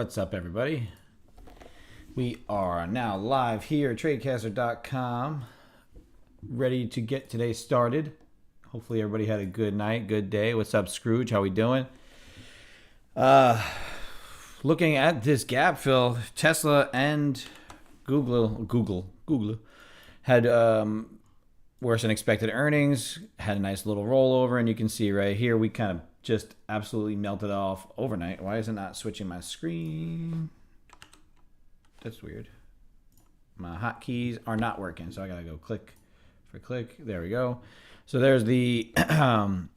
What's up, everybody? We are now live here at tradecaster.com, ready to get today started. Hopefully everybody had a good night, good day. What's up, Scrooge? How we doing? Looking at this gap fill, Tesla and Google had worse than expected earnings, had a nice little rollover, and you can see right here we kind of just absolutely melted off overnight. Why is it not switching my screen? That's weird. My hotkeys are not working, so I gotta go click for click. There we go. So there's the that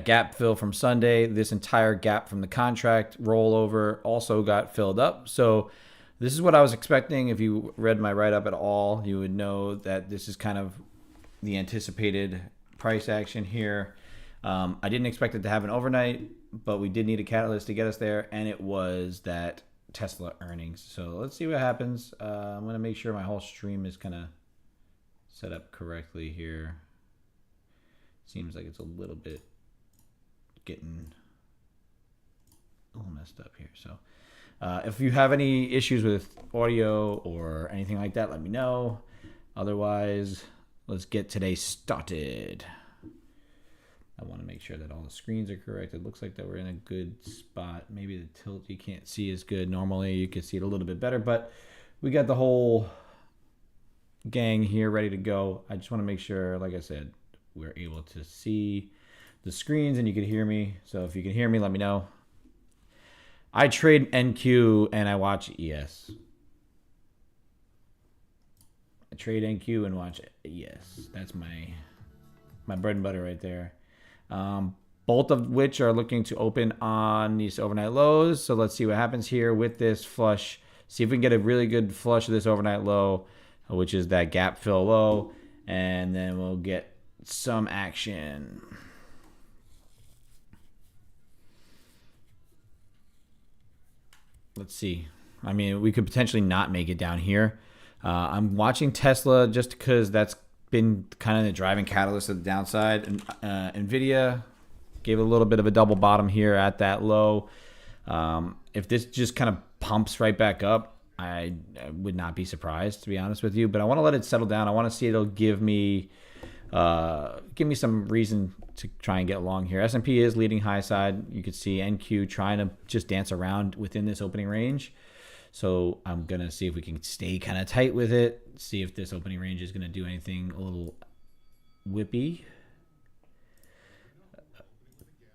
gap fill from Sunday. This entire gap from the contract rollover also got filled up. So this is what I was expecting. If you read my write-up at all, you would know that this is kind of the anticipated price action here. I didn't expect it to happen overnight, but we did need a catalyst to get us there, and it was that Tesla earnings. So let's see what happens. I'm going to make sure my whole stream is kind of set up correctly here. Seems like it's a little bit getting a little messed up here. So if you have any issues with audio or anything like that, let me know. Otherwise, let's get today started. I want to make sure that all the screens are correct. It looks like that we're in a good spot. Maybe the tilt you can't see is good. Normally you can see it a little bit better, but we got the whole gang here ready to go. I just want to make sure, like I said, we're able to see the screens and you can hear me. So if you can hear me, let me know. I trade NQ and I watch ES. I trade NQ and watch ES. That's my bread and butter right there. Both of which are looking to open on these overnight lows. So let's see what happens here with this flush. See if we can get a really good flush of this overnight low, which is that gap fill low. And then we'll get some action. Let's see. I mean, we could potentially not make it down here. I'm watching Tesla just because that's been kind of the driving catalyst of the downside. And NVIDIA gave a little bit of a double bottom here at that low. If this just kind of pumps right back up, I would not be surprised, to be honest with you. But I want to let it settle down. I want to see it'll give me some reason to try and get along here. S&P is leading high side. You could see NQ trying to just dance around within this opening range. So I'm going to see if we can stay kind of tight with it. See if this opening range is going to do anything a little whippy.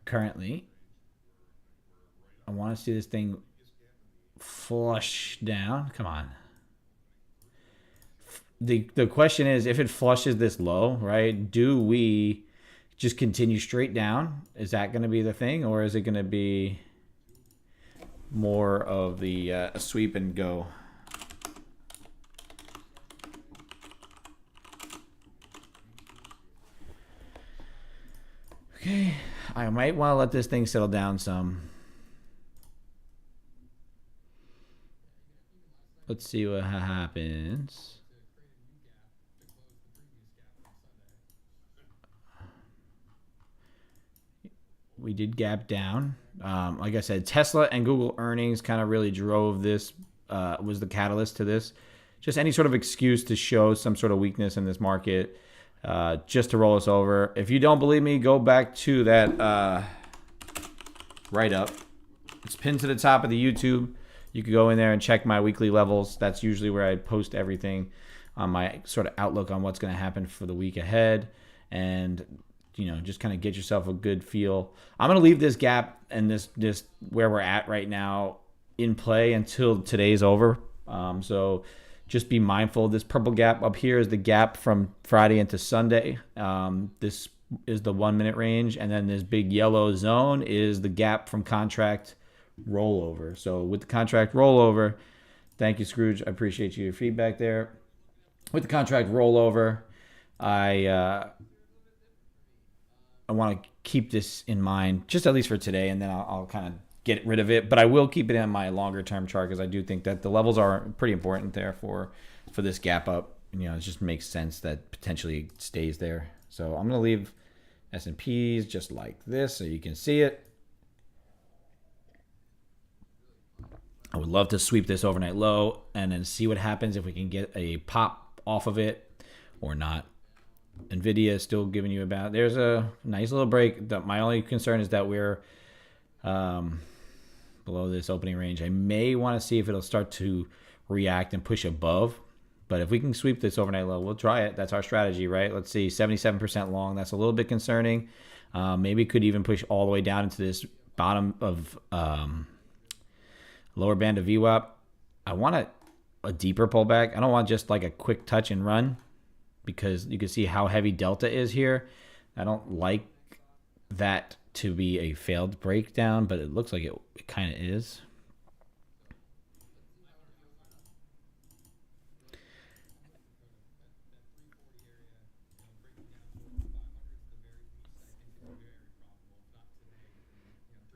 Currently, I want to see this thing flush down. Come on. The question is, if it flushes this low, right, do we just continue straight down? Is that going to be the thing? Or is it going to be more of the sweep and go? Okay, I might want to let this thing settle down some. Let's see what happens. We did gap down. Like I said, Tesla and Google earnings kind of really drove this, was the catalyst to this. Just any sort of excuse to show some sort of weakness in this market, just to roll us over. If you don't believe me, go back to that write-up. It's pinned to the top of the YouTube. You can go in there and check my weekly levels. That's usually where I post everything on my sort of outlook on what's going to happen for the week ahead. And just kind of get yourself a good feel. I'm going to leave this gap and this where we're at right now in play until today's over. So just be mindful. This purple gap up here is the gap from Friday into Sunday. This is the 1 minute range. And then this big yellow zone is the gap from contract rollover. So with the contract rollover, thank you, Scrooge. I appreciate your feedback there. With the contract rollover, I want to keep this in mind, just at least for today, and then I'll kind of get rid of it. But I will keep it in my longer term chart because I do think that the levels are pretty important there for this gap up. It just makes sense that potentially it stays there. So I'm going to leave S&Ps just like this so you can see it. I would love to sweep this overnight low and then see what happens if we can get a pop off of it or not. NVIDIA is still giving you about. There's a nice little break. My only concern is that we're below this opening range. I may want to see if it'll start to react and push above. But if we can sweep this overnight low, we'll try it. That's our strategy, right? Let's see, 77% long. That's a little bit concerning. Maybe could even push all the way down into this bottom of lower band of VWAP. I want a deeper pullback. I don't want just like a quick touch and run, because you can see how heavy delta is here. I don't like that to be a failed breakdown, but it looks like it kind of is.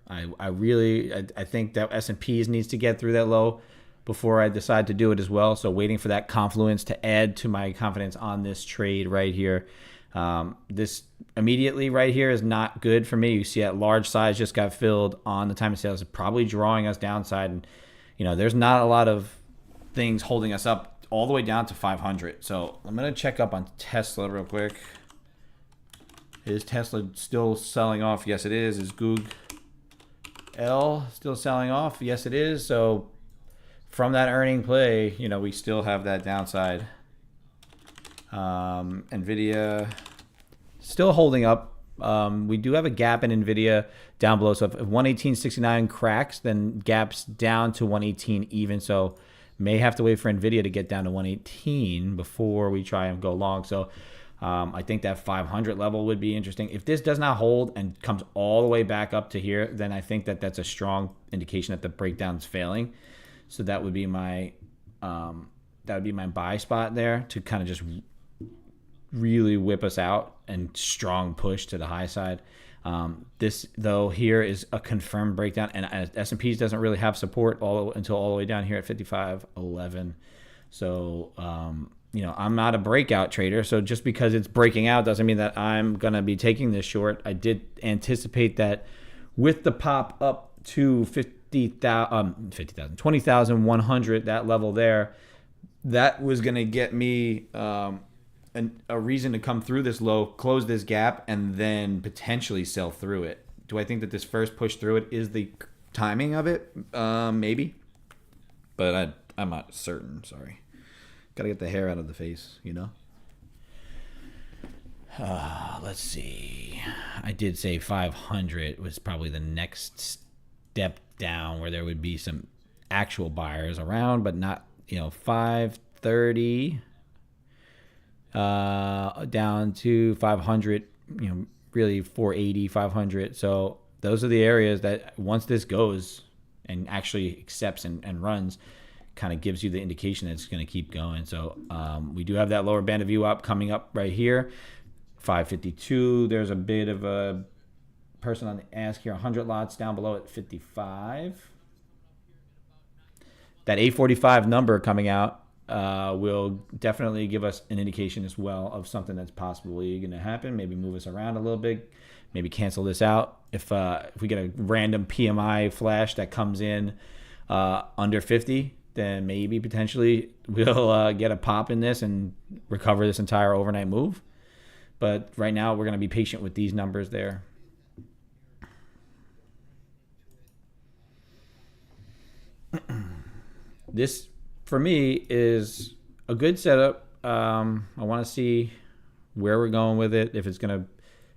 I think that S&Ps needs to get through that low before I decide to do it as well. So waiting for that confluence to add to my confidence on this trade right here. This immediately right here is not good for me. You see that large size just got filled on the time of sales. It's probably drawing us downside. And, there's not a lot of things holding us up all the way down to 500. So I'm going to check up on Tesla real quick. Is Tesla still selling off? Yes, it is. Is GOOGL still selling off? Yes, it is. So from that earning play, we still have that downside. NVIDIA still holding up. We do have a gap in NVIDIA down below. So if 118.69 cracks, then gaps down to 118 even. So may have to wait for NVIDIA to get down to 118 before we try and go long. So I think that 500 level would be interesting. If this does not hold and comes all the way back up to here, then I think that that's a strong indication that the breakdown's failing. So that would be my buy spot there to kind of just really whip us out and strong push to the high side. This though here is a confirmed breakdown, and S&P doesn't really have support until all the way down here at 55.11. So I'm not a breakout trader. So just because it's breaking out doesn't mean that I'm gonna be taking this short. I did anticipate that with the pop up to 20,100, that level there, that was gonna get me a reason to come through this low, close this gap, and then potentially sell through it. Do I think that this first push through it is the timing of it? Maybe. But I'm not certain, sorry. Got to get the hair out of the face, Let's see. I did say 500 was probably the next step down where there would be some actual buyers around, but not, 530. Down to 500, really 480, 500. So those are the areas that once this goes and actually accepts and runs, kind of gives you the indication that it's going to keep going. So we do have that lower band of view up coming up right here, 552. There's a bit of a person on the ask here, 100 lots down below at 55. That 845 number coming out will definitely give us an indication as well of something that's possibly going to happen. Maybe move us around a little bit. Maybe cancel this out. If we get a random PMI flash that comes in under 50, then maybe potentially we'll get a pop in this and recover this entire overnight move. But right now we're going to be patient with these numbers there. This, for me, is a good setup. I want to see where we're going with it, if it's going to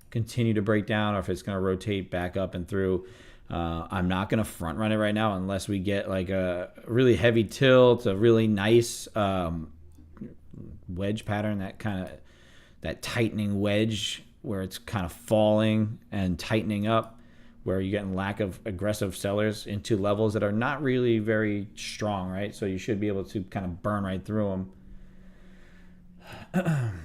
continue to break down or if it's going to rotate back up and through. I'm not going to front run it right now unless we get like a really heavy tilt, a really nice wedge pattern, that tightening wedge where it's kind of falling and tightening up, where you're getting lack of aggressive sellers into levels that are not really very strong, right? So you should be able to kind of burn right through them.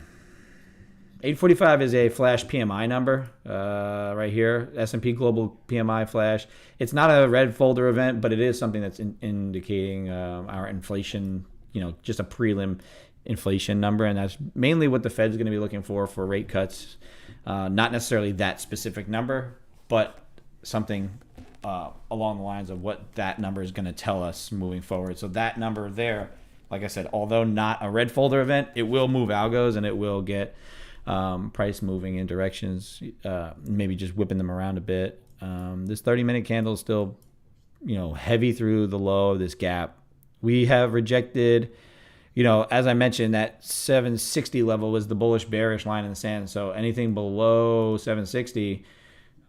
845 is a flash PMI number right here, S&P Global PMI flash. It's not a red folder event, but it is something that's indicating our inflation, just a prelim inflation number, and that's mainly what the Fed's going to be looking for rate cuts. Not necessarily that specific number, but something along the lines of what that number is going to tell us moving forward. So that number there, like I said, although not a red folder event, it will move algos and it will get price moving in directions, maybe just whipping them around a bit. This 30-minute candle is still, heavy through the low of this gap. We have rejected, as I mentioned, that 760 level was the bullish bearish line in the sand. So anything below 760,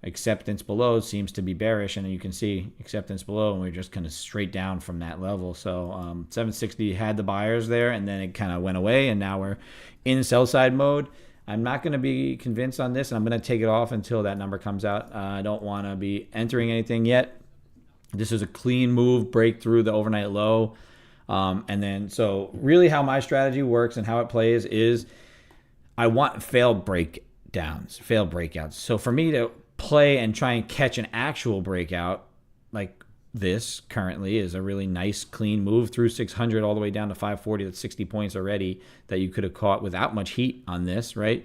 acceptance below seems to be bearish, and you can see acceptance below, and we're just kind of straight down from that level. So 760 had the buyers there, and then it kind of went away, and now we're in sell side mode. I'm not going to be convinced on this, and I'm going to take it off until that number comes out. I don't want to be entering anything yet. This is a clean move, break through the overnight low. And then, so really how my strategy works and how it plays is I want failed breakouts. So for me to play and try and catch an actual breakout like this currently is a really nice clean move through 600 all the way down to 540. That's 60 points already that you could have caught without much heat on this, right?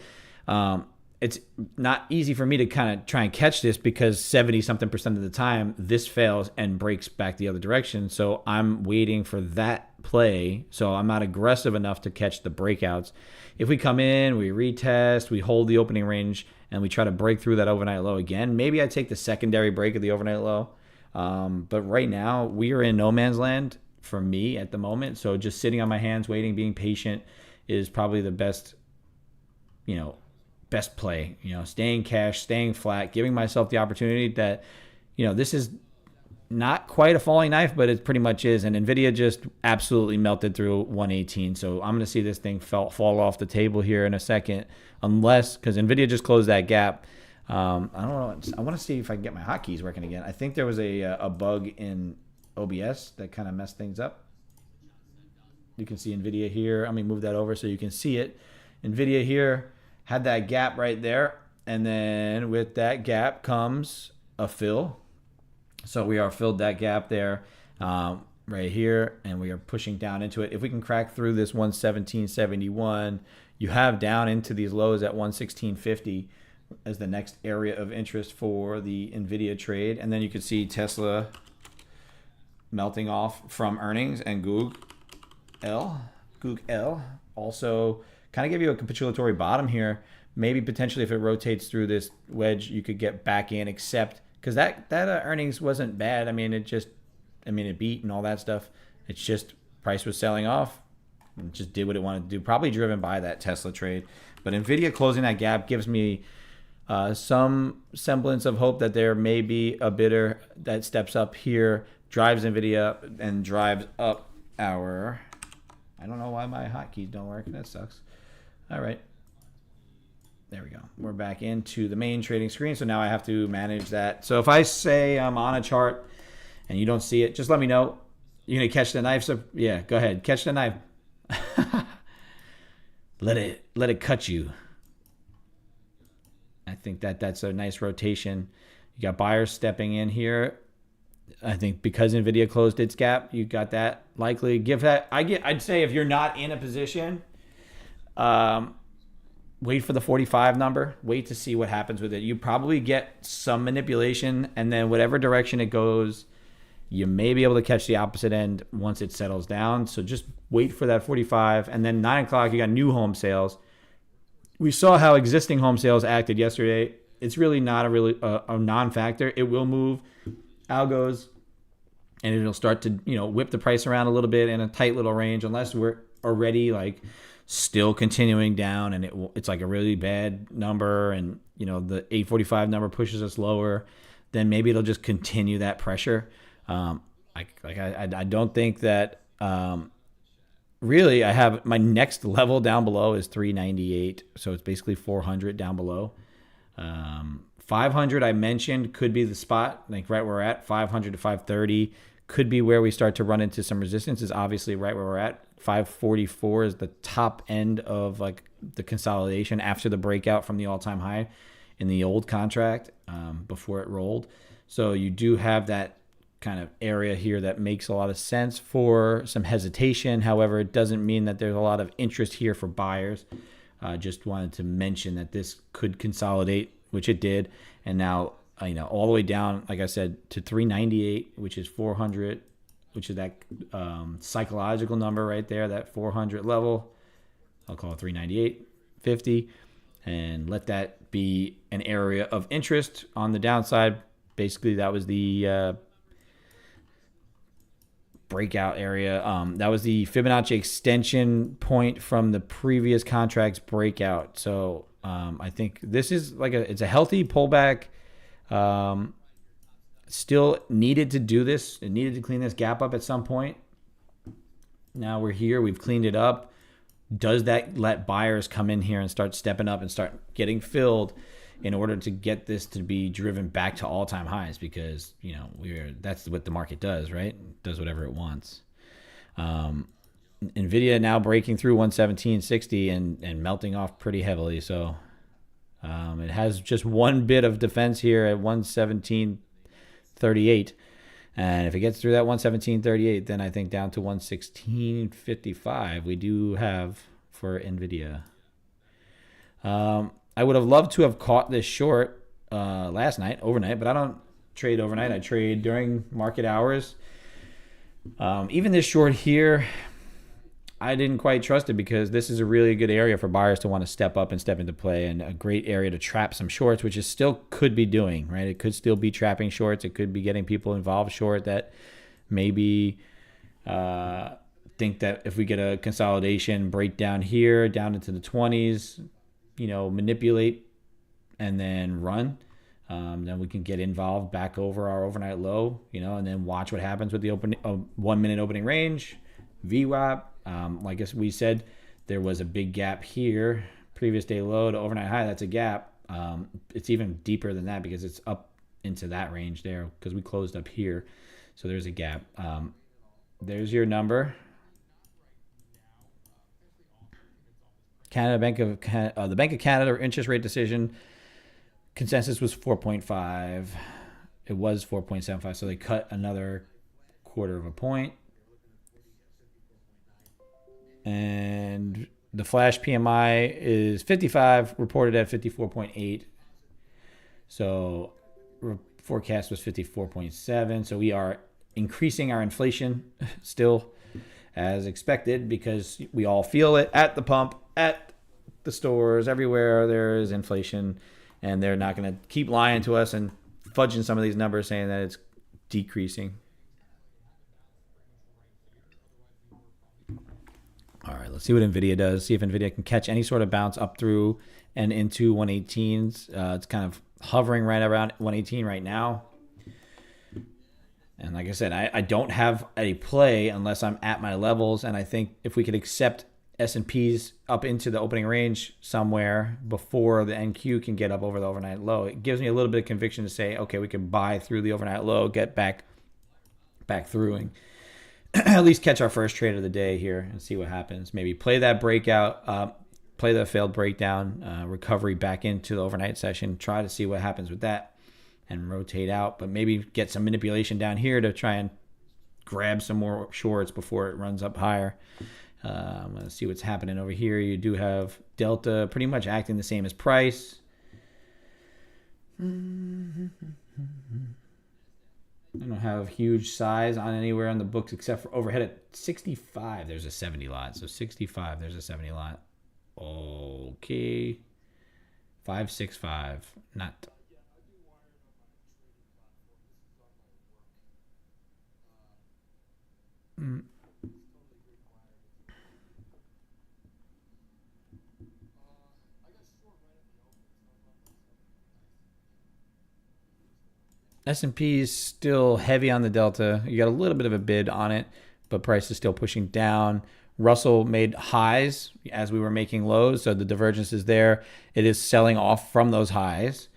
It's not easy for me to kind of try and catch this because 70-something% of the time this fails and breaks back the other direction. So I'm waiting for that play. So I'm not aggressive enough to catch the breakouts. If we come in, we retest, we hold the opening range, and we try to break through that overnight low again, maybe I take the secondary break of the overnight low. But right now, we are in no man's land for me at the moment. So just sitting on my hands, waiting, being patient is probably the best, best play. Staying cash, staying flat, giving myself the opportunity that, this is not quite a falling knife, but it pretty much is. And NVIDIA just absolutely melted through 118. So I'm going to see this thing fall off the table here in a second, because NVIDIA just closed that gap. I don't know. I want to see if I can get my hotkeys working again. I think there was a bug in OBS that kind of messed things up. You can see NVIDIA here. Let me move that over so you can see it. NVIDIA here had that gap right there. And then with that gap comes a fill. So we are filled that gap there right here, and we are pushing down into it. If we can crack through this 117.71, you have down into these lows at 116.50 as the next area of interest for the NVIDIA trade. And then you can see Tesla melting off from earnings, and GOOGL also kind of give you a capitulatory bottom here. Maybe potentially if it rotates through this wedge, you could get back in, except because that earnings wasn't bad. It beat and all that stuff. It's just price was selling off. It just did what it wanted to do, probably driven by that Tesla trade. But NVIDIA closing that gap gives me some semblance of hope that there may be a bidder that steps up here, drives NVIDIA and drives up our... I don't know why my hotkeys don't work. That sucks. All right. There we go. We're back into the main trading screen. So now I have to manage that. So if I say I'm on a chart and you don't see it, just let me know. You're going to catch the knife. So yeah, go ahead. Catch the knife. Let it cut you. I think that's a nice rotation. You got buyers stepping in here. I think because NVIDIA closed its gap, you got that likely. I'd say if you're not in a position, wait for the 45 number. Wait to see what happens with it. You probably get some manipulation, and then whatever direction it goes, you may be able to catch the opposite end once it settles down. So just wait for that 45. And then 9 o'clock, you got new home sales. We saw how existing home sales acted yesterday. It's really not a non-factor. It will move algos, and it'll start to whip the price around a little bit in a tight little range, unless we're already still continuing down and it's like a really bad number, and the 845 number pushes us lower, then maybe it'll just continue that pressure. I don't think that really I have my next level down below is 398, so it's basically 400 down below. 500 I mentioned could be the spot, right where we're at. 500 to 530 could be where we start to run into some resistance. Is obviously right where we're at. 544 is the top end of the consolidation after the breakout from the all-time high in the old contract before it rolled. So you do have that kind of area here that makes a lot of sense for some hesitation. However, it doesn't mean that there's a lot of interest here for buyers. Just wanted to mention that this could consolidate, which it did, and now all the way down, like I said, to 398, which is 400, which is that psychological number right there, that 400 level. I'll call it 398.50, and let that be an area of interest on the downside. Basically, that was the breakout area. That was the Fibonacci extension point from the previous contract's breakout. So I think this is it's a healthy pullback. Still needed to do this. It needed to clean this gap up at some point. Now we're here. We've cleaned it up. Does that let buyers come in here and start stepping up and start getting filled in order to get this to be driven back to all-time highs? Because that's what the market does, right? It does whatever it wants. NVIDIA now breaking through 117.60 and melting off pretty heavily. So it has just one bit of defense here at 117.38. And if it gets through that 117.38, then I think down to 116.55 we do have for NVIDIA. I would have loved to have caught this short last night, overnight, but I don't trade overnight. I trade during market hours. Even this short here, I didn't quite trust it because this is a really good area for buyers to want to step up and step into play, and a great area to trap some shorts, which is still could be doing, right? It could still be trapping shorts. It could be getting people involved short that maybe think that if we get a consolidation breakdown here, down into the 20s, manipulate and then run. Then we can get involved back over our overnight low, and then watch what happens with the 1 minute opening range, VWAP. Like we said, there was a big gap here, previous day low to overnight high. That's a gap. It's even deeper than that because it's up into that range there because we closed up here. So there's a gap. There's your number. The Bank of Canada interest rate decision consensus was 4.5. It was 4.75, so they cut another quarter of a point. And the flash PMI is 55, reported at 54.8. So forecast was 54.7. So we are increasing our inflation still as expected because we all feel it at the pump, at the stores, everywhere there is inflation, and they're not going to keep lying to us and fudging some of these numbers saying that it's decreasing. All right, let's see what NVIDIA does. See if NVIDIA can catch any sort of bounce up through and into 118s. It's kind of hovering right around 118 right now. And like I said, I don't have a play unless I'm at my levels. And I think if we could accept S&Ps up into the opening range somewhere before the NQ can get up over the overnight low, it gives me a little bit of conviction to say, okay, we can buy through the overnight low, get back through, and at least catch our first trade of the day here and see what happens. Maybe play that breakout, play the failed breakdown, recovery back into the overnight session, try to see what happens with that and rotate out, but maybe get some manipulation down here to try and grab some more shorts before it runs up higher. I'm going to see what's happening over here. You do have Delta pretty much acting the same as price. I don't have huge size on anywhere on the books except for overhead at 65. There's a 70 lot. So 65, there's a 70 lot. Okay. 565. Not. S&P is still heavy on the delta. You got a little bit of a bid on it, but price is still pushing down. Russell made highs as we were making lows, so the divergence is there. It is selling off from those highs.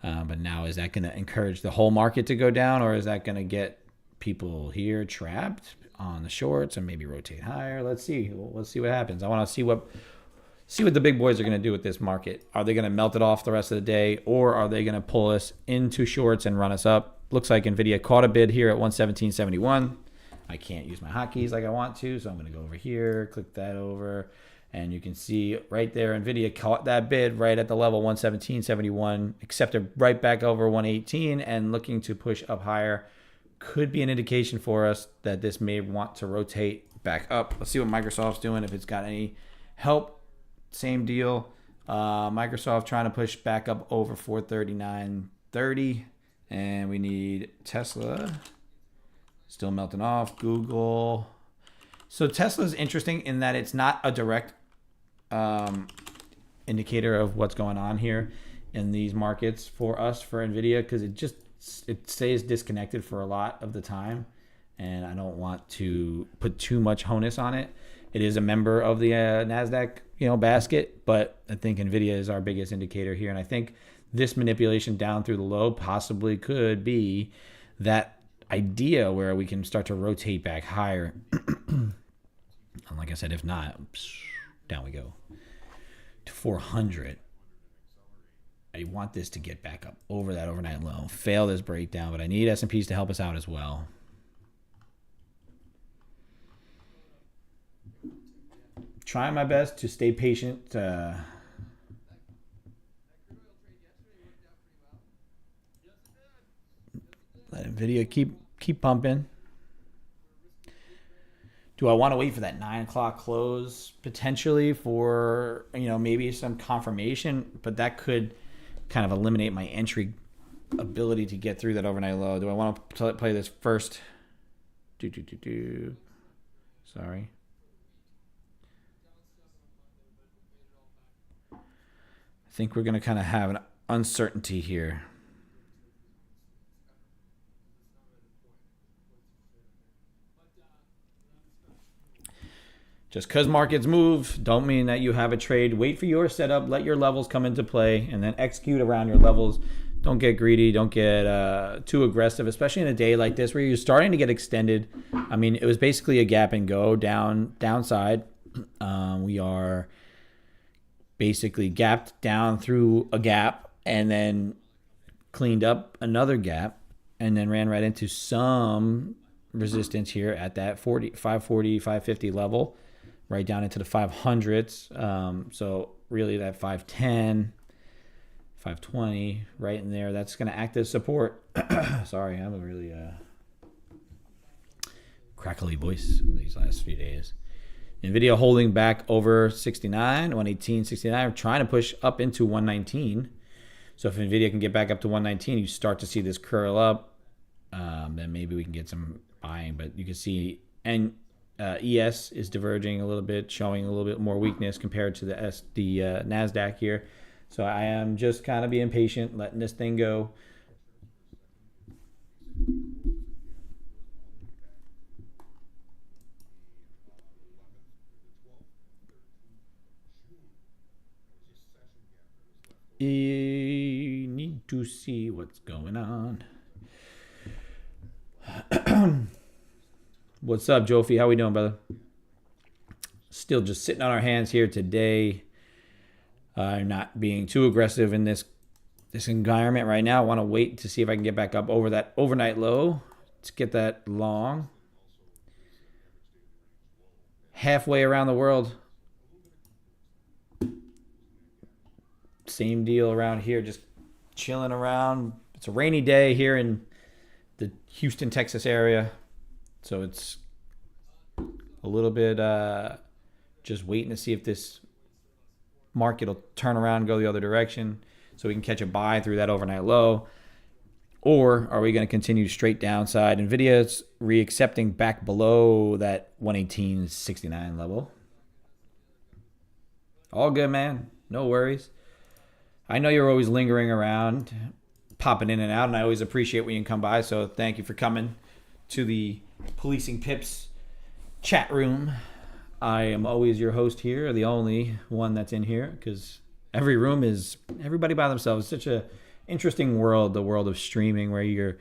But now is that going to encourage the whole market to go down, or is that going to get people here trapped on the shorts and maybe rotate higher? Let's see. Let's see what happens. I want to see what the big boys are going to do with this market. Are they going to melt it off the rest of the day, or are they going to pull us into shorts and run us up? Looks like NVIDIA caught a bid here at 117.71. I can't use my hotkeys like I want to, so I'm going to go over here, click that over, and you can see right there NVIDIA caught that bid right at the level 117.71, accepted right back over 118 and looking to push up higher. Could be an indication for us that this may want to rotate back up. Let's see what Microsoft's doing, if it's got any help. Same deal. Microsoft trying to push back up over 439.30. And we need Tesla. Still melting off. Google. So Tesla is interesting in that it's not a direct indicator of what's going on here in these markets for us, for NVIDIA, because it stays disconnected for a lot of the time. And I don't want to put too much onus on it. It is a member of the NASDAQ, basket, but I think NVIDIA is our biggest indicator here. And I think this manipulation down through the low possibly could be that idea where we can start to rotate back higher. And like I said, if not, down we go to 400. I want this to get back up over that overnight low, fail this breakdown, but I need S&Ps to help us out as well. Trying my best to stay patient. Let NVIDIA keep pumping. Do I want to wait for that 9 o'clock close potentially for maybe some confirmation? But that could kind of eliminate my entry ability to get through that overnight low. Do I want to play this first? Sorry. I think we're going to kind of have an uncertainty here. Just because markets move, don't mean that you have a trade. Wait for your setup, let your levels come into play, and then execute around your levels. Don't get greedy. Don't get too aggressive, especially in a day like this where you're starting to get extended. I mean, it was basically a gap and go downside. We are basically gapped down through a gap and then cleaned up another gap and then ran right into some resistance here at that 540, 550 level, right down into the 500s. So really that 510, 520 right in there, that's going to act as support. Sorry, I'm a really crackly voice these last few days. NVIDIA holding back over 69, 118, 69. We're trying to push up into 119. So if NVIDIA can get back up to 119, you start to see this curl up. Then maybe we can get some buying. But you can see ES is diverging a little bit, showing a little bit more weakness compared to the NASDAQ here. So I am just kind of being patient, letting this thing go. You need to see what's going on. What's up, Jofi? How we doing, brother? Still just sitting on our hands here today. Not being too aggressive in this environment right now. I want to wait to see if I can get back up over that overnight low. Let's get that long. Halfway around the world. Same deal around here, just chilling around. It's a rainy day here in the Houston, Texas area. So it's a little bit just waiting to see if this market will turn around and go the other direction so we can catch a buy through that overnight low. Or are we going to continue straight downside? NVIDIA is re-accepting back below that 118.69 level. All good, man. No worries. I know you're always lingering around, popping in and out, and I always appreciate when you can come by. So thank you for coming to the Policing Pips chat room. I am always your host here, the only one that's in here, because every room is everybody by themselves. It's such a interesting world, the world of streaming, where you're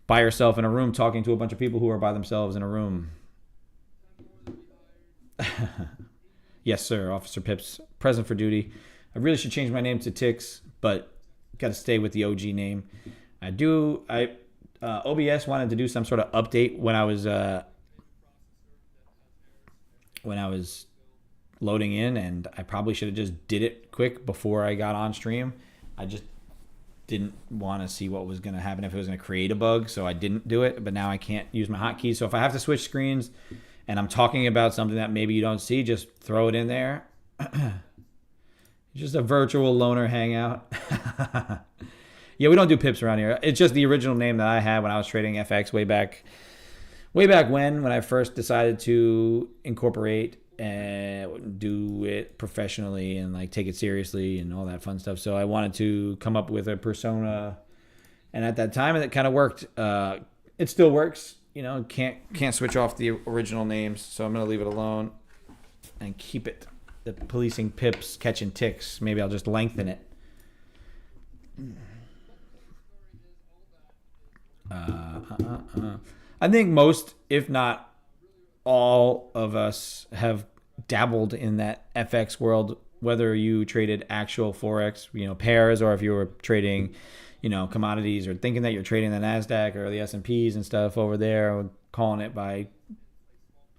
by yourself in a room talking to a bunch of people who are by themselves in a room. Yes, sir. Officer Pips, present for duty. I really should change my name to Tix, but got to stay with the OG name. OBS wanted to do some sort of update when I was loading in, and I probably should have just did it quick before I got on stream. I just didn't want to see what was going to happen, if it was going to create a bug, so I didn't do it. But now I can't use my hotkeys. So if I have to switch screens and I'm talking about something that maybe you don't see, just throw it in there. Just a virtual loner hangout. Yeah, we don't do pips around here. It's just the original name that I had when I was trading FX way back when I first decided to incorporate and do it professionally and like take it seriously and all that fun stuff. So I wanted to come up with a persona, and at that time it kind of worked. It still works, you know. Can't switch off the original names, so I'm gonna leave it alone and keep it. The Policing Pips catching ticks. Maybe I'll just lengthen it. I think most, if not all of us, have dabbled in that FX world, whether you traded actual Forex, pairs, or if you were trading, commodities, or thinking that you're trading the NASDAQ or the S&Ps and stuff over there, or calling it by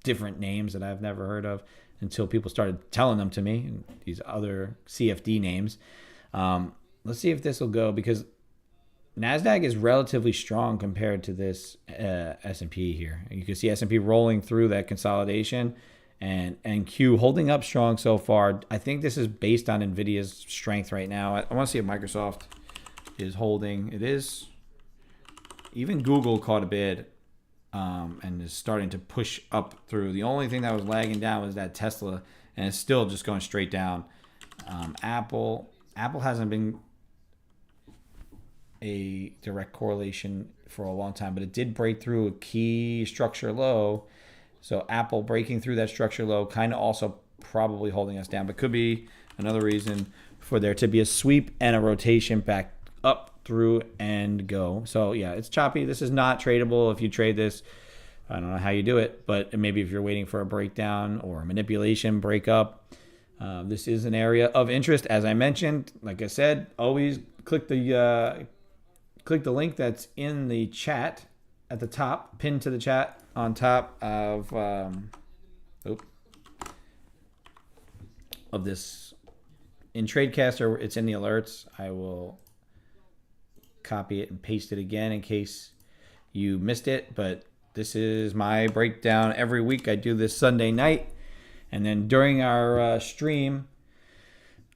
different names that I've never heard of until people started telling them to me, these other CFD names. Let's see if this will go, because NASDAQ is relatively strong compared to this S&P here. You can see S&P rolling through that consolidation, and Q holding up strong so far. I think this is based on NVIDIA's strength right now. I want to see if Microsoft is holding. It is. Even Google caught a bid and is starting to push up through. The only thing that was lagging down was that Tesla, and it's still just going straight down. Apple Apple hasn't been a direct correlation for a long time, but it did break through a key structure low. So Apple breaking through that structure low kind of also probably holding us down, but could be another reason for there to be a sweep and a rotation back up through and go. So yeah, it's choppy. This is not tradable. If you trade this, I don't know how you do it, but maybe if you're waiting for a breakdown or a manipulation breakup, this is an area of interest. As I mentioned, like I said, always click the link that's in the chat at the top, pinned to the chat on top of this in Tradecaster. It's in the alerts. I will copy it and paste it again in case you missed it, but this is my breakdown every week. I do this Sunday night, and then during our stream,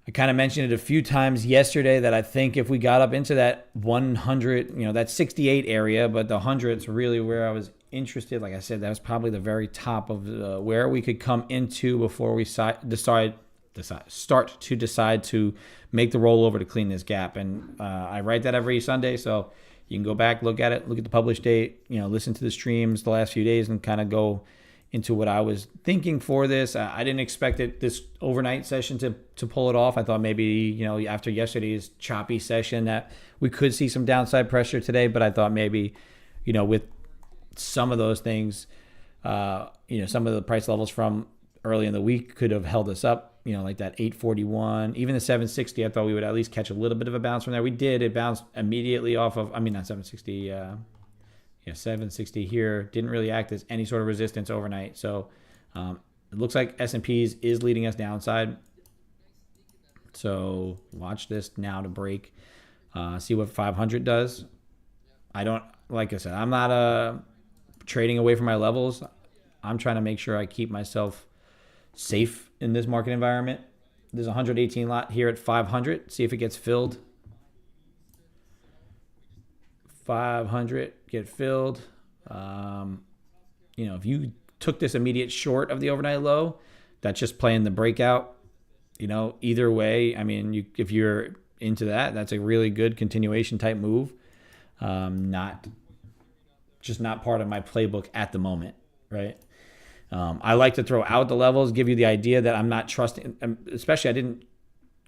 I kind of mentioned it a few times yesterday that I think if we got up into that 100, that 68 area, but the 100's really where I was interested. Like I said, that was probably the very top of where we could come into before we start to decide to make the rollover to clean this gap. And I write that every Sunday, so you can go back, look at it, look at the published date, listen to the streams the last few days and kind of go into what I was thinking for this. I didn't expect this overnight session to pull it off. I thought maybe, after yesterday's choppy session that we could see some downside pressure today, but I thought maybe, with some of those things, some of the price levels from early in the week could have held us up, like that 841, even the 760. I thought we would at least catch a little bit of a bounce from there. We did. It bounced immediately off of, not 760, 760 here. Didn't really act as any sort of resistance overnight. So it looks like S&P's is leading us downside. So watch this now to break. See what 500 does. Like I said, I'm not trading away from my levels. I'm trying to make sure I keep myself safe in this market environment. There's a 118 lot here at 500. See if it gets filled. 500 get filled. If you took this immediate short of the overnight low, that's just playing the breakout. Either way, if you're into that, that's a really good continuation type move. Not part of my playbook at the moment, right? I like to throw out the levels, give you the idea that I'm not trusting, especially I didn't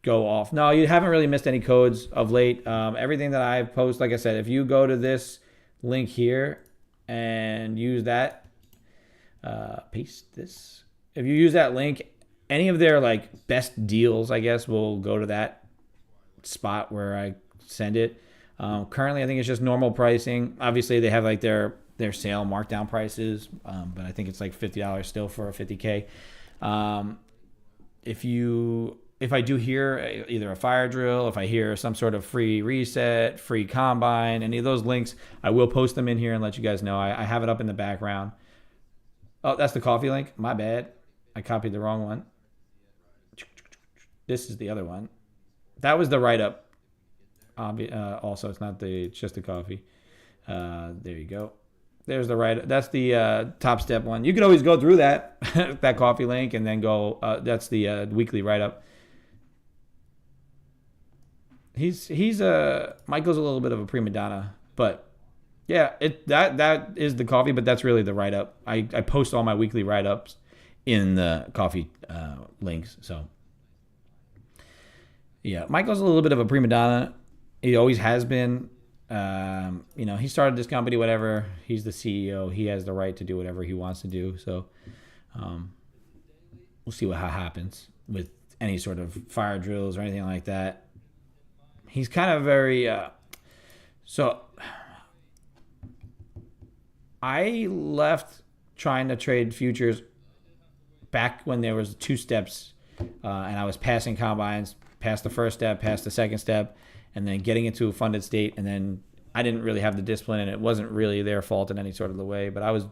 go off. No, you haven't really missed any codes of late. Everything that I post, like I said, if you go to this link here and use that, paste this. If you use that link, any of their best deals, I guess, will go to that spot where I send it. Currently, I think it's just normal pricing. Obviously, they have their sale markdown prices, but I think it's $50 still for a 50K. If I do hear either a fire drill, if I hear some sort of free reset, free combine, any of those links, I will post them in here and let you guys know. I have it up in the background. Oh, that's the coffee link. My bad. I copied the wrong one. This is the other one. That was the write-up. Also, it's just the coffee. There you go. There's the write-up. That's the top step one. You can always go through that that coffee link and then go. That's the weekly write-up. He's Michael's a little bit of a prima donna, but yeah, that is the coffee, but that's really the write-up. I post all my weekly write-ups in the coffee links. So yeah, Michael's a little bit of a prima donna. He always has been. He started this company, whatever. He's the CEO. He has the right to do whatever he wants to do. So we'll see how happens with any sort of fire drills or anything like that. He's kind of very... So I left trying to trade futures back when there was 2 steps, and I was passing combines, past the first step, past the second step, and then getting into a funded state, and then I didn't really have the discipline, and it wasn't really their fault in any sort of the way, but I was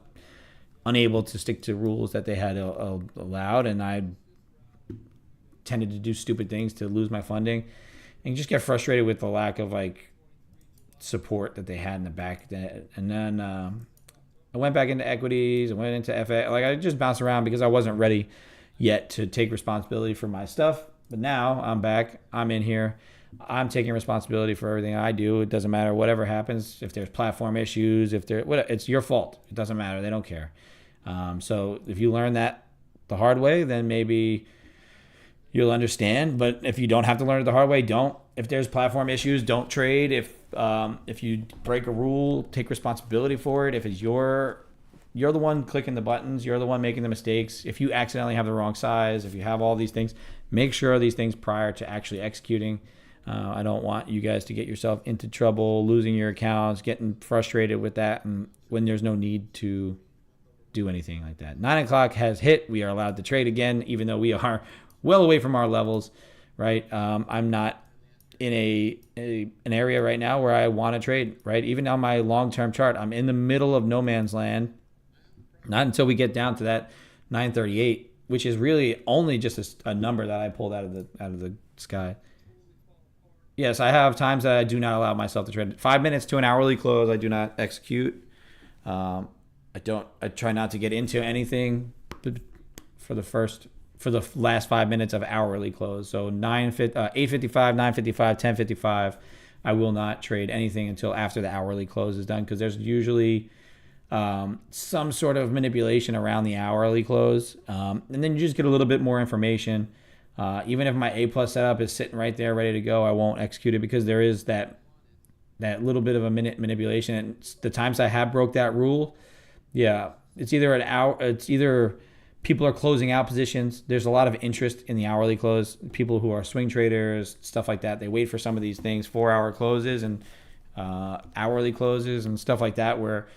unable to stick to rules that they had allowed, and I tended to do stupid things to lose my funding, and just get frustrated with the lack of support that they had in the back. And then I went back into equities, I went into FX. I just bounced around because I wasn't ready yet to take responsibility for my stuff. But now I'm back. I'm in here. I'm taking responsibility for everything I do. It doesn't matter whatever happens. If there's platform issues, it's your fault. It doesn't matter. They don't care. So if you learn that the hard way, then maybe you'll understand. But if you don't have to learn it the hard way, don't. If there's platform issues, don't trade. If you break a rule, take responsibility for it. If it's you're the one clicking the buttons, you're the one making the mistakes. If you accidentally have the wrong size, if you have all these things, make sure of these things prior to actually executing. I don't want you guys to get yourself into trouble, losing your accounts, getting frustrated with that, and when there's no need to do anything like that. 9 o'clock has hit. We are allowed to trade again, even though we are well away from our levels, right? I'm not in an area right now where I want to trade, right? Even on my long-term chart, I'm in the middle of no man's land. Not until we get down to that 938, which is really only just a number that I pulled out of the sky. Yes, I have times that I do not allow myself to trade. 5 minutes to an hourly close, I do not execute. I try not to get into anything for the last 5 minutes of hourly close. So 8:55, 9:55, 10:55, I will not trade anything until after the hourly close is done, because there's usually some sort of manipulation around the hourly close, and then you just get a little bit more information. Even if my A+ setup is sitting right there ready to go, I won't execute it, because there is that little bit of a minute manipulation. And the times I have broke that rule, yeah, it's either an hour, it's either people are closing out positions. There's a lot of interest in the hourly close. People who are swing traders, stuff like that, they wait for some of these things, 4-hour closes and hourly closes and stuff like that, where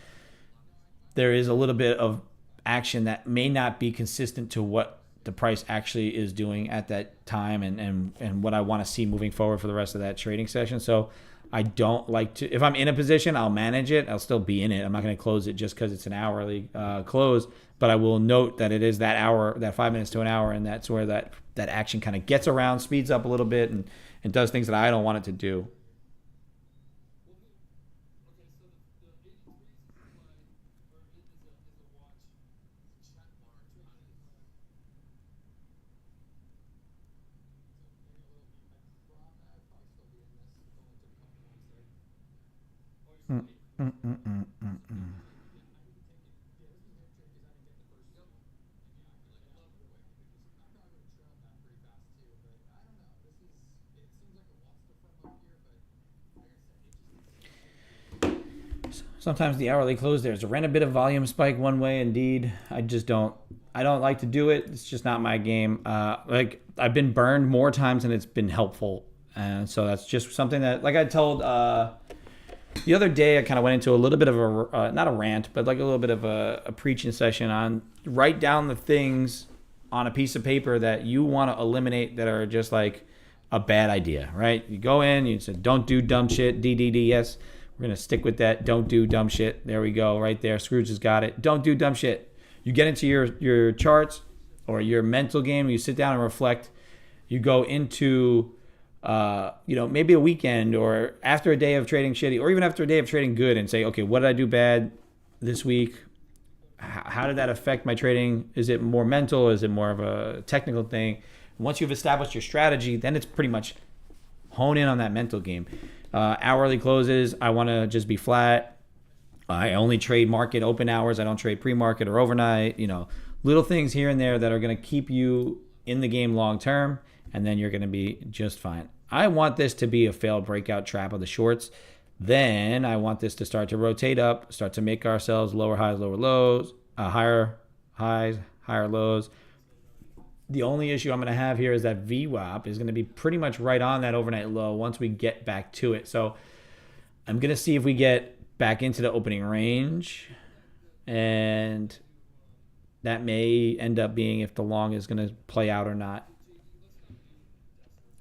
there is a little bit of action that may not be consistent to what the price actually is doing at that time, and what I want to see moving forward for the rest of that trading session. So I don't like to, if I'm in a position, I'll manage it. I'll still be in it. I'm not going to close it just because it's an hourly close, but I will note that it is that hour, that 5 minutes to an hour, and that's where that action kind of gets around, speeds up a little bit, and does things that I don't want it to do. Mm, mm, mm, mm, mm, mm. Sometimes the hourly close, there's a random bit of volume spike one way. Indeed, I don't like to do it. It's just not my game. Like, I've been burned more times than it's been helpful, and so that's just something that, like I told the other day, I kind of went into a little bit of a not a rant, but like a little bit of a preaching session on write down the things on a piece of paper that you want to eliminate that are just like a bad idea, right? You go in, you say, don't do dumb shit, DDDS. We're going to stick with that. Don't do dumb shit. There we go, right there. Scrooge has got it. Don't do dumb shit. You get into your charts or your mental game, you sit down and reflect. You go into, maybe a weekend or after a day of trading shitty, or even after a day of trading good, and say, okay, what did I do bad this week? How did that affect my trading? Is it more mental? Is it more of a technical thing? Once you've established your strategy, then it's pretty much hone in on that mental game. Hourly closes, I want to just be flat. I only trade market open hours. I don't trade pre-market or overnight. Little things here and there that are going to keep you in the game long term, and then you're going to be just fine. I want this to be a failed breakout trap of the shorts. Then I want this to start to rotate up, start to make ourselves lower highs, lower lows, higher highs, higher lows. The only issue I'm going to have here is that VWAP is going to be pretty much right on that overnight low once we get back to it. So I'm going to see if we get back into the opening range, and that may end up being if the long is going to play out or not.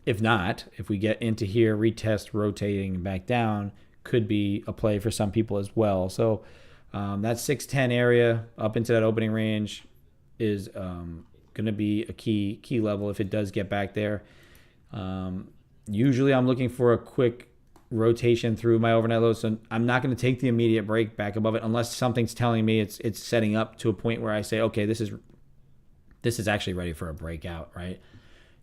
If not, if we get into here, retest, rotating back down, could be a play for some people as well. So that 610 area up into that opening range is going to be a key level if it does get back there. Usually I'm looking for a quick rotation through my overnight low, so I'm not going to take the immediate break back above it unless something's telling me it's setting up to a point where I say, okay, this is actually ready for a breakout, right?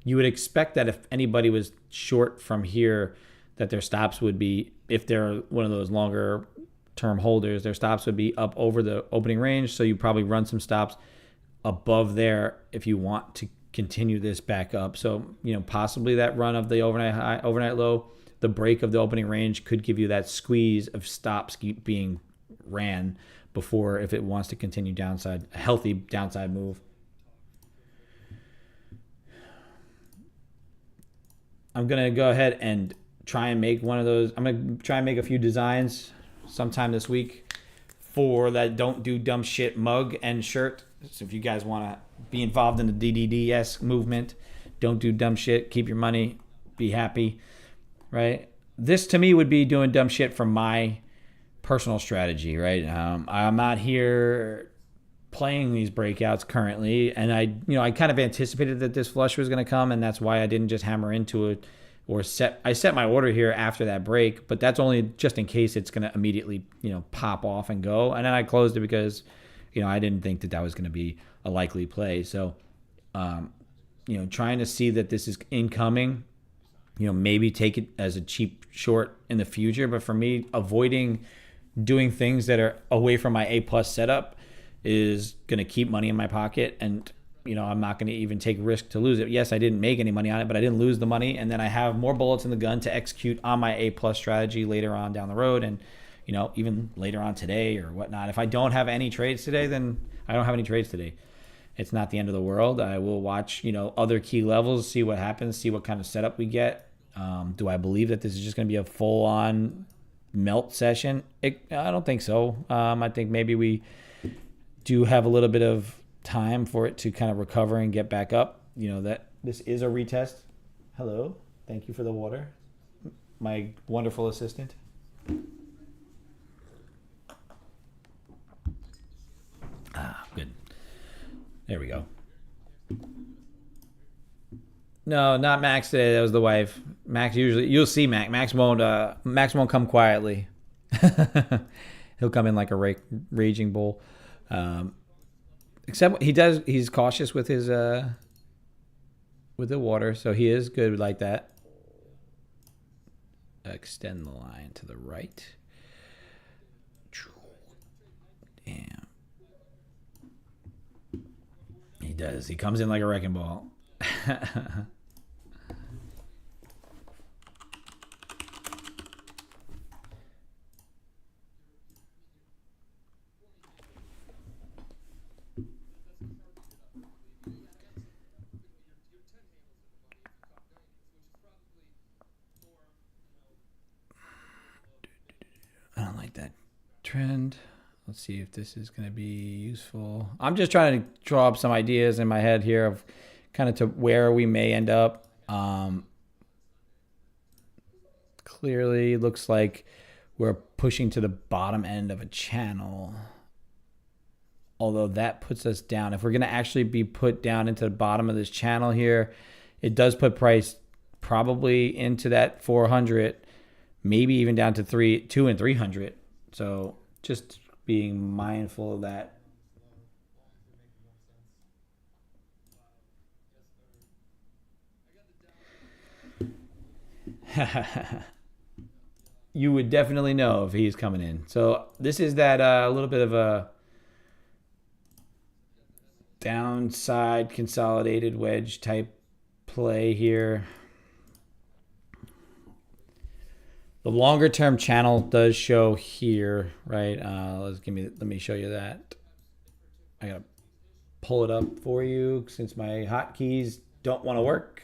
you would expect that if anybody was short from here, that their stops would be, if they're one of those longer term holders, their stops would be up over the opening range. So you probably run some stops above there if you want to continue this back up. So, possibly that run of the overnight high, overnight low, the break of the opening range could give you that squeeze of stops being ran before, if it wants to continue downside, a healthy downside move. I'm going to go ahead and try and make one of those. I'm going to try and make a few designs sometime this week for that Don't Do Dumb Shit mug and shirt. So if you guys want to be involved in the DDDS movement, don't do dumb shit, keep your money, be happy, right? This to me would be doing dumb shit from my personal strategy, right? I'm not here playing these breakouts currently, and I kind of anticipated that this flush was going to come, and that's why I didn't just hammer into it or I set my order here after that break, but that's only just in case it's going to immediately, pop off and go. And then I closed it because, I didn't think that was going to be a likely play. So, trying to see that this is incoming, maybe take it as a cheap short in the future. But for me, avoiding doing things that are away from my A+ setup is going to keep money in my pocket. And, I'm not going to even take risk to lose it. Yes, I didn't make any money on it, but I didn't lose the money. And then I have more bullets in the gun to execute on my A+ strategy later on down the road. And, even later on today or whatnot. If I don't have any trades today, then I don't have any trades today. It's not the end of the world. I will watch, other key levels, see what happens, see what kind of setup we get. Do I believe that this is just going to be a full-on melt session? I don't think so. I think maybe we do have a little bit of time for it to kind of recover and get back up. That this is a retest. Hello. Thank you for the water. My wonderful assistant. Good. There we go. No, not Max today. That was the wife. Max usually, you'll see Max won't come quietly. He'll come in like a raging bull. Except he's cautious with his with the water, so he is good like that. Extend the line to the right. Damn. He does. He comes in like a wrecking ball. I don't like that trend. Let's see if this is going to be useful. I'm just trying to draw up some ideas in my head here of kind of to where we may end up. Clearly looks like we're pushing to the bottom end of a channel. Although that puts us down. If we're going to actually be put down into the bottom of this channel here, it does put price probably into that 400, maybe even down to 2 and 300. So just being mindful of that. You would definitely know if he's coming in. So this is that little bit of a downside consolidated wedge type play here. The longer term channel does show here, right? Let me show you that. I gotta pull it up for you since my hotkeys don't want to work.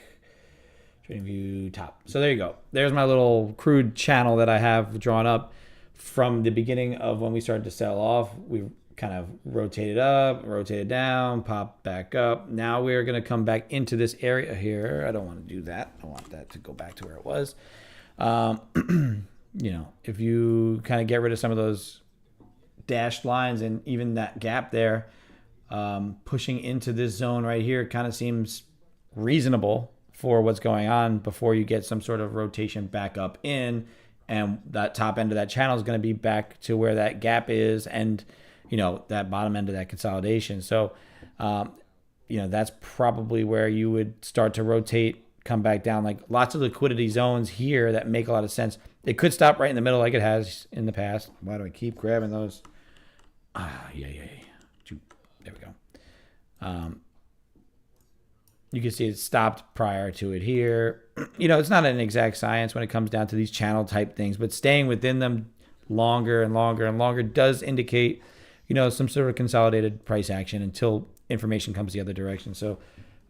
Trading view top. So there you go. There's my little crude channel that I have drawn up from the beginning of when we started to sell off. We kind of rotated up, rotated down, popped back up. Now we're going to come back into this area here. I don't want to do that. I want that to go back to where it was. If you kind of get rid of some of those dashed lines and even that gap there, pushing into this zone right here kind of seems reasonable for what's going on before you get some sort of rotation back up in, and that top end of that channel is going to be back to where that gap is, and that bottom end of that consolidation. So that's probably where you would start to rotate, come back down. Like lots of liquidity zones here that make a lot of sense. It could stop right in the middle like it has in the past. Why do I keep grabbing those? Yeah. There we go. You can see it stopped prior to it here. It's not an exact science when it comes down to these channel type things, but staying within them longer and longer and longer does indicate, some sort of consolidated price action until information comes the other direction. So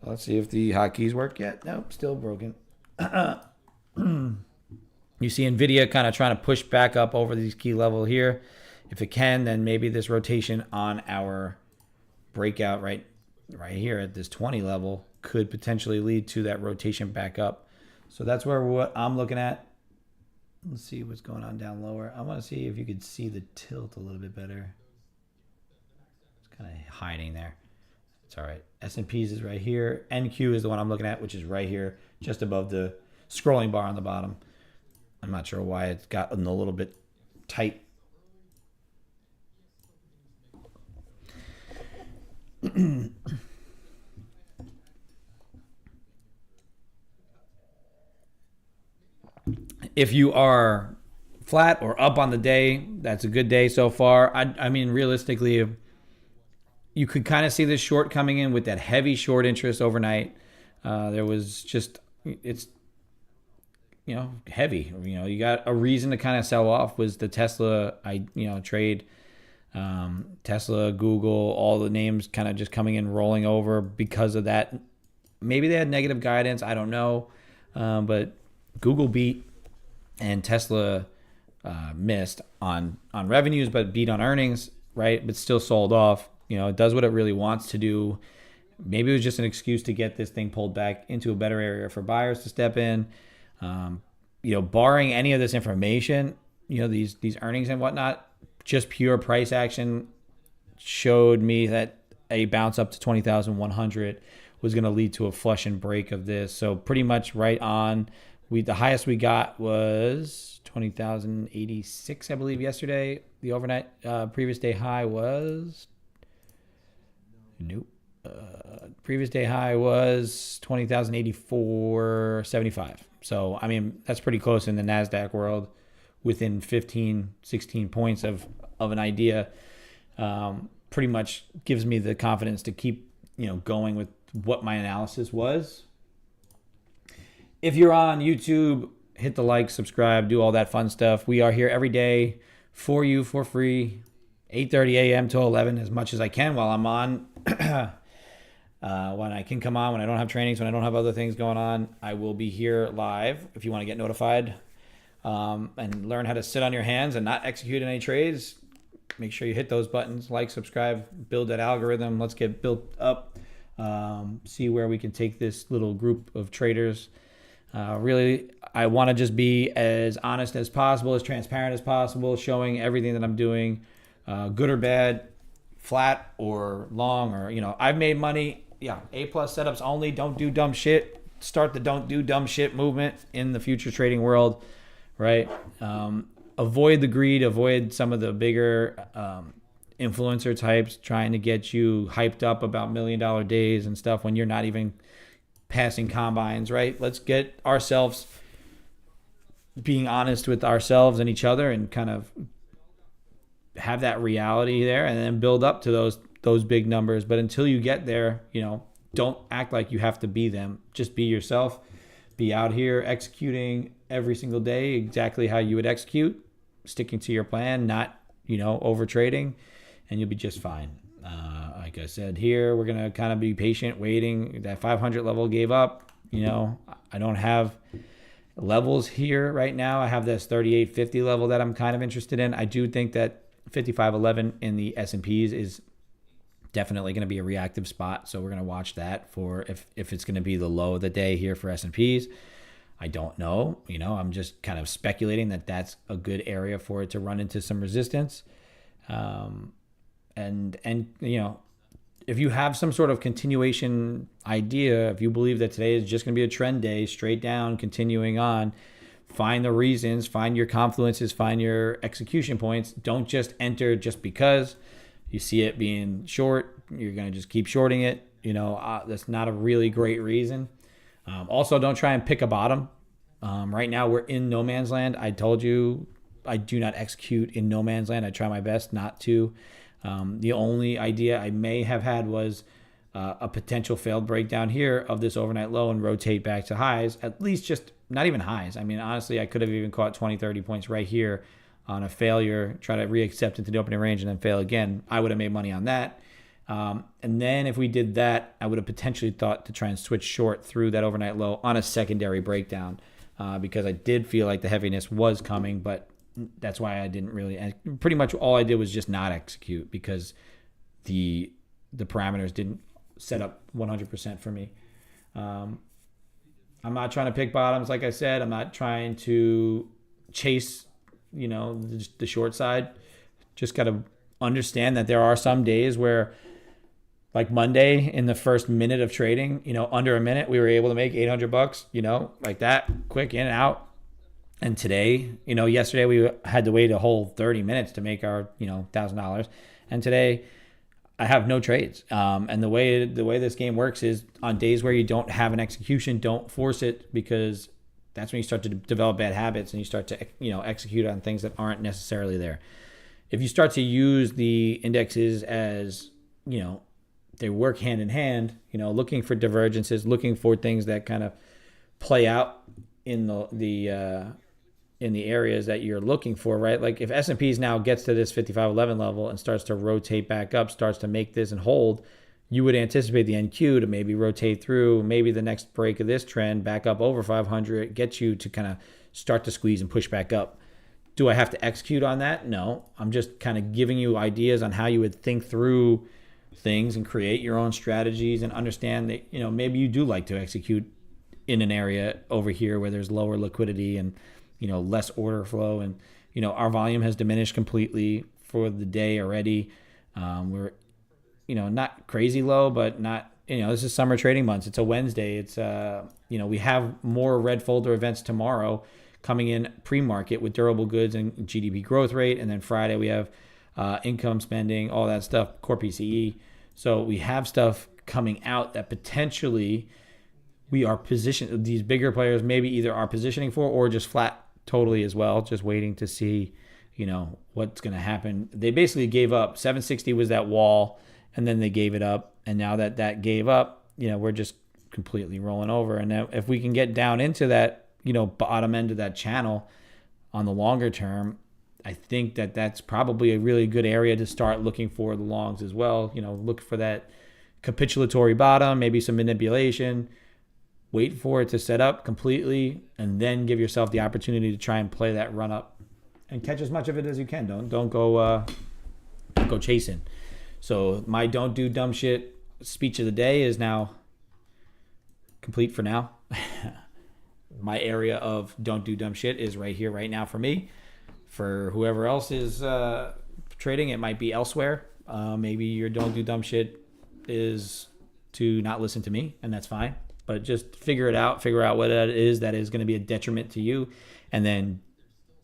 let's see if the hotkeys work yet. Nope, still broken. You see NVIDIA kind of trying to push back up over these key level here. If it can, then maybe this rotation on our breakout right here at this 20 level could potentially lead to that rotation back up. So that's what I'm looking at. Let's see what's going on down lower. I want to see if you could see the tilt a little bit better. It's kind of hiding there. It's all right. S&P's is right here. NQ is the one I'm looking at, which is right here, just above the scrolling bar on the bottom. I'm not sure why it's gotten a little bit tight. If you are flat or up on the day, that's a good day so far. I mean, realistically, you could kind of see this short coming in with that heavy short interest overnight. There was just, it's, heavy. You got a reason to kind of sell off was the Tesla, trade. Tesla, Google, all the names kind of just coming in, rolling over because of that. Maybe they had negative guidance. I don't know. But Google beat and Tesla missed on revenues, but beat on earnings, right? But still sold off. It does what it really wants to do. Maybe it was just an excuse to get this thing pulled back into a better area for buyers to step in. Barring any of this information, these earnings and whatnot, just pure price action showed me that a bounce up to 20,100 was going to lead to a flush and break of this. So pretty much right on. The highest we got was 20,086, I believe, yesterday. The overnight previous day high was previous day high was 20,084.75. So I mean that's pretty close in the NASDAQ world, within 15, 16 points of an idea. Pretty much gives me the confidence to keep going with what my analysis was. If you're on YouTube, hit the like, subscribe, do all that fun stuff. We are here every day for you for free, 8:30 a.m. to 11, as much as I can while I'm on. When I can come on, when I don't have trainings, when I don't have other things going on, I will be here live if you want to get notified and learn how to sit on your hands and not execute any trades. Make sure you hit those buttons, like, subscribe, build that algorithm. Let's get built up, see where we can take this little group of traders. Really, I want to just be as honest as possible, as transparent as possible, showing everything that I'm doing, good or bad, flat or long, or, I've made money. Yeah, A+ setups only. Don't do dumb shit. Start the don't do dumb shit movement in the future trading world, right? Avoid the greed, avoid some of the bigger influencer types trying to get you hyped up about $1 million days and stuff when you're not even passing combines, right? Let's get ourselves being honest with ourselves and each other and kind of have that reality there, and then build up to those big numbers. But until you get there, don't act like you have to be them. Just be yourself. Be out here executing every single day exactly how you would execute, sticking to your plan, not over trading, and you'll be just fine. Like I said here, we're going to kind of be patient, waiting. That 500 level gave up. I don't have levels here right now. I have this 3850 level that I'm kind of interested in. I do think that 5511 in the S&Ps is definitely going to be a reactive spot. So we're going to watch that for if it's going to be the low of the day here for S&Ps. I don't know. I'm just kind of speculating that that's a good area for it to run into some resistance. And if you have some sort of continuation idea, if you believe that today is just going to be a trend day, straight down, continuing on, find the reasons, find your confluences, find your execution points. Don't just enter just because you see it being short. You're going to just keep shorting it. That's not a really great reason. Also, don't try and pick a bottom. Right now, we're in no man's land. I told you I do not execute in no man's land. I try my best not to. The only idea I may have had was a potential failed breakdown here of this overnight low and rotate back to highs, at least just not even highs. I mean, honestly, I could have even caught 20, 30 points right here on a failure, try to reaccept into the opening range and then fail again. I would have made money on that. And then if we did that, I would have potentially thought to try and switch short through that overnight low on a secondary breakdown because I did feel like the heaviness was coming, but that's why I didn't really. Pretty much all I did was just not execute because the parameters didn't set up 100% for me. I'm not trying to pick bottoms, like I said. I'm not trying to chase, the short side. Just got to understand that there are some days where, like Monday, in the first minute of trading, under a minute, we were able to make $800, like that, quick in and out. And today, yesterday we had to wait a whole 30 minutes to make our, $1,000. And today I have no trades. And the way this game works is on days where you don't have an execution, don't force it, because that's when you start to develop bad habits and you start to, execute on things that aren't necessarily there. If you start to use the indexes as, they work hand in hand, looking for divergences, looking for things that kind of play out in the areas that you're looking for, right? Like if S&P's now gets to this 5511 level and starts to rotate back up, starts to make this and hold, you would anticipate the NQ to maybe rotate through, maybe the next break of this trend back up over 500, get you to kind of start to squeeze and push back up. Do I have to execute on that? No. I'm just kind of giving you ideas on how you would think through things and create your own strategies and understand that, maybe you do like to execute in an area over here where there's lower liquidity and, less order flow. And, our volume has diminished completely for the day already. We're, not crazy low, but not, this is summer trading months. It's a Wednesday. It's, we have more red folder events tomorrow coming in pre-market with durable goods and GDP growth rate. And then Friday we have income spending, all that stuff, core PCE. So we have stuff coming out that potentially we are positioned, these bigger players maybe either are positioning for or just flat totally as well, just waiting to see, what's going to happen. They basically gave up. 760 was that wall, and then they gave it up. And now that gave up, we're just completely rolling over. And now if we can get down into that, bottom end of that channel on the longer term, I think that's probably a really good area to start looking for the longs as well. Look for that capitulatory bottom, maybe some manipulation, wait for it to set up completely, and then give yourself the opportunity to try and play that run up and catch as much of it as you can. Don't go chasing. So my don't do dumb shit speech of the day is now complete for now. My area of don't do dumb shit is right here, right now for me. For whoever else is trading, it might be elsewhere. Maybe your don't do dumb shit is to not listen to me, and that's fine. But just figure it out. Figure out what that is going to be a detriment to you, and then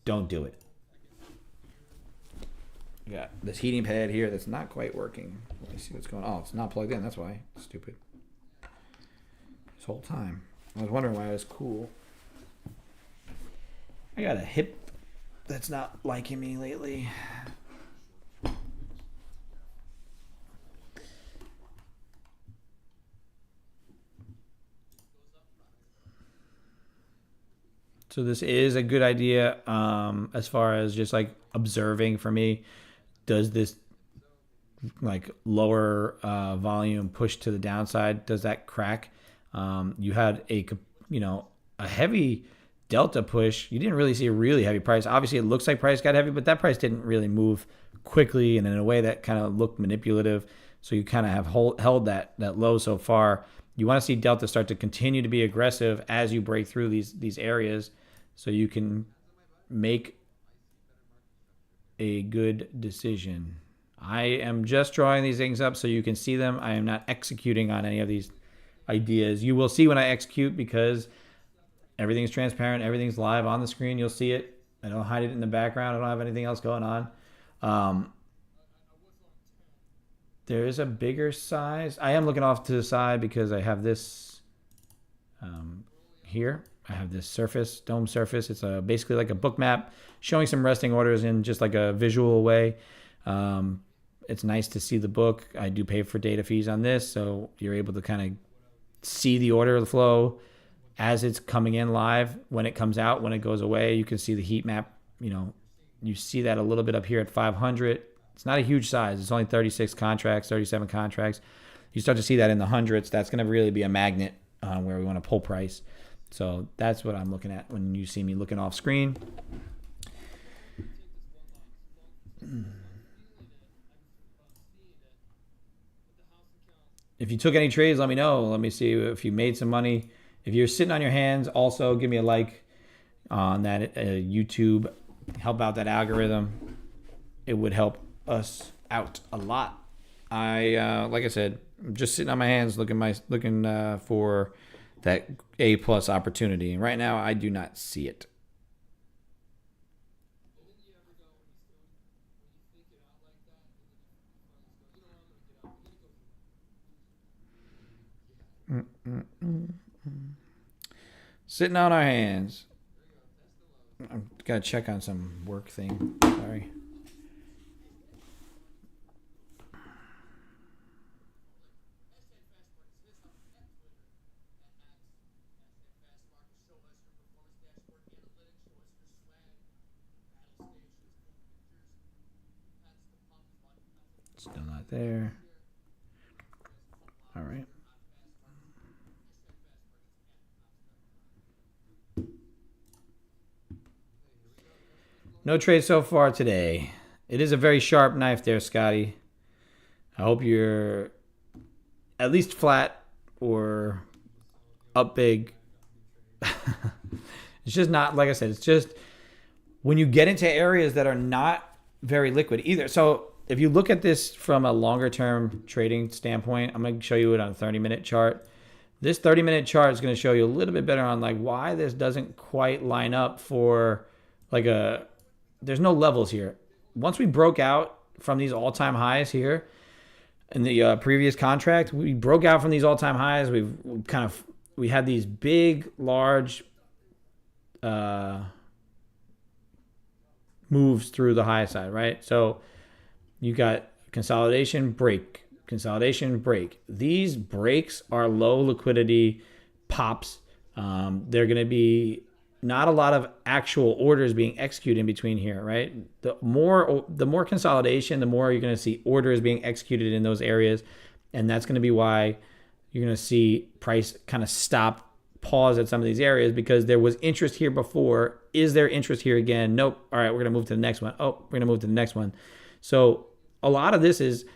don't do it. You got this heating pad here that's not quite working. Let me see what's going on. Oh, it's not plugged in. That's why. Stupid. This whole time. I was wondering why it was cool. I got a hip that's not liking me lately. So this is a good idea as far as just like observing for me. Does this like lower volume push to the downside? Does that crack? You had a heavy delta push. You didn't really see a really heavy price. Obviously, it looks like price got heavy, but that price didn't really move quickly and in a way that kind of looked manipulative. So you kind of have held that low so far. You want to see delta start to continue to be aggressive as you break through these areas, so you can make a good decision. I am just drawing these things up so you can see them. I am not executing on any of these ideas. You will see when I execute because everything's transparent. Everything's live on the screen. You'll see it. I don't hide it in the background. I don't have anything else going on. There is a bigger size. I am looking off to the side because I have this here. I have this surface, dome surface. It's basically like a book map showing some resting orders in just like a visual way. It's nice to see the book. I do pay for data fees on this, so you're able to kind of see the order flow as it's coming in live. When it comes out, when it goes away, you can see the heat map. You see that a little bit up here at 500. It's not a huge size. It's only 36 contracts, 37 contracts. You start to see that in the hundreds. That's going to really be a magnet where we want to pull price. So that's what I'm looking at when you see me looking off screen. If you took any trades, let me know. Let me see if you made some money. If you're sitting on your hands, also give me a like on that YouTube. Help out that algorithm. It would help us out a lot. Like I said, I'm just sitting on my hands looking for that A+ opportunity. And right now, I do not see it. Sitting on our hands. I've got to check on some work thing. Sorry. Still not there. All right. No trade so far today. It is a very sharp knife there, Scotty. I hope you're at least flat or up big. It's just not, like I said, it's just when you get into areas that are not very liquid either. So if you look at this from a longer term trading standpoint, I'm going to show you it on a 30-minute chart. This 30-minute chart is going to show you a little bit better on like why this doesn't quite line up for like there's no levels here. Once we broke out from these all-time highs here in the previous contract, we broke out from these all-time highs. We had these big, large moves through the high side, right? So you got consolidation, break, consolidation, break. These breaks are low liquidity pops. They're going to be not a lot of actual orders being executed in between here, right? The more consolidation, the more you're going to see orders being executed in those areas, and that's going to be why you're going to see price kind of stop, pause at some of these areas because there was interest here before. Is there interest here again? Nope. All right, we're going to move to the next one. Oh, we're going to move to the next one. So a lot of this is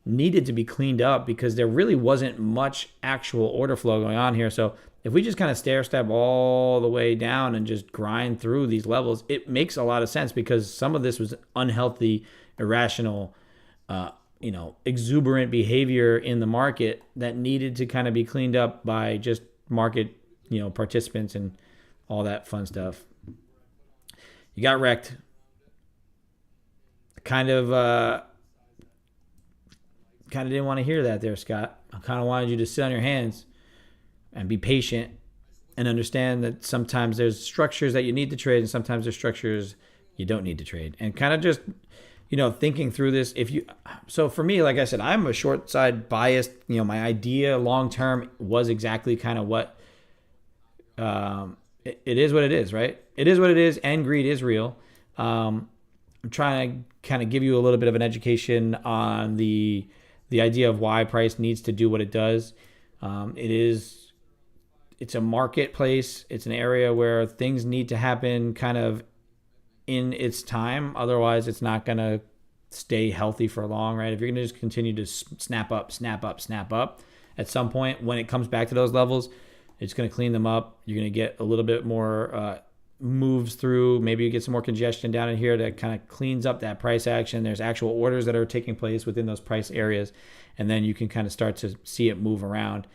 needed to be cleaned up because there really wasn't much actual order flow going on here. So if we just kind of stair step all the way down and just grind through these levels, it makes a lot of sense because some of this was unhealthy, irrational, exuberant behavior in the market that needed to kind of be cleaned up by just market, participants and all that fun stuff. You got wrecked. Kind of didn't want to hear that there, Scott. I kind of wanted you to sit on your hands and be patient and understand that sometimes there's structures that you need to trade and sometimes there's structures you don't need to trade. And kind of just, thinking through this. So for me, like I said, I'm a short side biased. My idea long term was exactly kind of what it is what it is, right? It is what it is, and greed is real. I'm trying to kind of give you a little bit of an education on the idea of why price needs to do what it does. It's a marketplace. It's an area where things need to happen kind of in its time. Otherwise, it's not going to stay healthy for long, right? If you're going to just continue to snap up, at some point when it comes back to those levels, it's going to clean them up. You're going to get a little bit more moves through. Maybe you get some more congestion down in here that kind of cleans up that price action. There's actual orders that are taking place within those price areas, and then you can kind of start to see it move around.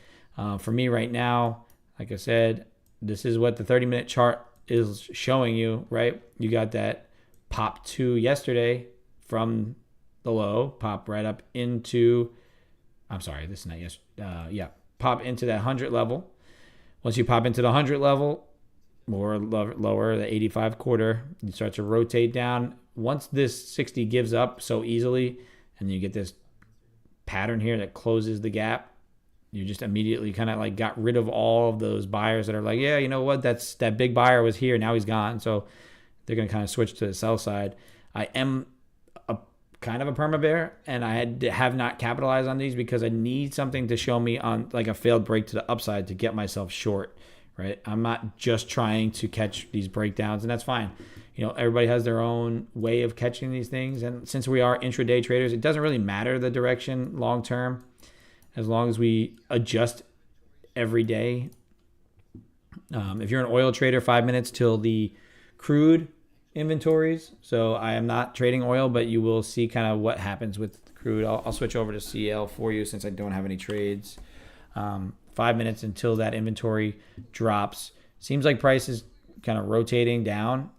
For me right now, like I said, this is what the 30-minute chart is showing you, right? You got that pop 2 yesterday from the low, pop right up into, I'm sorry, this is not pop into that 100 level. Once you pop into the 100 level, or lower, the 85 quarter, you start to rotate down. Once this 60 gives up so easily, and you get this pattern here that closes the gap, you just immediately kind of like got rid of all of those buyers that are like, yeah, you know what, that big buyer was here, now he's gone. So they're going to kind of switch to the sell side. I am kind of a perma bear, and I have not capitalized on these because I need something to show me on like a failed break to the upside to get myself short. Right? I'm not just trying to catch these breakdowns, and that's fine. You know, everybody has their own way of catching these things, and since we are intraday traders, it doesn't really matter the direction long term, as long as we adjust every day. If you're an oil trader, 5 minutes till the crude inventories. So I am not trading oil, but you will see kind of what happens with crude. I'll switch over to CL for you since I don't have any trades. 5 minutes until that inventory drops. Seems like price is kind of rotating down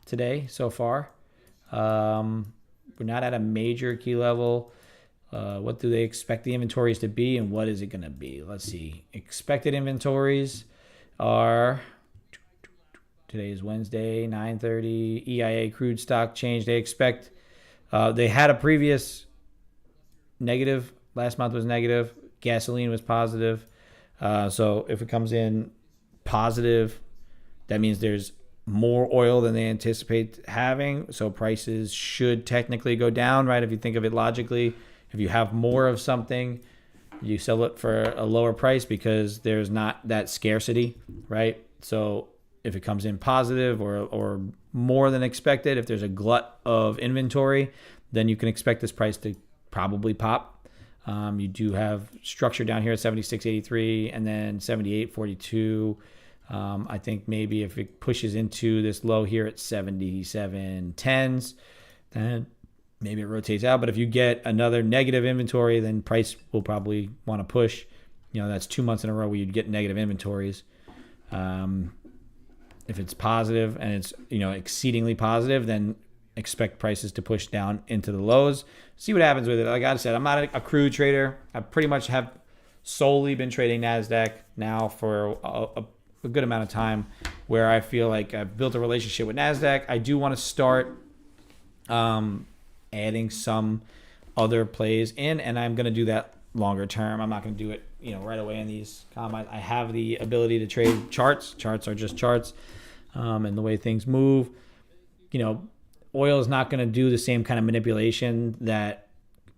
today so far. We're not at a major key level. What do they expect the inventories to be, and what is it going to be? Let's see. Expected inventories are, today is Wednesday, 9:30. EIA crude stock change. They expect, they had a previous negative. Last month was negative. Gasoline was positive. So if it comes in positive, that means there's more oil than they anticipate having. So prices should technically go down, right? If you think of it logically, if you have more of something, you sell it for a lower price because there's not that scarcity, right? So if it comes in positive or more than expected, if there's a glut of inventory, then you can expect this price to probably pop. You do have structure down here at 76.83 and then 78.42. I think maybe if it pushes into this low here at 77.10s, then maybe it rotates out. But if you get another negative inventory, then price will probably want to push. You know, that's 2 months in a row where you'd get negative inventories. If it's positive and it's, you know, exceedingly positive, then expect prices to push down into the lows. See what happens with it. Like I said, I'm not a crude trader. I pretty much have solely been trading NASDAQ now for a good amount of time, where I feel like I've built a relationship with NASDAQ. I do want to start adding some other plays in, and I'm going to do that longer term. I'm not going to do it, you know, right away in these combines. I have the ability to trade charts. Charts are just charts, and the way things move. You know, oil is not going to do the same kind of manipulation that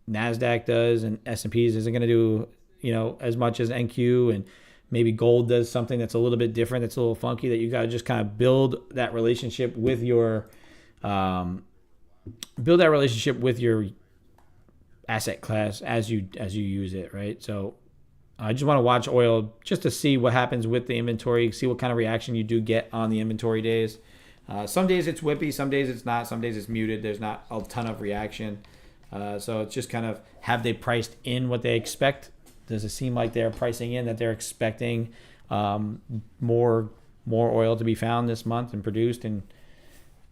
NASDAQ does, and S&Ps isn't going to do, you know, as much as NQ, and maybe gold does something that's a little bit different, that's a little funky, that you got to just kind of build that relationship with your asset class as you use it, right? So I just want to watch oil just to see what happens with the inventory, see what kind of reaction you do get on the inventory days. Some days it's whippy, some days it's not, some days it's muted. There's not a ton of reaction. So it's just kind of, have they priced in what they expect? Does it seem like they're pricing in that they're expecting more oil to be found this month and produced? And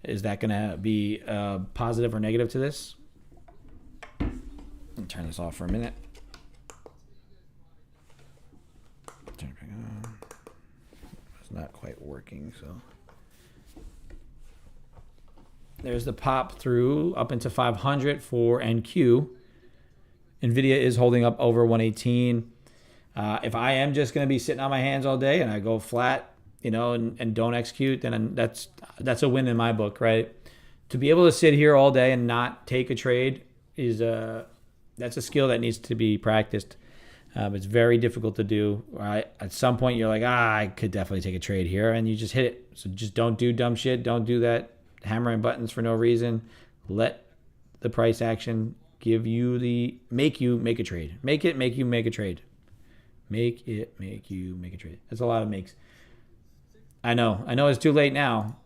is that going to be positive or negative to this? Let me turn this off for a minute. Turn it back on. It's not quite working, so. There's the pop through up into 500 for NQ. NVIDIA is holding up over 118. If I am just going to be sitting on my hands all day and I go flat, you know, and don't execute, then that's a win in my book, right? To be able to sit here all day and not take a trade is that's a skill that needs to be practiced. It's very difficult to do, right? At some point, you're like, I could definitely take a trade here, and you just hit it. So just don't do dumb shit. Don't do that hammering buttons for no reason. Let the price action make you make a trade. Make you make a trade. Make you make a trade. That's a lot of makes. I know it's too late now.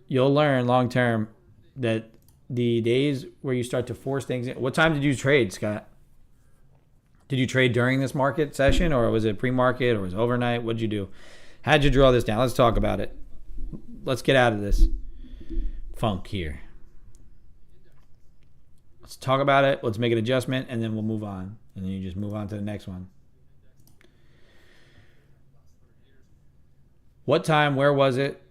You'll learn long term that the days where you start to force things in. What time did you trade, Scott? Did you trade during this market session, or was it pre-market, or was it overnight? What did you do? How'd you draw this down? Let's talk about it. Let's get out of this funk here. Let's talk about it. Let's make an adjustment, and then we'll move on. And then you just move on to the next one. What time? Where was it?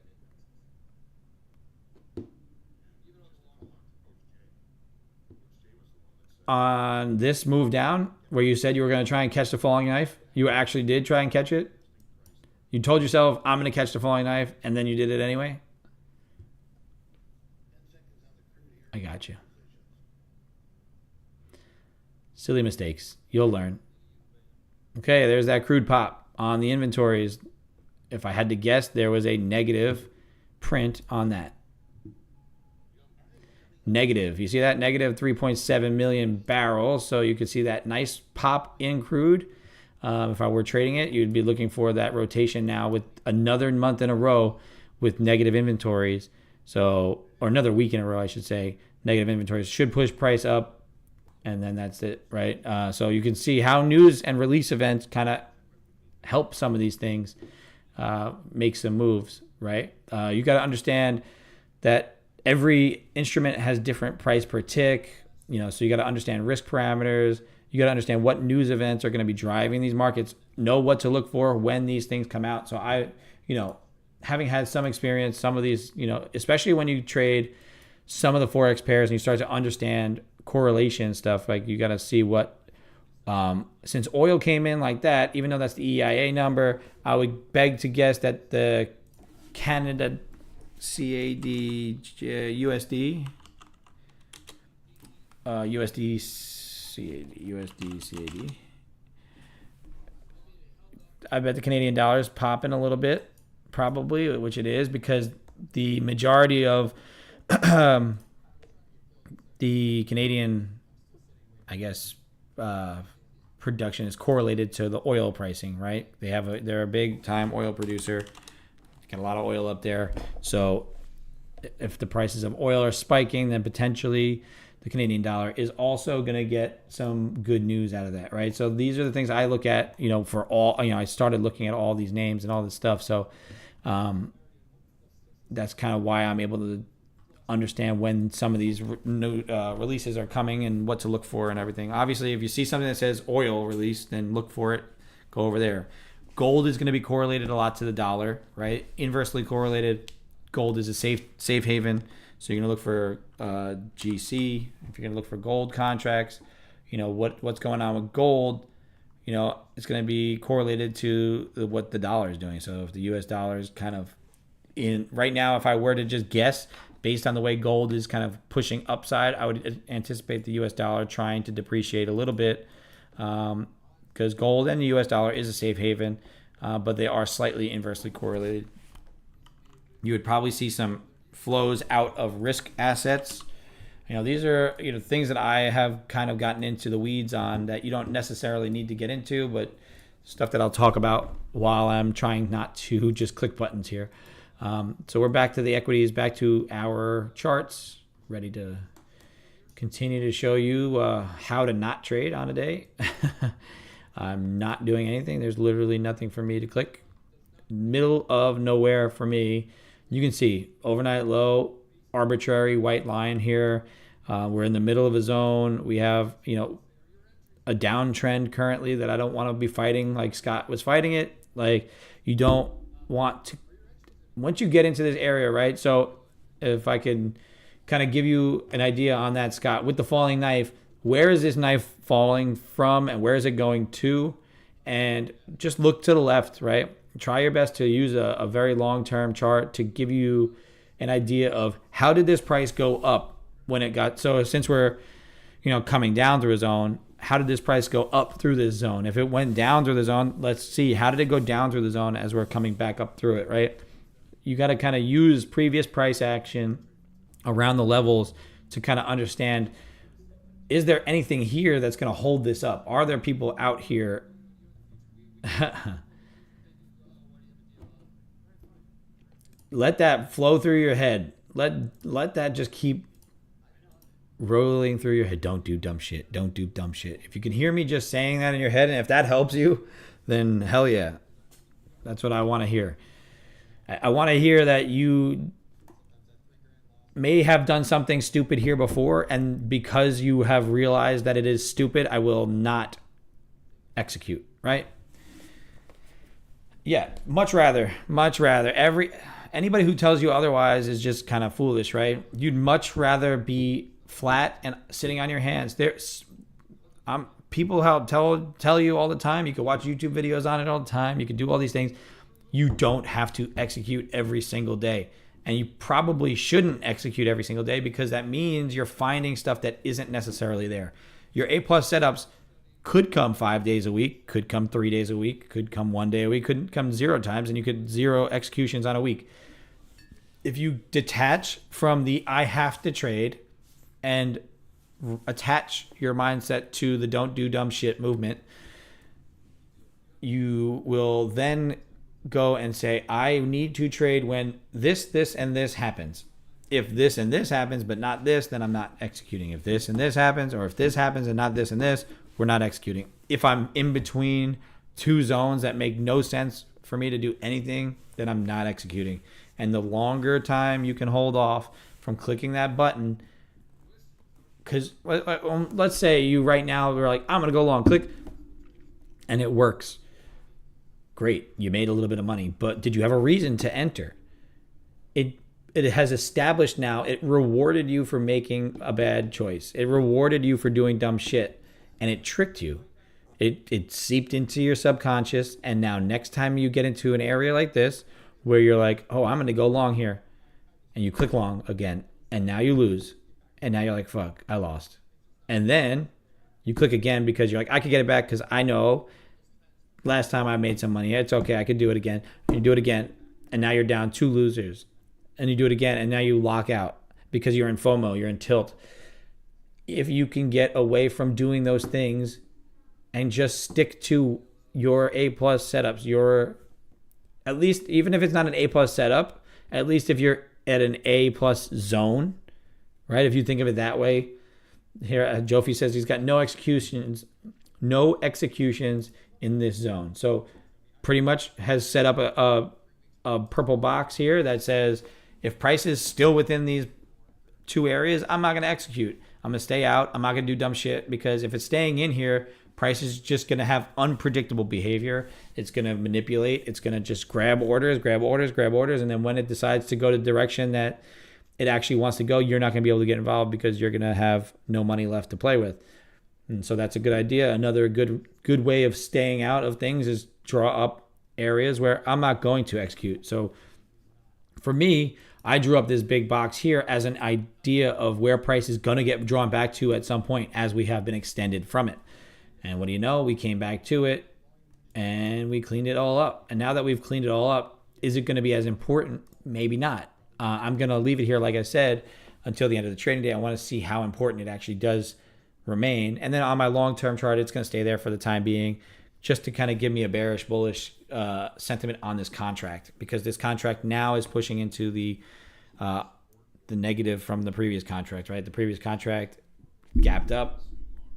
On this move down, where you said you were going to try and catch the falling knife, you actually did try and catch it? You told yourself, I'm going to catch the falling knife, and then you did it anyway? I got you. Silly mistakes. You'll learn. Okay, there's that crude pop on the inventories. If I had to guess, there was a negative print on that. Negative. You see that? Negative 3.7 million barrels. So you could see that nice pop in crude. If I were trading it, you'd be looking for that rotation now with another month in a row with negative inventories. So, or another week in a row, I should say. Negative inventories should push price up, and then that's it, right? So you can see how news and release events kind of help some of these things make some moves, right? You got to understand that every instrument has different price per tick, so you got to understand risk parameters. You got to understand what news events are going to be driving these markets, know what to look for when these things come out. So having had some experience, some of these, especially when you trade some of the Forex pairs and you start to understand correlation stuff, like you got to see what, since oil came in like that, even though that's the EIA number, I would beg to guess that the Canada CAD USD CAD. I bet the Canadian dollar is popping a little bit, probably, which it is, because the majority of the Canadian, I guess, production is correlated to the oil pricing, right? They're a big time oil producer. Got a lot of oil up there. So if the prices of oil are spiking, then potentially the Canadian dollar is also going to get some good news out of that, right? So these are the things I look at, for all, I started looking at all these names and all this stuff. So that's kind of why I'm able to understand when some of these new releases are coming and what to look for and everything. Obviously, if you see something that says oil release, then look for it, go over there. Gold is going to be correlated a lot to the dollar, right? Inversely correlated. Gold is a safe haven. So you're going to look for GC. If you're going to look for gold contracts, what's going on with gold, it's going to be correlated to what the dollar is doing. So if the U.S. dollar is kind of in right now, if I were to just guess based on the way gold is kind of pushing upside, I would anticipate the U.S. dollar trying to depreciate a little bit. Because gold and the U.S. dollar is a safe haven, but they are slightly inversely correlated. You would probably see some flows out of risk assets. These are things that I have kind of gotten into the weeds on that you don't necessarily need to get into, but stuff that I'll talk about while I'm trying not to just click buttons here. So we're back to the equities, back to our charts, ready to continue to show you how to not trade on a day. I'm not doing anything. There's literally nothing for me to click. Middle of nowhere for me. You can see overnight low, arbitrary white line here. We're in the middle of a zone. We have, a downtrend currently that I don't want to be fighting like Scott was fighting it. Like, you don't want to, once you get into this area, right? So if I could kind of give you an idea on that, Scott, with the falling knife, where is this knife falling from and where is it going to? And just look to the left, right? Try your best to use a very long-term chart to give you an idea of how did this price go up when it got, so since we're, coming down through a zone, how did this price go up through this zone? If it went down through the zone, let's see, how did it go down through the zone as we're coming back up through it, right? You got to kind of use previous price action around the levels to kind of understand, is there anything here that's going to hold this up? Are there people out here? Let that flow through your head. Let that just keep rolling through your head. Don't do dumb shit. Don't do dumb shit. If you can hear me just saying that in your head, and if that helps you, then hell yeah. That's what I want to hear. I want to hear that you may have done something stupid here before, and because you have realized that it is stupid, I will not execute, right? Yeah, much rather. Anybody who tells you otherwise is just kind of foolish, right? You'd much rather be flat and sitting on your hands. People tell you all the time. You can watch YouTube videos on it all the time. You can do all these things. You don't have to execute every single day. And you probably shouldn't execute every single day, because that means you're finding stuff that isn't necessarily there. Your A+ setups could come 5 days a week, could come 3 days a week, could come 1 day a week, could come 0 times, and you could 0 executions on a week. If you detach from the I have to trade and attach your mindset to the don't do dumb shit movement, you will then go and say, I need to trade when this, and this happens. If this and this happens, but not this, then I'm not executing. If this and this happens, or if this happens and not this and this, we're not executing. If I'm in between two zones that make no sense for me to do anything, then I'm not executing. And the longer time you can hold off from clicking that button, because let's say you right now, we're like, I'm going to go long, click, and it works. Great, you made a little bit of money, but did you have a reason to enter? It has established now, it rewarded you for making a bad choice. It rewarded you for doing dumb shit, and it tricked you. It seeped into your subconscious, and now next time you get into an area like this where you're like, oh, I'm going to go long here, and you click long again, and now you lose, and now you're like, fuck, I lost. And then you click again because you're like, I could get it back because I know last time I made some money. It's okay. I could do it again. And you do it again. And now you're down 2 losers. And you do it again. And now you lock out because you're in FOMO. You're in tilt. If you can get away from doing those things and just stick to your A+ setups, at least, even if it's not an A+ setup, at least if you're at an A+ zone, right? If you think of it that way. Here, Jofi says he's got no executions in this zone. So pretty much has set up a purple box here that says, if price is still within these 2 areas, I'm not going to execute. I'm going to stay out. I'm not going to do dumb shit, because if it's staying in here, price is just going to have unpredictable behavior. It's going to manipulate. It's going to just grab orders. And then when it decides to go the direction that it actually wants to go, you're not going to be able to get involved because you're going to have no money left to play with. And so that's a good idea. Another good way of staying out of things is draw up areas where I'm not going to execute. So for me, I drew up this big box here as an idea of where price is going to get drawn back to at some point as we have been extended from it. And what do you know? We came back to it and we cleaned it all up. And now that we've cleaned it all up, is it going to be as important? Maybe not. I'm going to leave it here, like I said, until the end of the trading day. I want to see how important it actually does remain. And then on my long-term chart, it's going to stay there for the time being, just to kind of give me a bearish, bullish sentiment on this contract, because this contract now is pushing into the negative from the previous contract, right? The previous contract gapped up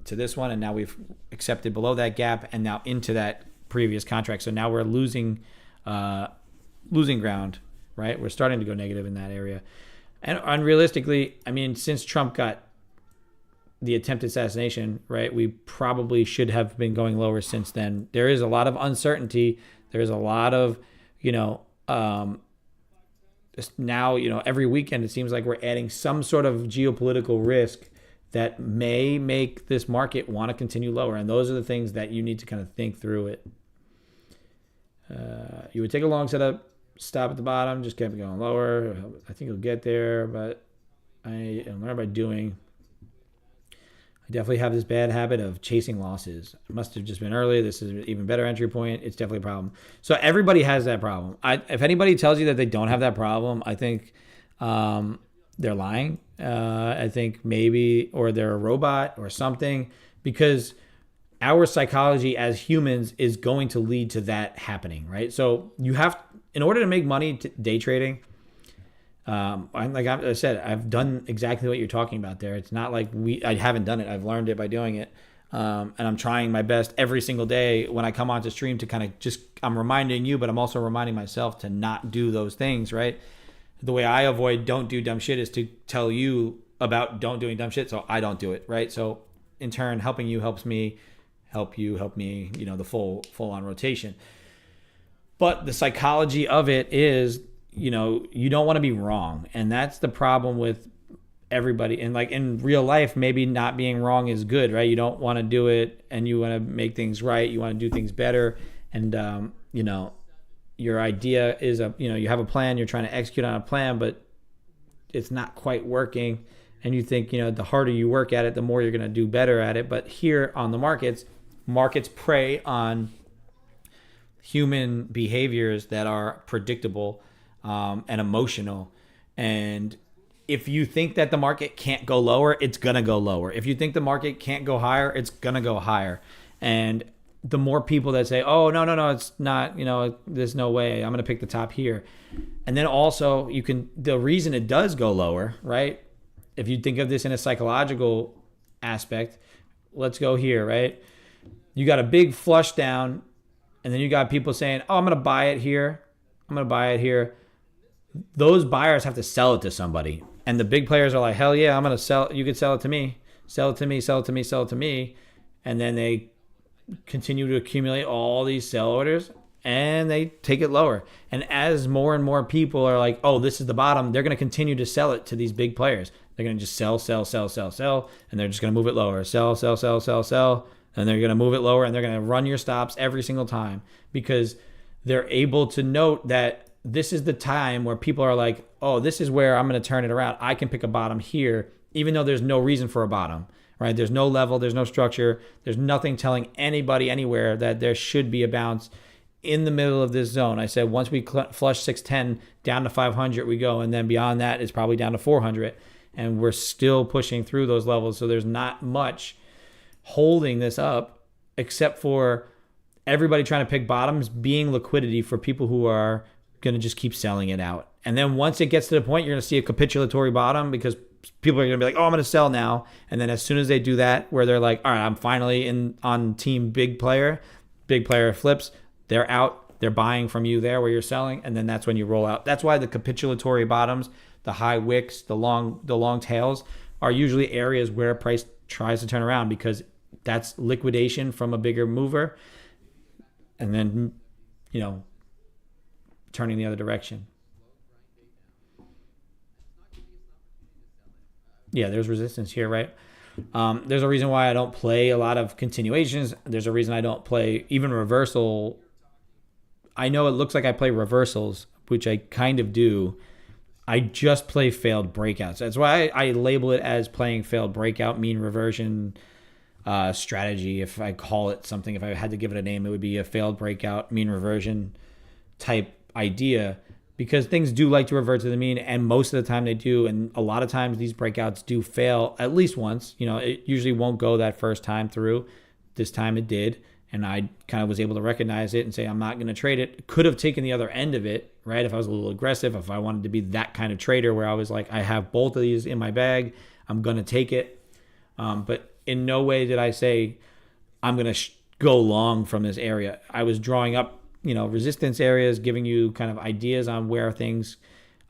to this one, and now we've accepted below that gap and now into that previous contract. So now we're losing ground, right? We're starting to go negative in that area. And unrealistically, I mean, since Trump got the attempted assassination, right, we probably should have been going lower since then. There is a lot of uncertainty. There is a lot of, just now, every weekend it seems like we're adding some sort of geopolitical risk that may make this market want to continue lower. And those are the things that you need to kind of think through it. You would take a long setup, stop at the bottom, just kept going lower. I think you'll get there, but I learn by doing. I definitely have this bad habit of chasing losses. It must have just been early. This is an even better entry point. It's definitely a problem. So everybody has that problem. If anybody tells you that they don't have that problem, I think they're lying. I think maybe, or they're a robot or something, because our psychology as humans is going to lead to that happening, right? So you have, in order to make money day trading, like I said, I've done exactly what you're talking about there. It's not like I haven't done it. I've learned it by doing it. And I'm trying my best every single day when I come onto stream to kind of I'm reminding you, but I'm also reminding myself to not do those things, right? The way I avoid don't do dumb shit is to tell you about don't doing dumb shit, so I don't do it, right? So in turn, helping you helps me, help you help me, the full on rotation. But the psychology of it is, you don't want to be wrong, and that's the problem with everybody. And like in real life, maybe not being wrong is good, right? You don't want to do it, and you want to make things right. You want to do things better, and your idea is you have a plan. You're trying to execute on a plan, but it's not quite working, and you think the harder you work at it, the more you're going to do better at it. But here on the markets prey on human behaviors that are predictable and emotional. And if you think that the market can't go lower, it's going to go lower. If you think the market can't go higher, it's going to go higher. And the more people that say, oh, no, it's not, there's no way, I'm going to pick the top here. And then also the reason it does go lower, right? If you think of this in a psychological aspect, let's go here, right? You got a big flush down, and then you got people saying, oh, I'm going to buy it here. I'm going to buy it here. Those buyers have to sell it to somebody. And the big players are like, hell yeah, I'm going to sell it. You could sell it to me. Sell it to me, sell it to me, sell it to me. And then they continue to accumulate all these sell orders, and they take it lower. And as more and more people are like, oh, this is the bottom, they're going to continue to sell it to these big players. They're going to just sell, and they're just going to move it lower. Sell. And they're going to move it lower, and they're going to run your stops every single time, because they're able to note that this is the time where people are like, oh, this is where I'm going to turn it around. I can pick a bottom here, even though there's no reason for a bottom, right? There's no level, there's no structure. There's nothing telling anybody anywhere that there should be a bounce in the middle of this zone. I said, once we flush 610 down to 500, we go. And then beyond that, it's probably down to 400. And we're still pushing through those levels. So there's not much holding this up except for everybody trying to pick bottoms being liquidity for people who are going to just keep selling it out. And then once it gets to the point, you're going to see a capitulatory bottom, because people are going to be like, oh, I'm going to sell now. And then as soon as they do that, where they're like, all right, I'm finally on team big player flips, they're out, they're buying from you there where you're selling. And then that's when you roll out. That's why the capitulatory bottoms, the high wicks, the long tails are usually areas where price tries to turn around, because that's liquidation from a bigger mover, and then turning the other direction. Yeah, there's resistance here, right? There's a reason why I don't play a lot of continuations. There's a reason I don't play even reversal. I know it looks like I play reversals, which I kind of do. I just play failed breakouts. That's why I label it as playing failed breakout, mean reversion strategy. If I call it something, if I had to give it a name, it would be a failed breakout, mean reversion type idea, because things do like to revert to the mean, and most of the time they do. And a lot of times these breakouts do fail at least once. It usually won't go that first time through. This time it did. And I kind of was able to recognize it and say, I'm not going to trade it. Could have taken the other end of it, right? If I was a little aggressive, if I wanted to be that kind of trader where I was like, I have both of these in my bag, I'm going to take it. But in no way did I say, I'm going to go long from this area. I was drawing up, resistance areas, giving you kind of ideas on where things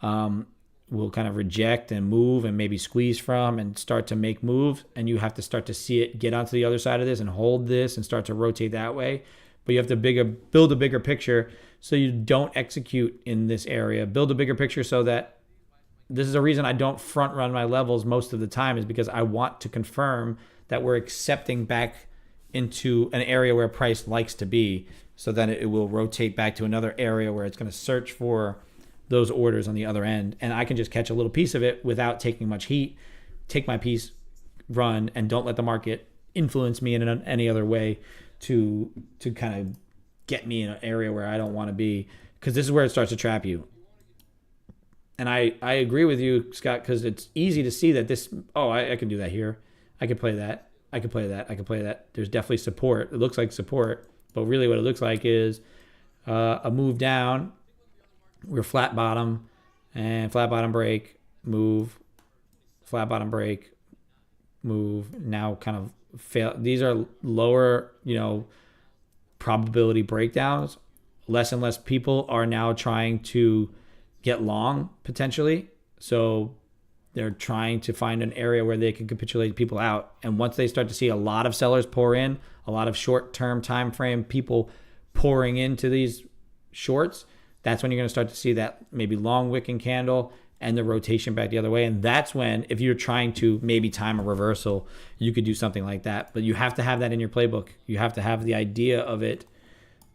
will kind of reject and move and maybe squeeze from and start to make moves. And you have to start to see it get onto the other side of this and hold this and start to rotate that way. But you have to build a bigger picture so you don't execute in this area. Build a bigger picture so that this is a reason I don't front run my levels most of the time, is because I want to confirm that we're accepting back into an area where price likes to be, so then it will rotate back to another area where it's going to search for those orders on the other end. And I can just catch a little piece of it without taking much heat, take my piece, run, and don't let the market influence me in any other way to kind of get me in an area where I don't want to be, because this is where it starts to trap you. And I agree with you, Scott, because it's easy to see that this, I can do that here. I can play that. I can play that. I can play that. There's definitely support. It looks like support, but really what it looks like is a move down. We're flat bottom, and flat bottom break, move, flat bottom break, move. Now kind of fail. These are lower, probability breakdowns. Less and less people are now trying to get long potentially. So they're trying to find an area where they can capitulate people out. And once they start to see a lot of sellers pour in, a lot of short-term time frame people pouring into these shorts, that's when you're going to start to see that maybe long wicking candle and the rotation back the other way. And that's when, if you're trying to maybe time a reversal, you could do something like that. But you have to have that in your playbook. You have to have the idea of it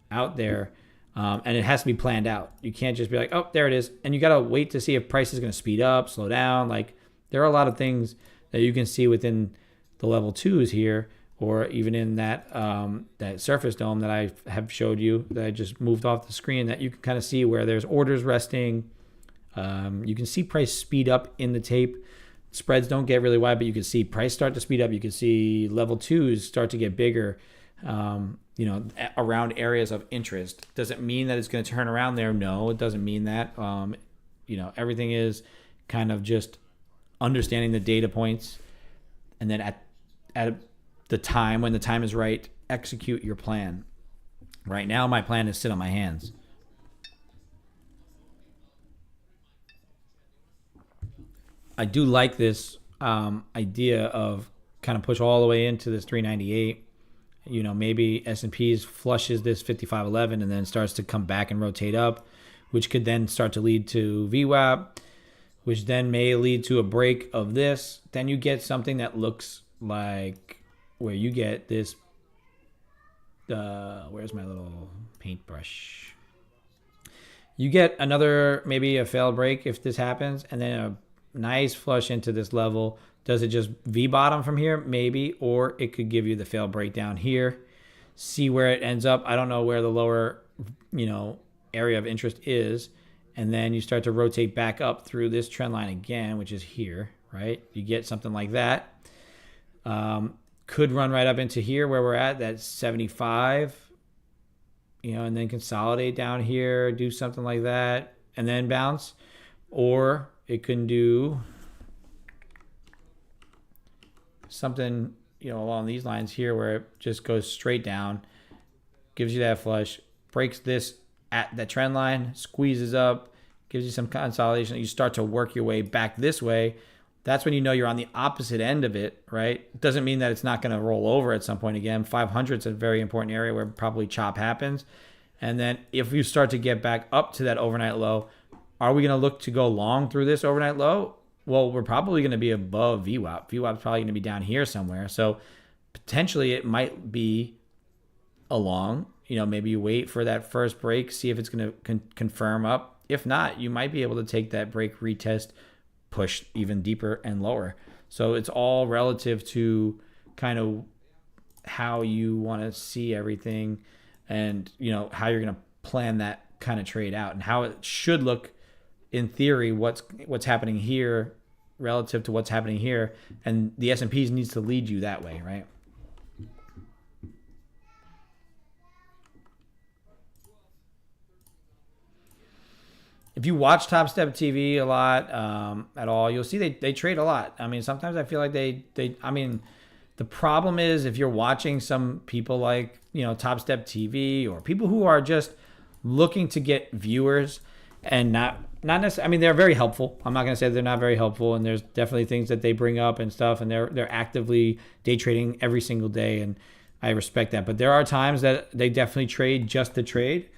out there. And it has to be planned out. You can't just be like, oh, there it is. And you got to wait to see if price is going to speed up, slow down. Like, there are a lot of things that you can see within the level 2s here, or even in that that surface dome that I have showed you, that I just moved off the screen, that you can kind of see where there's orders resting. You can see price speed up in the tape. Spreads don't get really wide, but you can see price start to speed up. You can see level 2s start to get bigger. Around areas of interest. Does it mean that it's going to turn around there? No, it doesn't mean that. Everything is kind of just understanding the data points, and then at the time, when the time is right, execute your plan. Right now, my plan is sit on my hands. I do like this idea of kind of push all the way into this 398. Maybe S&P's flushes this 5511 and then starts to come back and rotate up, which could then start to lead to VWAP, which then may lead to a break of this. Then you get something that looks like where you get this. Where's my little paintbrush? You get another, maybe a failed break if this happens, and then a nice flush into this level. Does it just V-bottom from here? Maybe. Or it could give you the fail breakdown here. See where it ends up. I don't know where the lower, area of interest is. And then you start to rotate back up through this trend line again, which is here, right? You get something like that. Could run right up into here where we're at. That's 75. And then consolidate down here. Do something like that. And then bounce. Or it can do something along these lines here, where it just goes straight down, gives you that flush, breaks this at the trend line, squeezes up, gives you some consolidation. You start to work your way back this way. That's when you're on the opposite end of it, right? Doesn't mean that it's not going to roll over at some point again. 500 is a very important area where probably chop happens. And then if you start to get back up to that overnight low, are we going to look to go long through this overnight low? Well, we're probably going to be above VWAP. VWAP is probably going to be down here somewhere. So potentially it might be a long. Maybe you wait for that first break, see if it's going to confirm up. If not, you might be able to take that break, retest, push even deeper and lower. So it's all relative to kind of how you want to see everything, and how you're going to plan that kind of trade out, and how it should look in theory, what's happening here relative to what's happening here, and the S&P needs to lead you that way, right? If you watch Top Step TV a lot at all, you'll see they trade a lot. I mean, sometimes I feel like the problem is if you're watching some people like Top Step TV, or people who are just looking to get viewers and not necessarily, I mean, they're very helpful. I'm not going to say they're not very helpful, and there's definitely things that they bring up and stuff, and they're actively day trading every single day, and I respect that. But there are times that they definitely trade just to trade,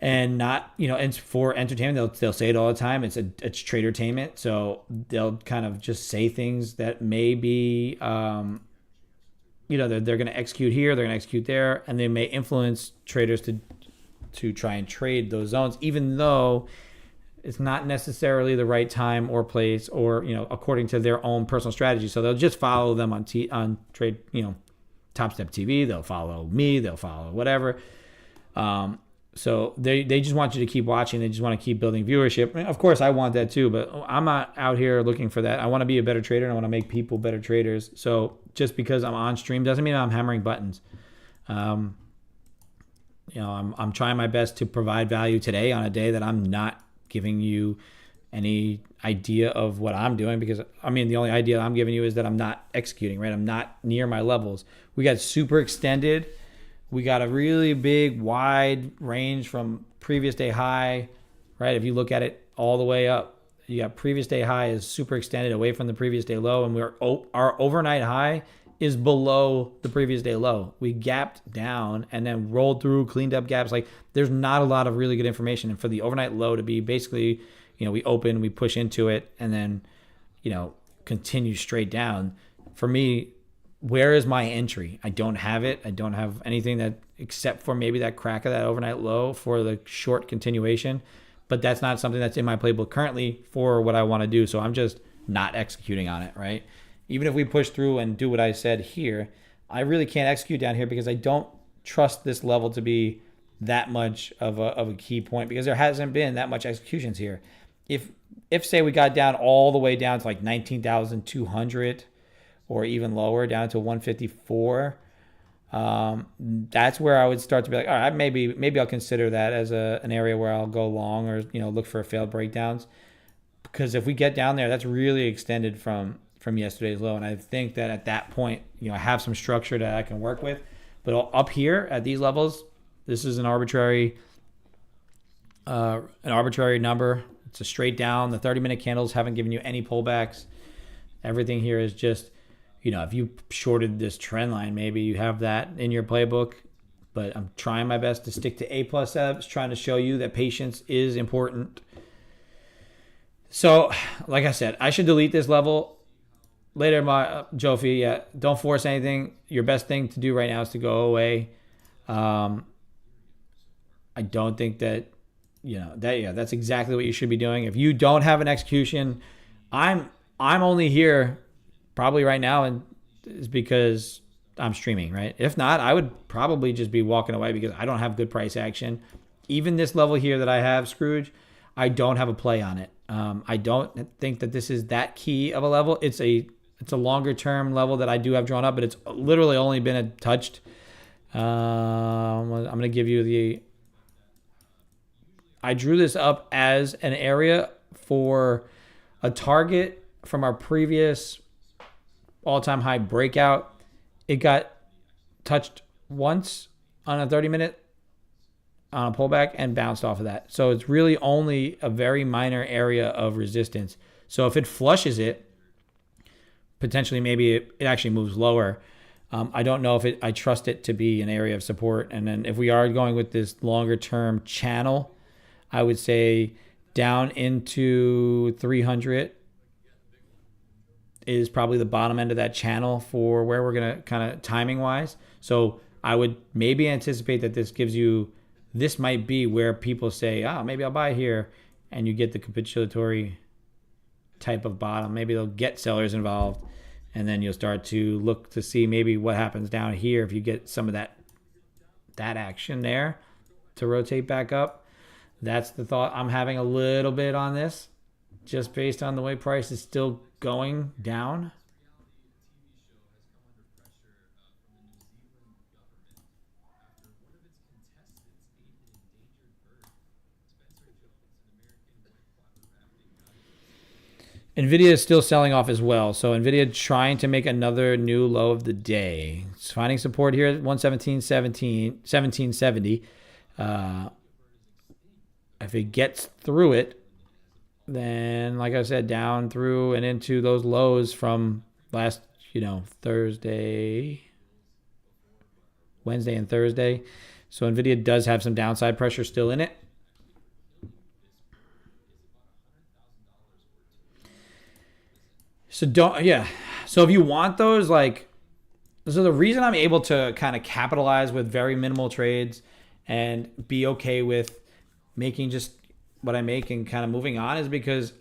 and not, and for entertainment. They'll say it all the time. It's tradertainment. So they'll kind of just say things that may be, they're going to execute here, they're going to execute there, and they may influence traders to try and trade those zones, even though it's not necessarily the right time or place, or according to their own personal strategy. So they'll just follow them on trade, Top Step TV. They'll follow me. They'll follow whatever. So they just want you to keep watching. They just want to keep building viewership. I mean, of course, I want that too, but I'm not out here looking for that. I want to be a better trader, and I want to make people better traders. So just because I'm on stream doesn't mean I'm hammering buttons. I'm trying my best to provide value today on a day that I'm not giving you any idea of what I'm doing, because the only idea I'm giving you is that I'm not executing, right? I'm not near my levels. We got super extended. We got a really big wide range from previous day high right? If you look at it all the way up, you got previous day high is super extended away from the previous day low, and our overnight high is below the previous day low. We gapped down and then rolled through, cleaned up gaps. Like, there's not a lot of really good information. And for the overnight low to be basically, we open, we push into it, and then, continue straight down. For me, where is my entry? I don't have it. I don't have anything that, except for maybe that crack of that overnight low for the short continuation. But that's not something that's in my playbook currently for what I want to do. So I'm just not executing on it, right? Even if we push through and do what I said here, I really can't execute down here because I don't trust this level to be that much of a key point, because there hasn't been that much executions here. If say we got down all the way down to like 19,200 or even lower, down to 154, that's where I would start to be like, all right, maybe I'll consider that as an area where I'll go long, or look for failed breakdowns. Because if we get down there, that's really extended from yesterday's low, and I think that at that point, I have some structure that I can work with. But up here at these levels, this is an arbitrary number. It's a straight down. The 30-minute candles haven't given you any pullbacks. Everything here is just, if you shorted this trend line, maybe you have that in your playbook. But I'm trying my best to stick to A+ setups, trying to show you that patience is important. So, like I said, I should delete this level later. Jofi, yeah, don't force anything. Your best thing to do right now is to go away. I don't think that, that's exactly what you should be doing. If you don't have an execution, I'm only here probably right now, and is because I'm streaming, right? If not, I would probably just be walking away because I don't have good price action. Even this level here that I have, Scrooge, I don't have a play on it. I don't think that this is that key of a level. It's a longer term level that I do have drawn up, but it's literally only been touched. I'm going to give you I drew this up as an area for a target from our previous all-time high breakout. It got touched once on a 30-minute on a pullback and bounced off of that. So it's really only a very minor area of resistance. So if it flushes it, potentially maybe it actually moves lower. I don't know if I trust it to be an area of support. And then if we are going with this longer term channel, I would say down into 300 is probably the bottom end of that channel for where we're going to kind of timing wise. So I would maybe anticipate that this might be where people say, maybe I'll buy here, and you get the capitulatory type of bottom. Maybe they'll get sellers involved, and then you'll start to look to see maybe what happens down here if you get some of that action there to rotate back up. That's the thought I'm having a little bit on this, just based on the way price is still going down. NVIDIA is still selling off as well. So NVIDIA trying to make another new low of the day. It's finding support here at 1770. If it gets through it, then, like I said, down through and into those lows from last, Wednesday and Thursday. So NVIDIA does have some downside pressure still in it. So So if you want those, so the reason I'm able to kind of capitalize with very minimal trades and be okay with making just what I make and kind of moving on is because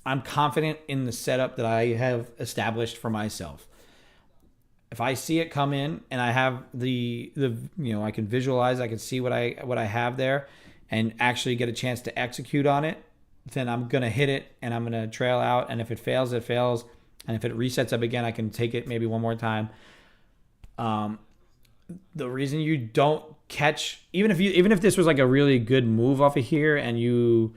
I'm confident in the setup that I have established for myself. If I see it come in and I have I can visualize, I can see what I have there and actually get a chance to execute on it, then I'm going to hit it and I'm going to trail out. And if it fails, it fails. And if it resets up again, I can take it maybe one more time. The reason you don't catch, even if this was like a really good move off of here and you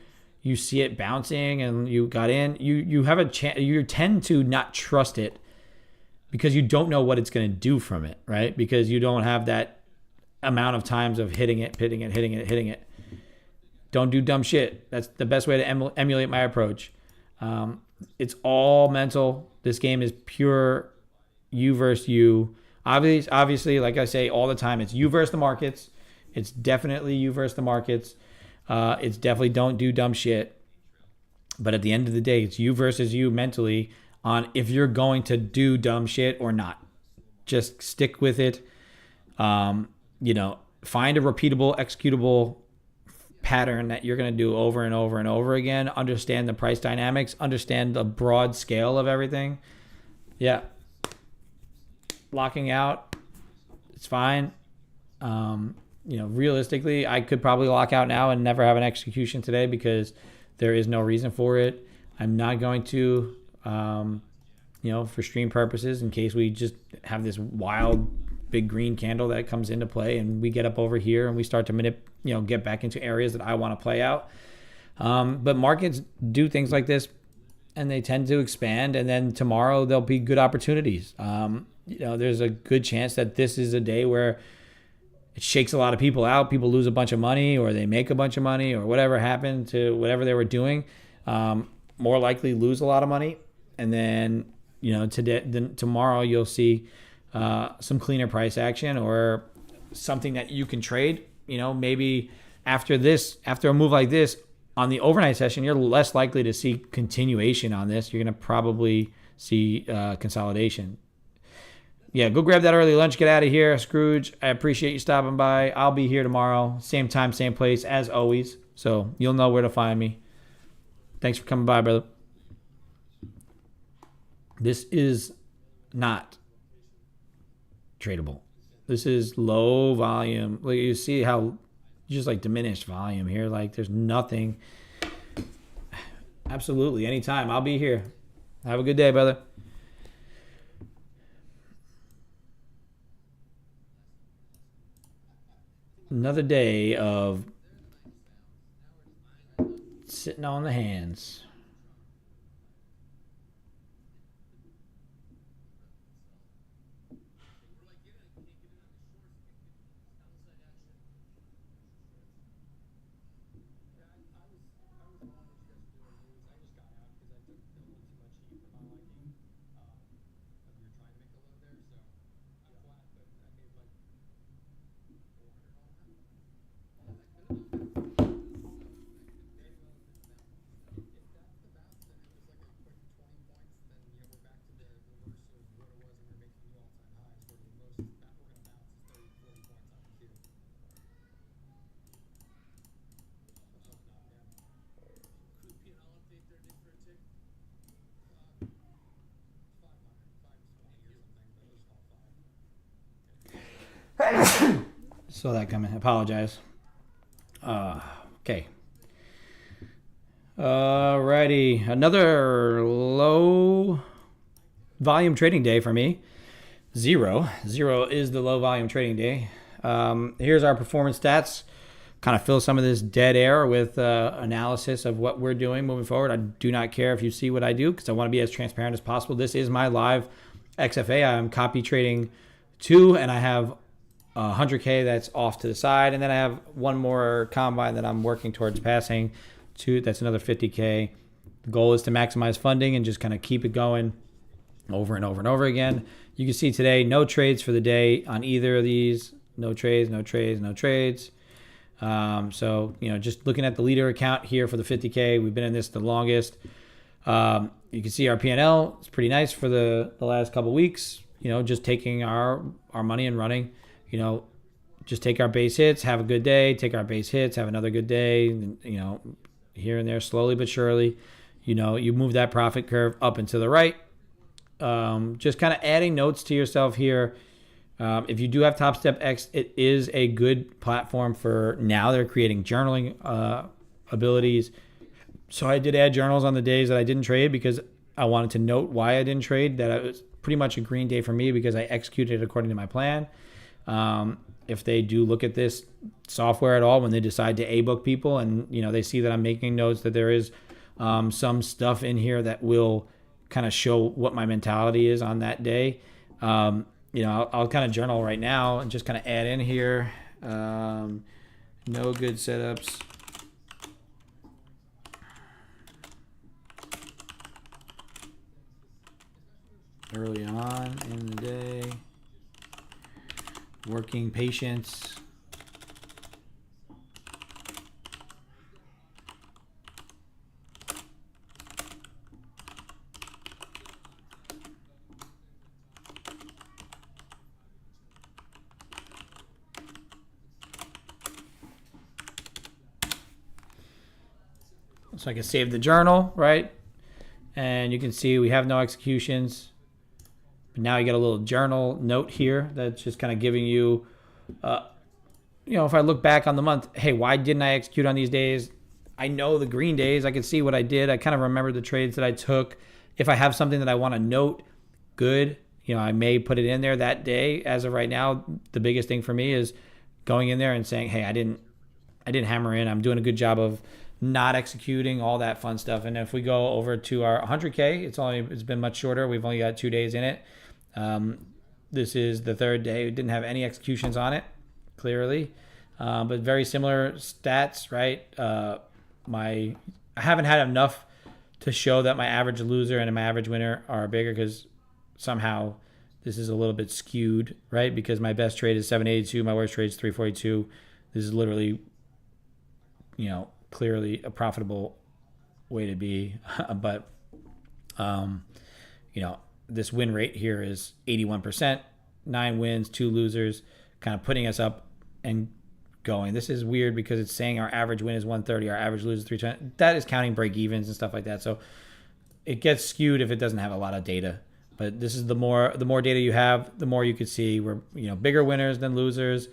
see it bouncing and you got in, you have a chance. You tend to not trust it because you don't know what it's going to do from it, right? Because you don't have that amount of times of hitting it. Don't do dumb shit. That's the best way to emulate my approach. It's all mental. This game is pure you versus you. Obviously, like I say all the time, it's you versus the markets. It's definitely you versus the markets. It's definitely don't do dumb shit. But at the end of the day, it's you versus you mentally on if you're going to do dumb shit or not. Just stick with it. Find a repeatable, executable pattern that you're going to do over and over and over again. Understand the price dynamics. Understand the broad scale of everything. Yeah. Locking out, it's fine. Realistically, I could probably lock out now and never have an execution today because there is no reason for it. I'm not going to, for stream purposes, in case we just have this wild big green candle that comes into play and we get up over here and we start to get back into areas that I want to play out. But markets do things like this and they tend to expand, and then tomorrow there'll be good opportunities. There's a good chance that this is a day where it shakes a lot of people out. People lose a bunch of money, or they make a bunch of money, or whatever happened to whatever they were doing. More likely lose a lot of money. And then, tomorrow you'll see some cleaner price action or something that you can trade. Maybe after a move like this on the overnight session, you're less likely to see continuation on this. You're going to probably see consolidation. Yeah, go grab that early lunch. Get out of here, Scrooge. I appreciate you stopping by. I'll be here tomorrow. Same time, same place, as always. So you'll know where to find me. Thanks for coming by, brother. This is not tradable. This is low volume. Like, you see how just like diminished volume here. Like, there's nothing. Absolutely. Anytime. I'll be here. Have a good day, brother. Another day of sitting on the hands. Saw that coming. I apologize. Okay. Alrighty. Another low volume trading day for me. Zero is the low volume trading day. Here's our performance stats. Kind of fill some of this dead air with analysis of what we're doing moving forward. I do not care if you see what I do because I want to be as transparent as possible. This is my live XFA. I'm copy trading 2, and I have 100K that's off to the side, and then I have one more combine that I'm working towards passing. That's another 50K. The goal is to maximize funding and just kind of keep it going over and over and over again. You can see today, no trades for the day on either of these. No trades, no trades, no trades. So, just looking at the leader account here for the 50K, we've been in this the longest. You can see our P&L. It's pretty nice for the last couple weeks. Just taking our money and running. Just take our base hits, have a good day. Take our base hits, have another good day. Here and there, slowly but surely. You move that profit curve up and to the right. Just kind of adding notes to yourself here. If you do have Top Step X, it is a good platform for now. They're creating journaling abilities. So I did add journals on the days that I didn't trade because I wanted to note why I didn't trade. That it was pretty much a green day for me because I executed according to my plan. If they do look at this software at all, when they decide to A-book people and, they see that I'm making notes that there is some stuff in here that will kind of show what my mentality is on that day. I'll kind of journal right now and just kind of add in here. No good setups early on in the day. Working patience. So I can save the journal, right? And you can see we have no executions. But now you get a little journal note here that's just kind of giving you, if I look back on the month, hey, why didn't I execute on these days? I know the green days. I can see what I did. I kind of remember the trades that I took. If I have something that I want to note, good. I may put it in there that day. As of right now, the biggest thing for me is going in there and saying, hey, I didn't hammer in. I'm doing a good job of not executing, all that fun stuff. And if we go over to our 100K, it's been much shorter. We've only got 2 days in it. This is the third day. We didn't have any executions on it, clearly, but very similar stats, right? I haven't had enough to show that my average loser and my average winner are bigger, because somehow this is a little bit skewed, right? Because my best trade is 782, my worst trade is 342. This is literally, clearly a profitable way to be. But, this win rate here is 81%, 9 wins, 2 losers, kind of putting us up and going. This is weird because it's saying our average win is 130, our average lose is 320. That is counting break evens and stuff like that. So it gets skewed if it doesn't have a lot of data. But this is the more data you have, the more you could see we're bigger winners than losers.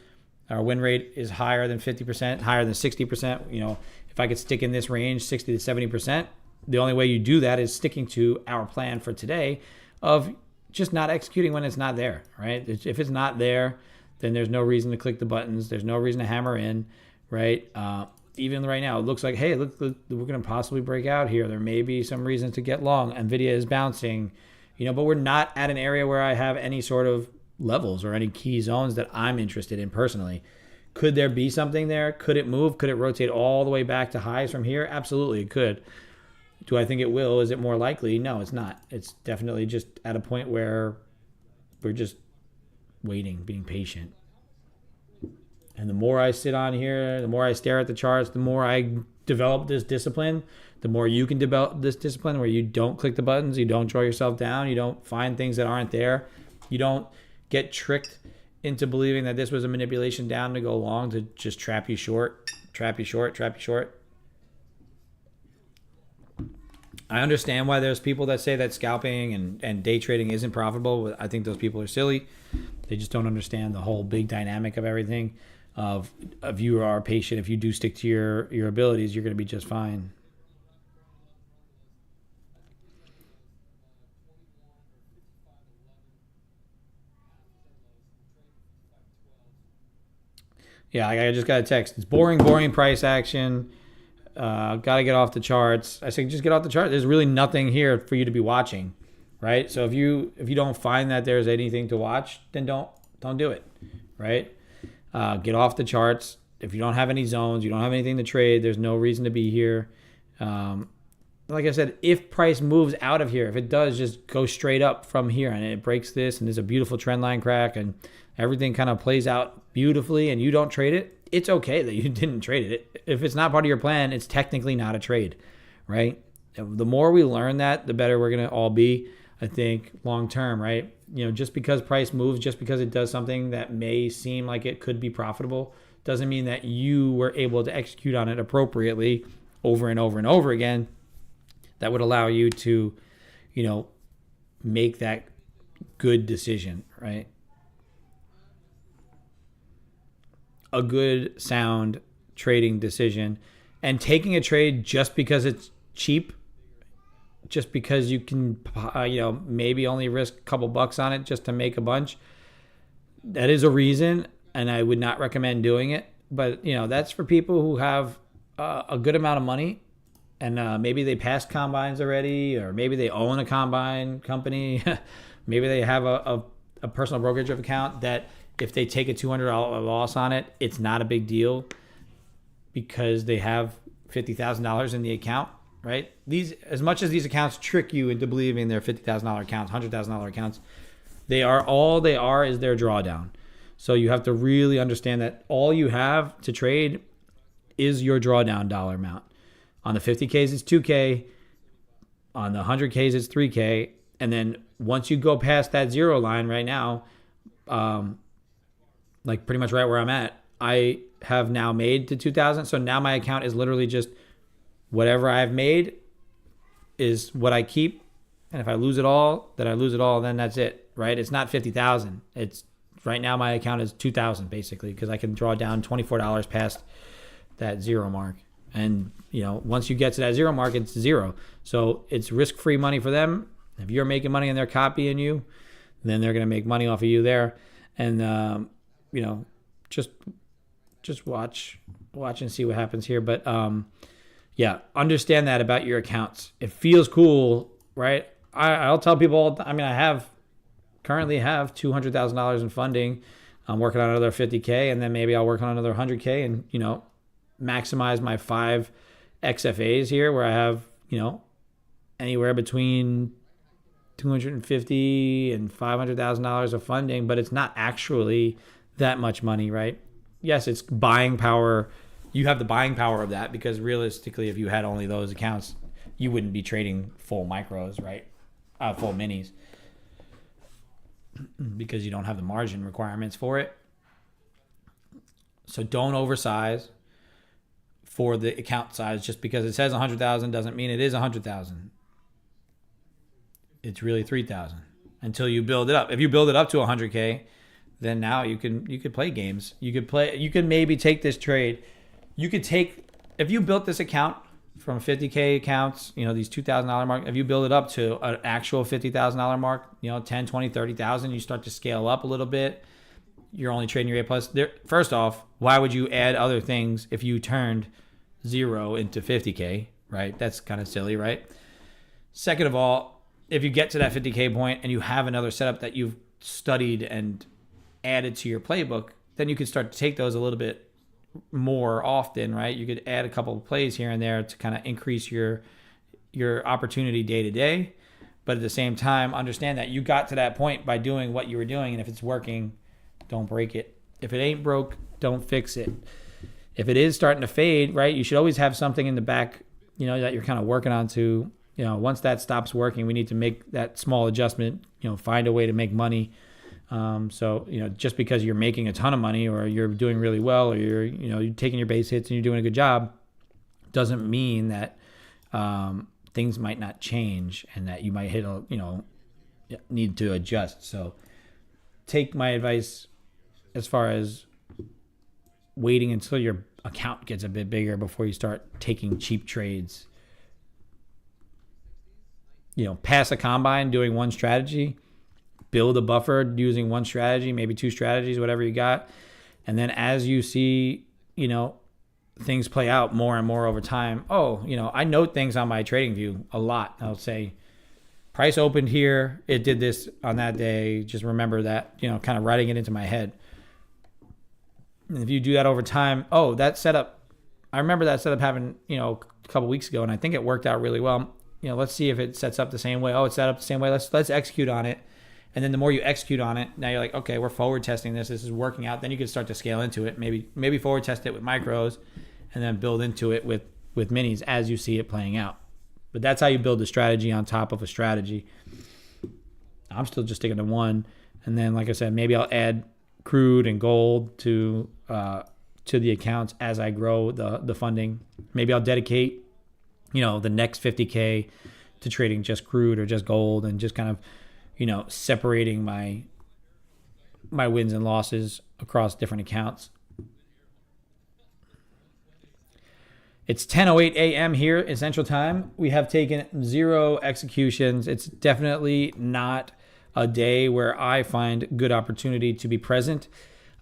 Our win rate is higher than 50%, higher than 60%. If I could stick in this range, 60 to 70%, the only way you do that is sticking to our plan for today of just not executing when it's not there, right? If it's not there, then there's no reason to click the buttons. There's no reason to hammer in, right? Even right now, it looks like, hey, look, we're going to possibly break out here. There may be some reason to get long. NVIDIA is bouncing, but we're not at an area where I have any sort of levels or any key zones that I'm interested in personally. Could there be something there? Could it move? Could it rotate all the way back to highs from here? Absolutely, it could. Do I think it will? Is it more likely? No, it's not. It's definitely just at a point where we're just waiting, being patient. And the more I sit on here, the more I stare at the charts, the more I develop this discipline, the more you can develop this discipline where you don't click the buttons, you don't draw yourself down, you don't find things that aren't there, you don't get tricked into believing that this was a manipulation down to go long to just trap you short. I understand why there's people that say that scalping and day trading isn't profitable. I think those people are silly. They just don't understand the whole big dynamic of everything. If you are patient, if you do stick to your abilities, you're going to be just fine. Yeah, I just got a text. It's boring price action. Got to get off the charts. I say just get off the chart. There's really nothing here for you to be watching, right? So if you don't find that there's anything to watch, then don't do it, right? Get off the charts. If you don't have any zones, you don't have anything to trade, there's no reason to be here. Like I said, if price moves out of here, if it does just go straight up from here and it breaks this and there's a beautiful trend line crack and everything kind of plays out beautifully and you don't trade it, it's okay that you didn't trade it. If it's not part of your plan, it's technically not a trade, right? The more we learn that, the better we're going to all be, I think, long term, right? Just because price moves, just because it does something that may seem like it could be profitable, doesn't mean that you were able to execute on it appropriately over and over and over again. That would allow you to, make that good decision, right? A good, sound trading decision. And taking a trade just because it's cheap, just because you can, maybe only risk a couple bucks on it just to make a bunch, that is a reason, and I would not recommend doing it. But, that's for people who have a good amount of money, and maybe they passed combines already, or maybe they own a combine company. Maybe they have a personal brokerage account that if they take a $200 loss on it, it's not a big deal because they have $50,000 in the account. right? These, as much as these accounts trick you into believing they're $50,000 accounts, $100,000 accounts, all they are is their drawdown. So you have to really understand that all you have to trade is your drawdown dollar amount. On the 50Ks, it's 2K. On the 100Ks, it's 3K. And then once you go past that zero line right now, like pretty much right where I'm at, I have now made to 2,000. So now my account is literally just whatever I've made is what I keep. And if I lose it all, then I lose it all. Then that's it, right? It's not 50,000. It's right now my account is 2,000 basically, because I can draw down $24 past that zero mark. And, once you get to that zero mark, it's zero. So it's risk-free money for them. If you're making money and they're copying you, then they're going to make money off of you there. And, just watch and see what happens here. But, understand that about your accounts. It feels cool, right? I'll tell people all the time. I currently have $200,000 in funding. I'm working on another 50K, and then maybe I'll work on another 100K and, maximize my 5 XFAs here where I have, anywhere between $250,000 and $500,000 of funding, but it's not actually that much money, right? Yes, it's buying power. You have the buying power of that because realistically, if you had only those accounts, you wouldn't be trading full micros, right? Full minis, because you don't have the margin requirements for it. So don't oversize for the account size. Just because it says 100,000 doesn't mean it is 100,000. It's really 3,000 until you build it up. If you build it up to 100K, then now you could play games. You could maybe take this trade. If you built this account from 50K accounts, these $2,000 mark, if you build it up to an actual $50,000 mark, 10, 20, 30,000, you start to scale up a little bit. You're only trading your A plus. First off, why would you add other things if you turned 0 into 50K, right? That's kind of silly, right? Second of all, if you get to that 50K point and you have another setup that you've studied and added to your playbook, then you can start to take those a little bit more often, right? You could add a couple of plays here and there to kind of increase your opportunity day to day. But at the same time, understand that you got to that point by doing what you were doing. And if it's working, don't break it. If it ain't broke, don't fix it. If it is starting to fade, right, you should always have something in the back, that you're kind of working on to, once that stops working, we need to make that small adjustment, find a way to make money. So, just because you're making a ton of money or you're doing really well or you're taking your base hits and you're doing a good job doesn't mean that things might not change and that you might need to adjust. So take my advice as far as waiting until your account gets a bit bigger before you start taking cheap trades. Pass a combine doing one strategy, build a buffer using one strategy, maybe 2 strategies, whatever you got. And then as you see, things play out more and more over time. I note things on my trading view a lot. I'll say price opened here. It did this on that day. Just remember that, kind of writing it into my head. And if you do that over time, that setup, I remember that setup happened, a couple weeks ago, and I think it worked out really well. Let's see if it sets up the same way. It's set up the same way. Let's execute on it. And then the more you execute on it, now you're like, okay, we're forward testing this. This is working out. Then you can start to scale into it. Maybe forward test it with micros and then build into it with minis as you see it playing out. But that's how you build a strategy on top of a strategy. I'm still just sticking to one. And then, like I said, maybe I'll add crude and gold to the accounts as I grow the funding. Maybe I'll dedicate, the next 50K to trading just crude or just gold and just kind of, separating my wins and losses across different accounts. It's 10:08 a.m. here in Central Time. We have taken 0 executions. It's definitely not a day where I find good opportunity to be present.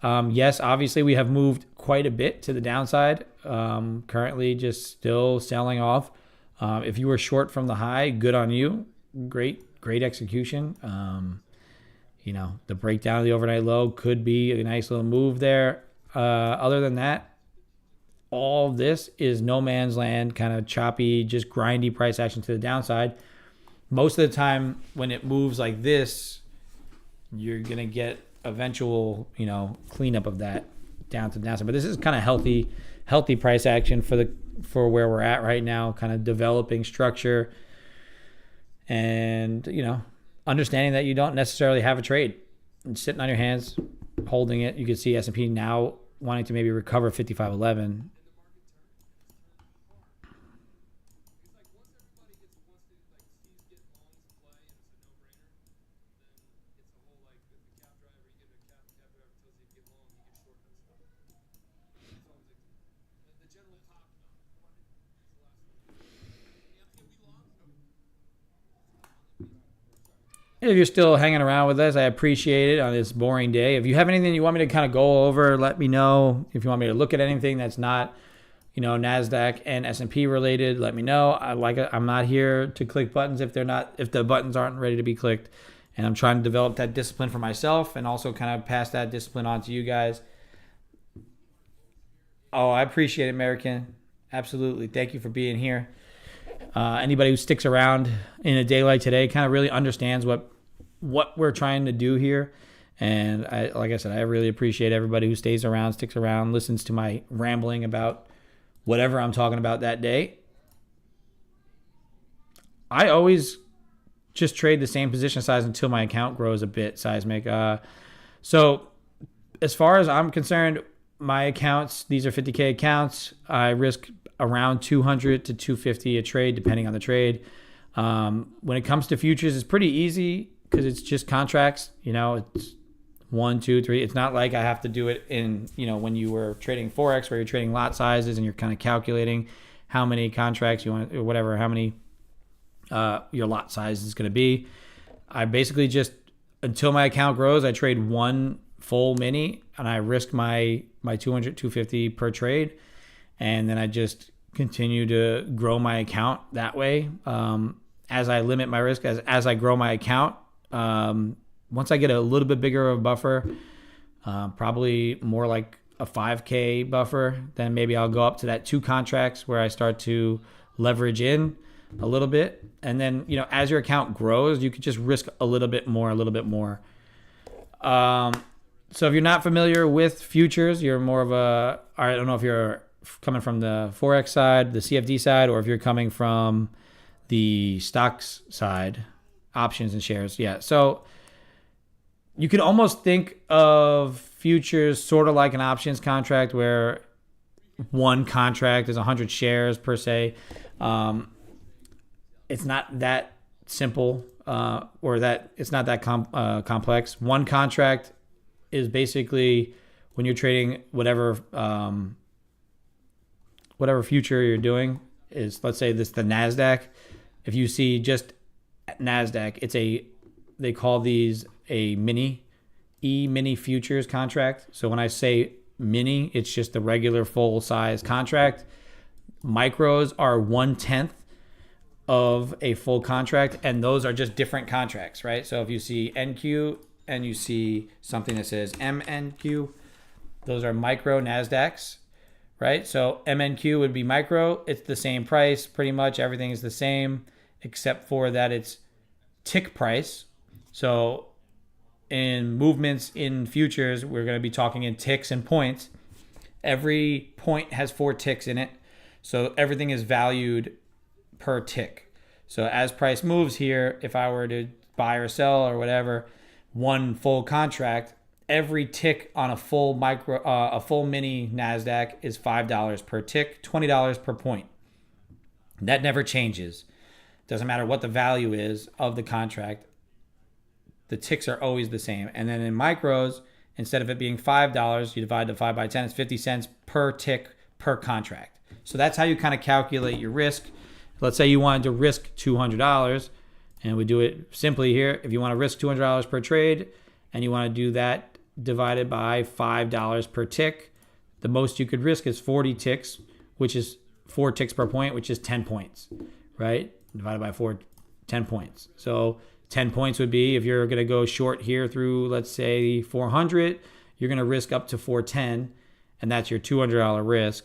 Yes, obviously we have moved quite a bit to the downside. Currently just still selling off. If you were short from the high, good on you. Great execution. The breakdown of the overnight low could be a nice little move there. Other than that, all of this is no man's land, kind of choppy, just grindy price action to the downside. Most of the time when it moves like this, you're going to get eventual, cleanup of that down to the downside. But this is kind of healthy price action for where we're at right now, kind of developing structure and, understanding that you don't necessarily have a trade. And sitting on your hands, holding it. You can see S&P now wanting to maybe recover 55.11. If you're still hanging around with us, I appreciate it on this boring day. If you have anything you want me to kind of go over, let me know. If you want me to look at anything that's not, NASDAQ and S&P related, let me know. I'm not here to click buttons if the buttons aren't ready to be clicked. And I'm trying to develop that discipline for myself and also kind of pass that discipline on to you guys. Oh, I appreciate it, American. Absolutely. Thank you for being here. Anybody who sticks around in a day like today kind of really understands what we're trying to do here. And like I said, I really appreciate everybody who stays around, sticks around, listens to my rambling about whatever I'm talking about that day. I always just trade the same position size until my account grows a bit, Seismic. So as far as I'm concerned, my accounts, these are 50K accounts. I risk around 200 to 250 a trade, depending on the trade. When it comes to futures, it's pretty easy because it's just contracts. It's 1, 2, 3. It's not like I have to do it in, when you were trading Forex where you're trading lot sizes and you're kind of calculating how many contracts you want or whatever, how many your lot size is going to be. I basically just, until my account grows, I trade one full mini and I risk my 200, 250 per trade. And then I just continue to grow my account that way. As I limit my risk, as I grow my account, once I get a little bit bigger of a buffer, probably more like a 5K buffer, then maybe I'll go up to that 2 contracts where I start to leverage in a little bit. And then, as your account grows, you could just risk a little bit more. So if you're not familiar with futures, you're more of I don't know if you're coming from the Forex side, the CFD side, or if you're coming from the stocks side, options and shares. Yeah. So you could almost think of futures sort of like an options contract where one contract is 100 shares per se. It's not that simple or that it's not that complex. One contract is basically when you're trading whatever future you're doing is, let's say this the NASDAQ. If you see just NASDAQ, they call these a mini futures contract. So when I say mini, it's just the regular full size contract. Micros are 1/10 of a full contract, and those are just different contracts, right? So if you see NQ and you see something that says MNQ, those are micro NASDAQs, right? So MNQ would be micro. It's the same price. Pretty much everything is the same, except for that it's tick price. So in movements in futures, we're going to be talking in ticks and points. Every point has 4 ticks in it. So everything is valued per tick. So as price moves here, if I were to buy or sell or whatever, one full contract, every tick on a full mini NASDAQ is $5 per tick, $20 per point. That never changes. Doesn't matter what the value is of the contract. The ticks are always the same. And then in micros, instead of it being $5, you divide the 5 by 10, it's 50 cents per tick per contract. So that's how you kind of calculate your risk. Let's say you wanted to risk $200, and we do it simply here. If you want to risk $200 per trade and you want to do that divided by $5 per tick, the most you could risk is 40 ticks, which is 4 ticks per point, which is 10 points, right? Divided by 4, 10 points. So 10 points would be, if you're going to go short here through, let's say 400, you're going to risk up to 410, and that's your $200 risk.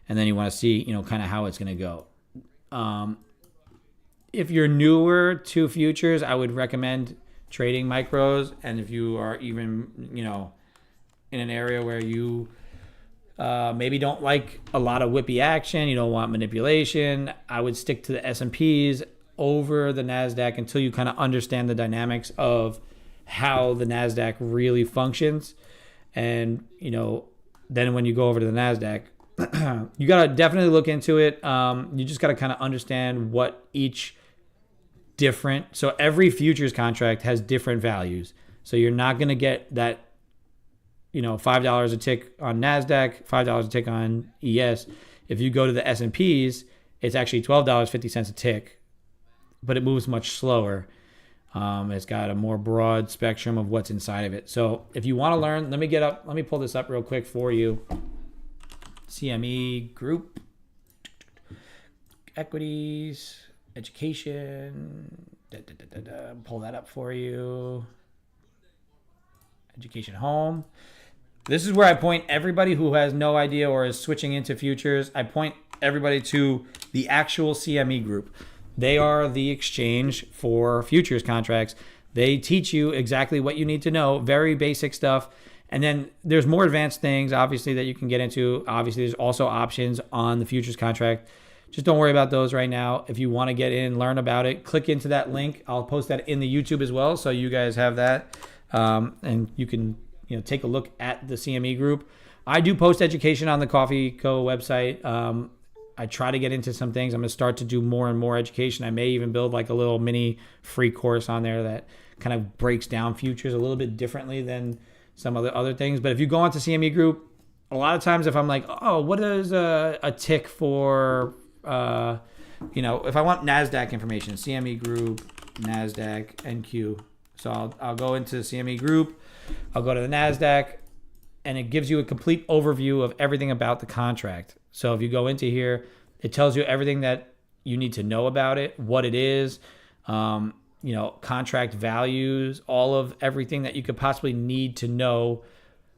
and then you want to see, kind of how it's going to go. If you're newer to futures, I would recommend trading micros. And if you are even, in an area where you maybe don't like a lot of whippy action, you don't want manipulation, I would stick to the S&Ps over the NASDAQ until you kind of understand the dynamics of how the NASDAQ really functions. And, then when you go over to the NASDAQ, you got to definitely look into it. You just got to kind of understand what each different. So every futures contract has different values. So you're not going to get that, $5 a tick on NASDAQ, $5 a tick on ES. If you go to the S&Ps, it's actually $12.50 a tick, but it moves much slower. It's got a more broad spectrum of what's inside of it. So if you want to learn, let me pull this up real quick for you. CME Group, equities, education, pull that up for you. Education home. This is where I point everybody who has no idea or is switching into futures. I point everybody to the actual CME Group. They are the exchange for futures contracts. They teach you exactly what you need to know, very basic stuff. And then there's more advanced things, obviously, that you can get into. Obviously, there's also options on the futures contract. Just don't worry about those right now. If you want to get in, learn about it, click into that link. I'll post that in the YouTube as well, so you guys have that. And you can take a look at the CME Group. I do post education on the Coffee Co. website. I try to get into some things. I'm going to start to do more and more education. I may even build like a little mini free course on there that kind of breaks down futures a little bit differently than some other things. But if you go onto CME Group, a lot of times if I'm like, oh, what is a tick for, if I want NASDAQ information, CME Group, NASDAQ, NQ. So I'll go into CME Group. I'll go to the NASDAQ, and it gives you a complete overview of everything about the contract. So if you go into here, it tells you everything that you need to know about it, what it is, contract values, all of everything that you could possibly need to know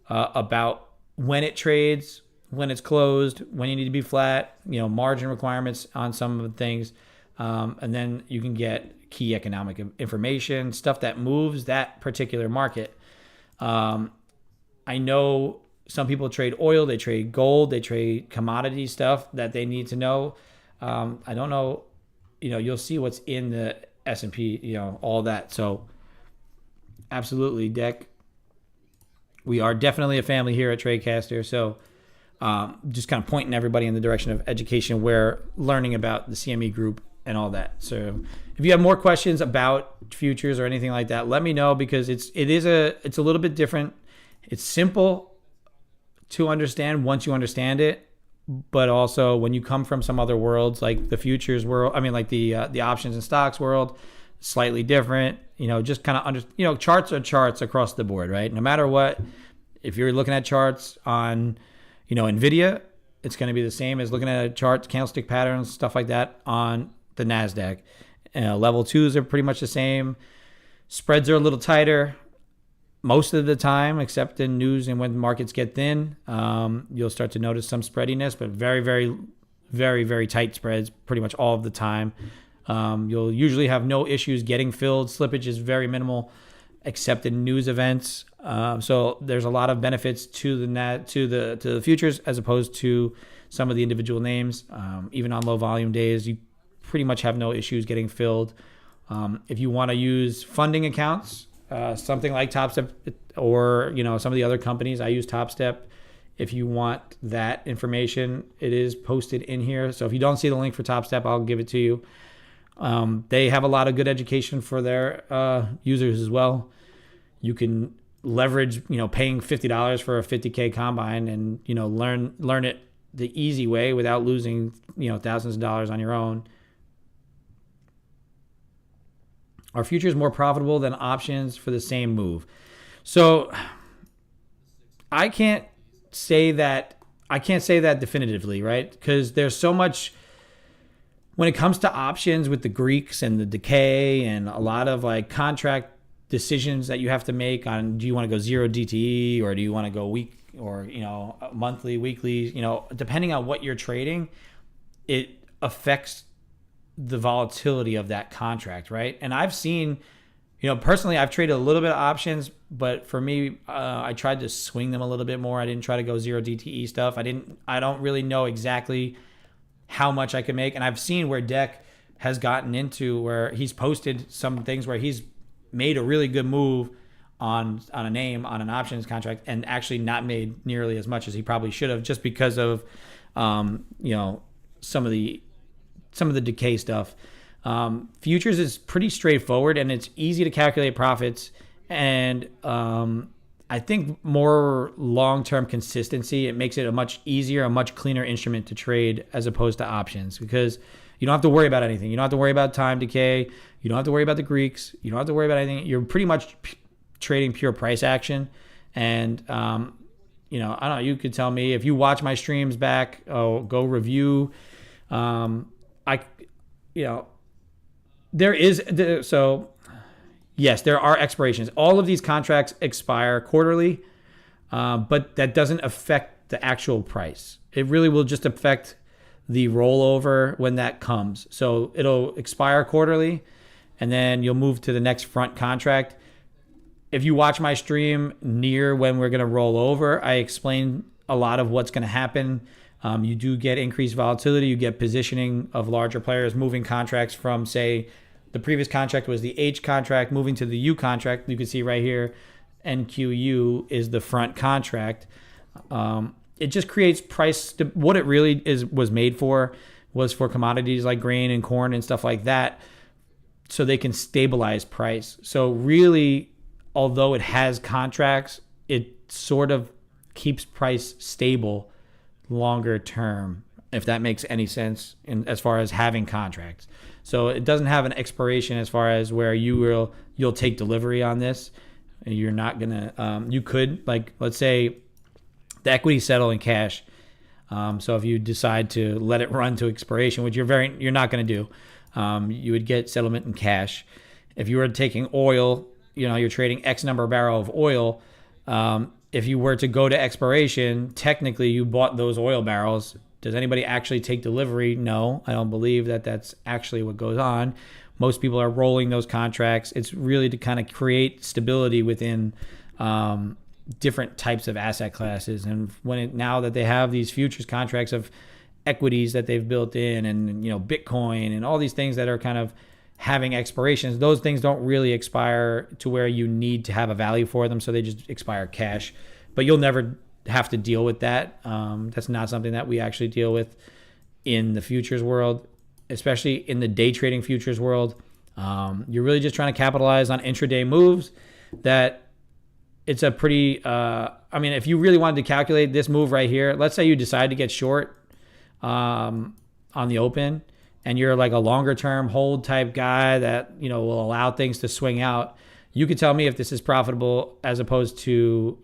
about when it trades, when it's closed, when you need to be flat, margin requirements on some of the things. And then you can get key economic information, stuff that moves that particular market. I know some people trade oil, they trade gold, they trade commodity stuff that they need to know. I don't know, you'll see what's in the S&P, all that. So absolutely, Deck. We are definitely a family here at Tradecaster. So just kind of pointing everybody in the direction of education, where learning about the CME Group and all that. So if you have more questions about futures or anything like that, let me know, because it's a little bit different. It's simple to understand once you understand it, but also when you come from some other worlds, like the futures world, like the options and stocks world, slightly different. Just kind of charts are charts across the board, right? No matter what, if you're looking at charts on, Nvidia, it's going to be the same as looking at a chart, candlestick patterns, stuff like that on the NASDAQ. Level twos are pretty much the same. Spreads are a little tighter most of the time, except in news and when markets get thin. You'll start to notice some spreadiness, but very, very, very, very tight spreads pretty much all of the time. You'll usually have no issues getting filled. Slippage is very minimal, except in news events. So there's a lot of benefits to the futures as opposed to some of the individual names. Even on low volume days, you pretty much have no issues getting filled. If you want to use funding accounts, something like TopStep or some of the other companies, I use TopStep. If you want that information, it is posted in here. So if you don't see the link for TopStep, I'll give it to you. They have a lot of good education for their users as well. You can leverage, paying $50 for a 50K combine and, learn it the easy way without losing, thousands of dollars on your own. Are futures more profitable than options for the same move? So I can't say that definitively, right? Because there's so much when it comes to options with the Greeks and the decay and a lot of like contract decisions that you have to make on, do you want to go zero DTE or do you want to go week or monthly, weekly, depending on what you're trading, it affects the volatility of that contract, right? And I've seen, personally, I've traded a little bit of options, but for me, I tried to swing them a little bit more. I didn't try to go zero DTE stuff. I don't really know exactly how much I could make. And I've seen where Deck has gotten into where he's posted some things where he's made a really good move on a name on an options contract and actually not made nearly as much as he probably should have, just because of some of the decay stuff. Futures is pretty straightforward and it's easy to calculate profits, and I think more long-term consistency, it makes it a much easier, a much cleaner instrument to trade as opposed to options, because you don't have to worry about anything. You don't have to worry about time decay. You don't have to worry about the Greeks. You don't have to worry about anything. You're pretty much trading pure price action. And, I don't know, you could tell me if you watch my streams back, go review. Yes, there are expirations. All of these contracts expire quarterly, but that doesn't affect the actual price. It really will just affect the rollover when that comes. So it'll expire quarterly, and then you'll move to the next front contract. If you watch my stream near when we're going to roll over, I explain a lot of what's going to happen. You do get increased volatility. You get positioning of larger players, moving contracts from, say, the previous contract was the H contract, moving to the U contract. You can see right here, NQU is the front contract. It just creates price. What it really was made for was for commodities like grain and corn and stuff like that, so they can stabilize price. So really, although it has contracts, it sort of keeps price stable longer term, if that makes any sense as far as having contracts. So it doesn't have an expiration as far as where you'll take delivery on this. You're not gonna. You could, like, let's say the equity settle in cash. So if you decide to let it run to expiration, which you're not going to do, you would get settlement in cash. If you were taking oil, you're trading X number of barrel of oil. If you were to go to expiration, technically you bought those oil barrels. Does anybody actually take delivery? No, I don't believe that that's actually what goes on. Most people are rolling those contracts. It's really to kind of create stability within different types of asset classes. And now that they have these futures contracts of equities that they've built in, and Bitcoin and all these things that are kind of having expirations, those things don't really expire to where you need to have a value for them, so they just expire cash. But you'll never have to deal with that. That's not something that we actually deal with in the futures world, especially in the day trading futures world. You're really just trying to capitalize on intraday moves. That it's a pretty, if you really wanted to calculate this move right here, let's say you decide to get short on the open, and you're like a longer term hold type guy that, will allow things to swing out. You could tell me if this is profitable as opposed to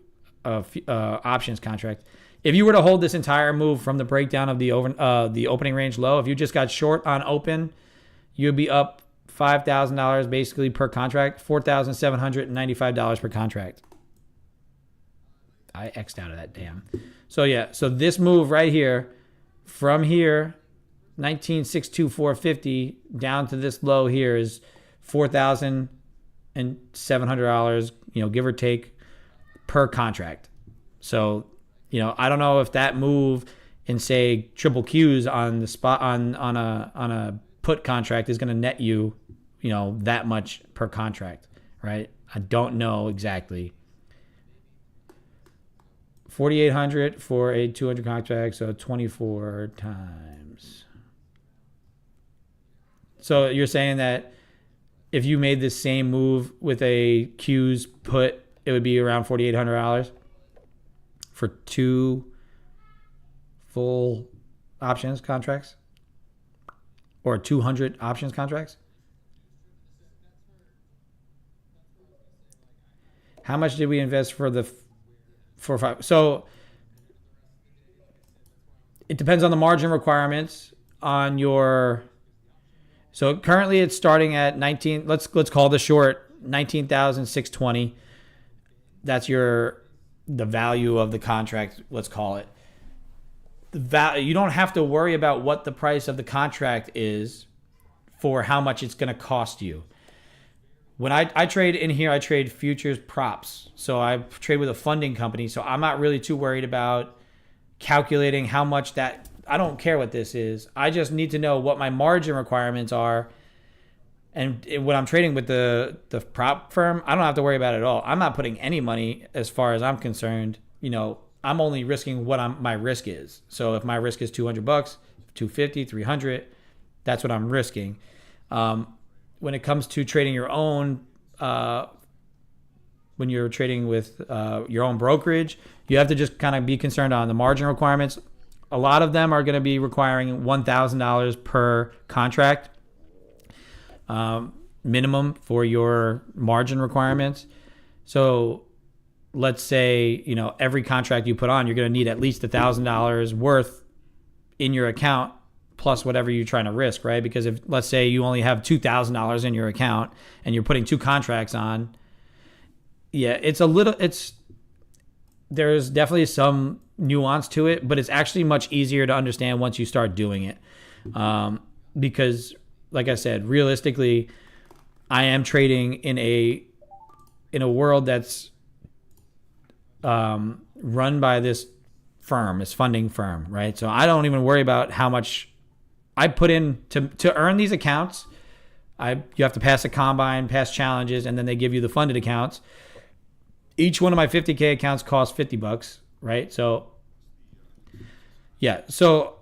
options contract. If you were to hold this entire move from the breakdown of the opening range low, if you just got short on open, you'd be up $5,000 basically per contract, $4,795 per contract. I X'd out of that, damn. So this move right here, from here, 19,624.50 down to this low here is $4,700, give or take, per contract. So, I don't know if that move in, say, triple Qs on the spot on a put contract is going to net you, that much per contract, right? I don't know exactly. 4,800 for a 200 contract, so 24 times. So you're saying that if you made this same move with a Qs put, it would be around $4,800 for 2 full options contracts, or 200 options contracts? How much did we invest for the 4 or 5? So it depends on the margin requirements on your. So currently it's starting at 19. Let's call the short 19,620. That's your the value of the contract, let's call it. You don't have to worry about what the price of the contract is for how much it's going to cost you. When I trade in here, I trade futures props. So I trade with a funding company. So I'm not really too worried about calculating how much that, I don't care what this is. I just need to know what my margin requirements are. And when I'm trading with the prop firm, I don't have to worry about it at all. I'm not putting any money as far as I'm concerned. I'm only risking what my risk is. So if my risk is $200, $250, $300, that's what I'm risking. When it comes to trading your own, when you're trading with your own brokerage, you have to just kind of be concerned on the margin requirements. A lot of them are going to be requiring $1,000 per contract minimum for your margin requirements. So let's say, every contract you put on, you're going to need at least $1,000 worth in your account plus whatever you're trying to risk, right? Because if, let's say you only have $2,000 in your account and you're putting 2 contracts on, there's definitely some nuance to it, but it's actually much easier to understand once you start doing it. Because like I said, realistically, I am trading in a world that's run by this funding firm, right? So I don't even worry about how much I put in to earn these accounts. You have to pass a combine, pass challenges, and then they give you the funded accounts. Each one of my 50K accounts costs $50, right? So yeah. So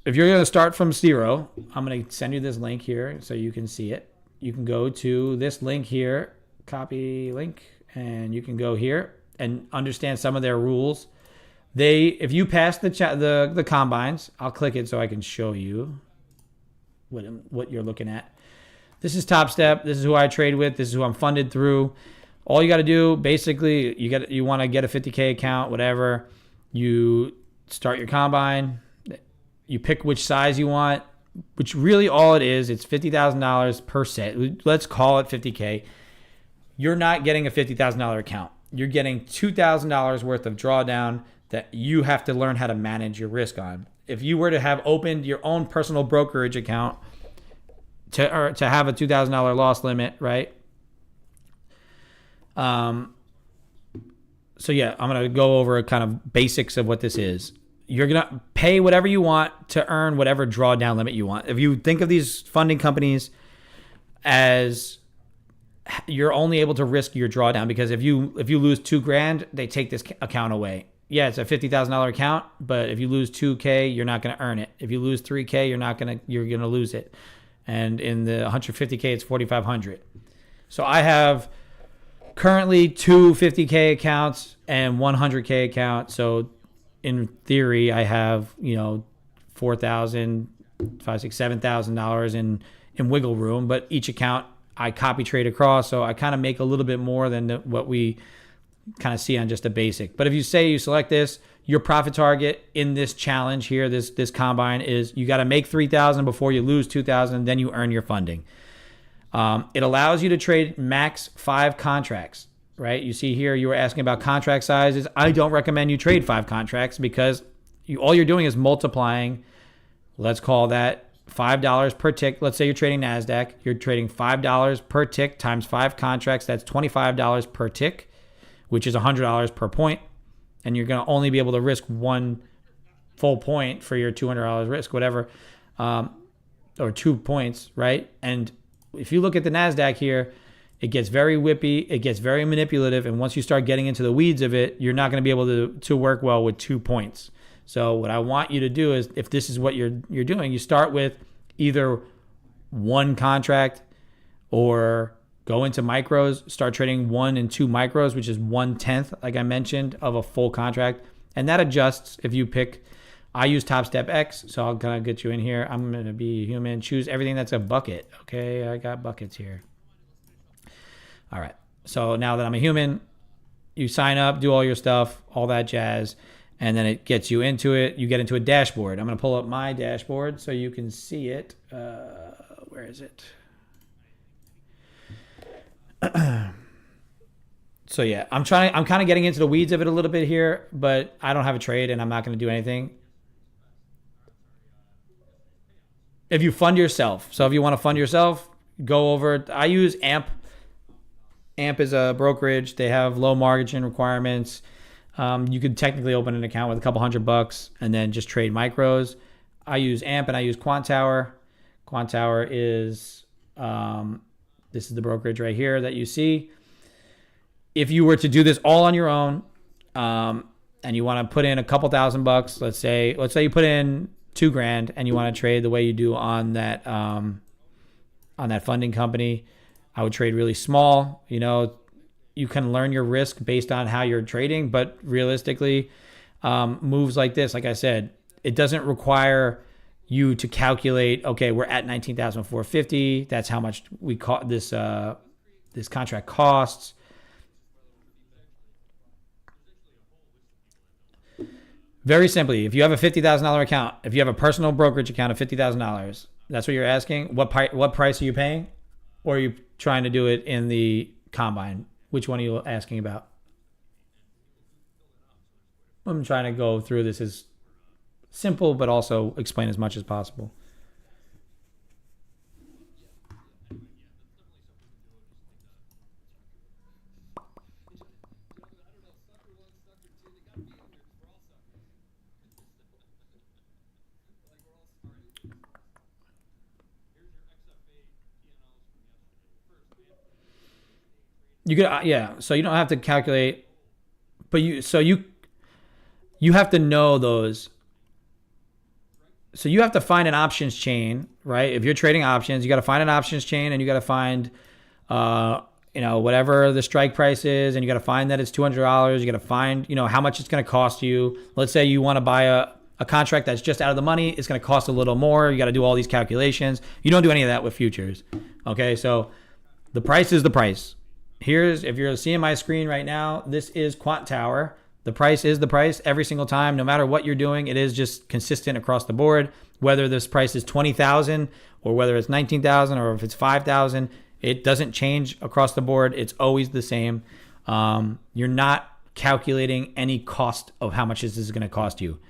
if you're going to start from zero, I'm going to send you this link here so you can see it. You can go to this link here, copy link, and you can go here and understand some of their rules. If you pass the combines, I'll click it so I can show you what you're looking at. This is Top Step. This is who I trade with. This is who I'm funded through. All you got to do, basically, you want to get a 50K account, whatever. You start your combine. You pick which size you want, which really all it is. It's $50,000 per set. Let's call it 50K. You're not getting a $50,000 account. You're getting $2,000 worth of drawdown that you have to learn how to manage your risk on. If you were to have opened your own personal brokerage account to have a $2,000 loss limit, right? So yeah, I'm going to go over kind of basics of what this is. You're going to pay whatever you want to earn whatever drawdown limit you want. If you think of these funding companies as you're only able to risk your drawdown, because if you lose $2,000, they take this account away. Yeah, it's a $50,000 account, but if you lose $2K, you're not going to earn it. If you lose $3K, you're going to lose it. And in the $150K, it's $4,500. So I have currently 2 50K accounts and 100K account. So in theory, I have, $4,000, $5,000, $6,000, $7,000 in wiggle room, but each account I copy trade across. So I kind of make a little bit more than what we kind of see on just a basic. But if you say you select this, your profit target in this challenge here, this combine, is you got to make $3,000 before you lose $2,000, then you earn your funding. It allows you to trade max 5 contracts, right? You see here, you were asking about contract sizes. I don't recommend you trade 5 contracts because all you're doing is multiplying, let's call that $5 per tick. Let's say you're trading NASDAQ. You're trading $5 per tick times 5 contracts. That's $25 per tick, which is $100 per point. And you're going to only be able to risk 1 full point for your $200 risk, whatever, or 2 points, right? And if you look at the NASDAQ here, it gets very whippy. It gets very manipulative. And once you start getting into the weeds of it, you're not going to be able to work well with 2 points. So what I want you to do is, if this is what you're doing, you start with either 1 contract or go into micros, start trading 1 and 2 micros, which is 1/10, like I mentioned, of a full contract. And that adjusts if you pick. I use Top Step X, so I'll kind of get you in here. I'm going to be human. Choose everything that's a bucket. Okay, I got buckets here. All right. So now that I'm a human, you sign up, do all your stuff, all that jazz, and then it gets you into it. You get into a dashboard. I'm going to pull up my dashboard so you can see it. Where is it? So yeah, I'm kind of getting into the weeds of it a little bit here, but I don't have a trade and I'm not going to do anything. If you fund yourself, so if you want to fund yourself, go over. I use AMP. AMP is a brokerage. They have low margin requirements. You could technically open an account with a couple $100 and then just trade micros. I use AMP and I use Quant Tower. Quant Tower is this is the brokerage right here that you see. If you were to do this all on your own, and you want to put in a couple $1,000, let's say you put in $2,000 and you want to trade the way you do on that funding company, I would trade really small. You can learn your risk based on how you're trading, but realistically, moves like this, like I said, it doesn't require you to calculate, okay, we're at 19,450. That's how much we call this contract costs. Very simply, if you have a $50,000 account, if you have a personal brokerage account of $50,000, that's what you're asking. What price are you paying? Or are you trying to do it in the combine? Which one are you asking about? I'm trying to go through this as simple, but also explain as much as possible. You could, yeah. So you don't have to calculate, but you have to know those. So you have to find an options chain, right? If you're trading options, you got to find an options chain, and you got to find, whatever the strike price is, and you got to find that it's $200. You got to find, how much it's going to cost you. Let's say you want to buy a contract that's just out of the money. It's going to cost a little more. You got to do all these calculations. You don't do any of that with futures. Okay, so the price is the price. If you're seeing my screen right now, this is Quant Tower. The price is the price every single time, no matter what you're doing. It is just consistent across the board. Whether this price is 20,000 or whether it's 19,000 or if it's 5,000, it doesn't change across the board. It's always the same. You're not calculating any cost of how much this is going to cost you.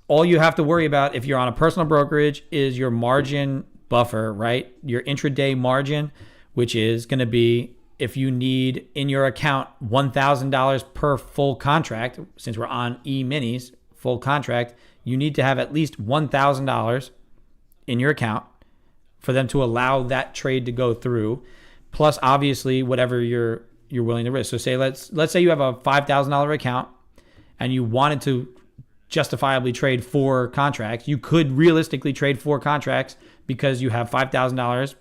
All you have to worry about if you're on a personal brokerage is your margin buffer, right? Your intraday margin, which is going to be, if you need in your account $1,000 per full contract, since we're on E-minis, full contract, you need to have at least $1,000 in your account for them to allow that trade to go through. Plus, obviously, whatever you're willing to risk. So say let's say you have a $5,000 account and you wanted to justifiably trade 4 contracts. You could realistically trade 4 contracts because you have $5,000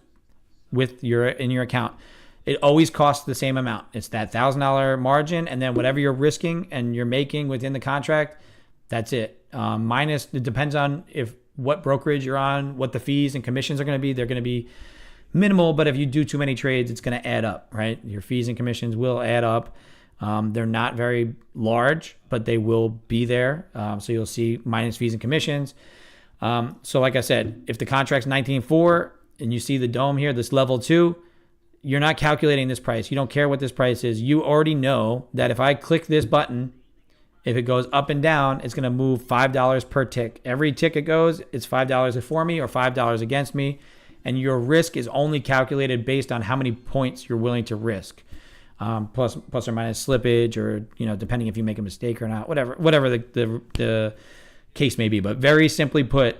in your account. It always costs the same amount. It's that $1,000 margin, and then whatever you're risking and you're making within the contract, that's it. Minus, it depends on what brokerage you're on, what the fees and commissions are going to be. They're going to be minimal, but if you do too many trades, it's going to add up, right? Your fees and commissions will add up. They're not very large, but they will be there. So you'll see minus fees and commissions. So like I said, if the contract's 19.4 and you see the dome here, this level 2, you're not calculating this price. You don't care what this price is. You already know that if I click this button, if it goes up and down, it's going to move $5 per tick. Every tick it goes, it's $5 for me or $5 against me. And your risk is only calculated based on how many points you're willing to risk. Plus or minus slippage, or depending if you make a mistake or not, whatever the case may be. But very simply put,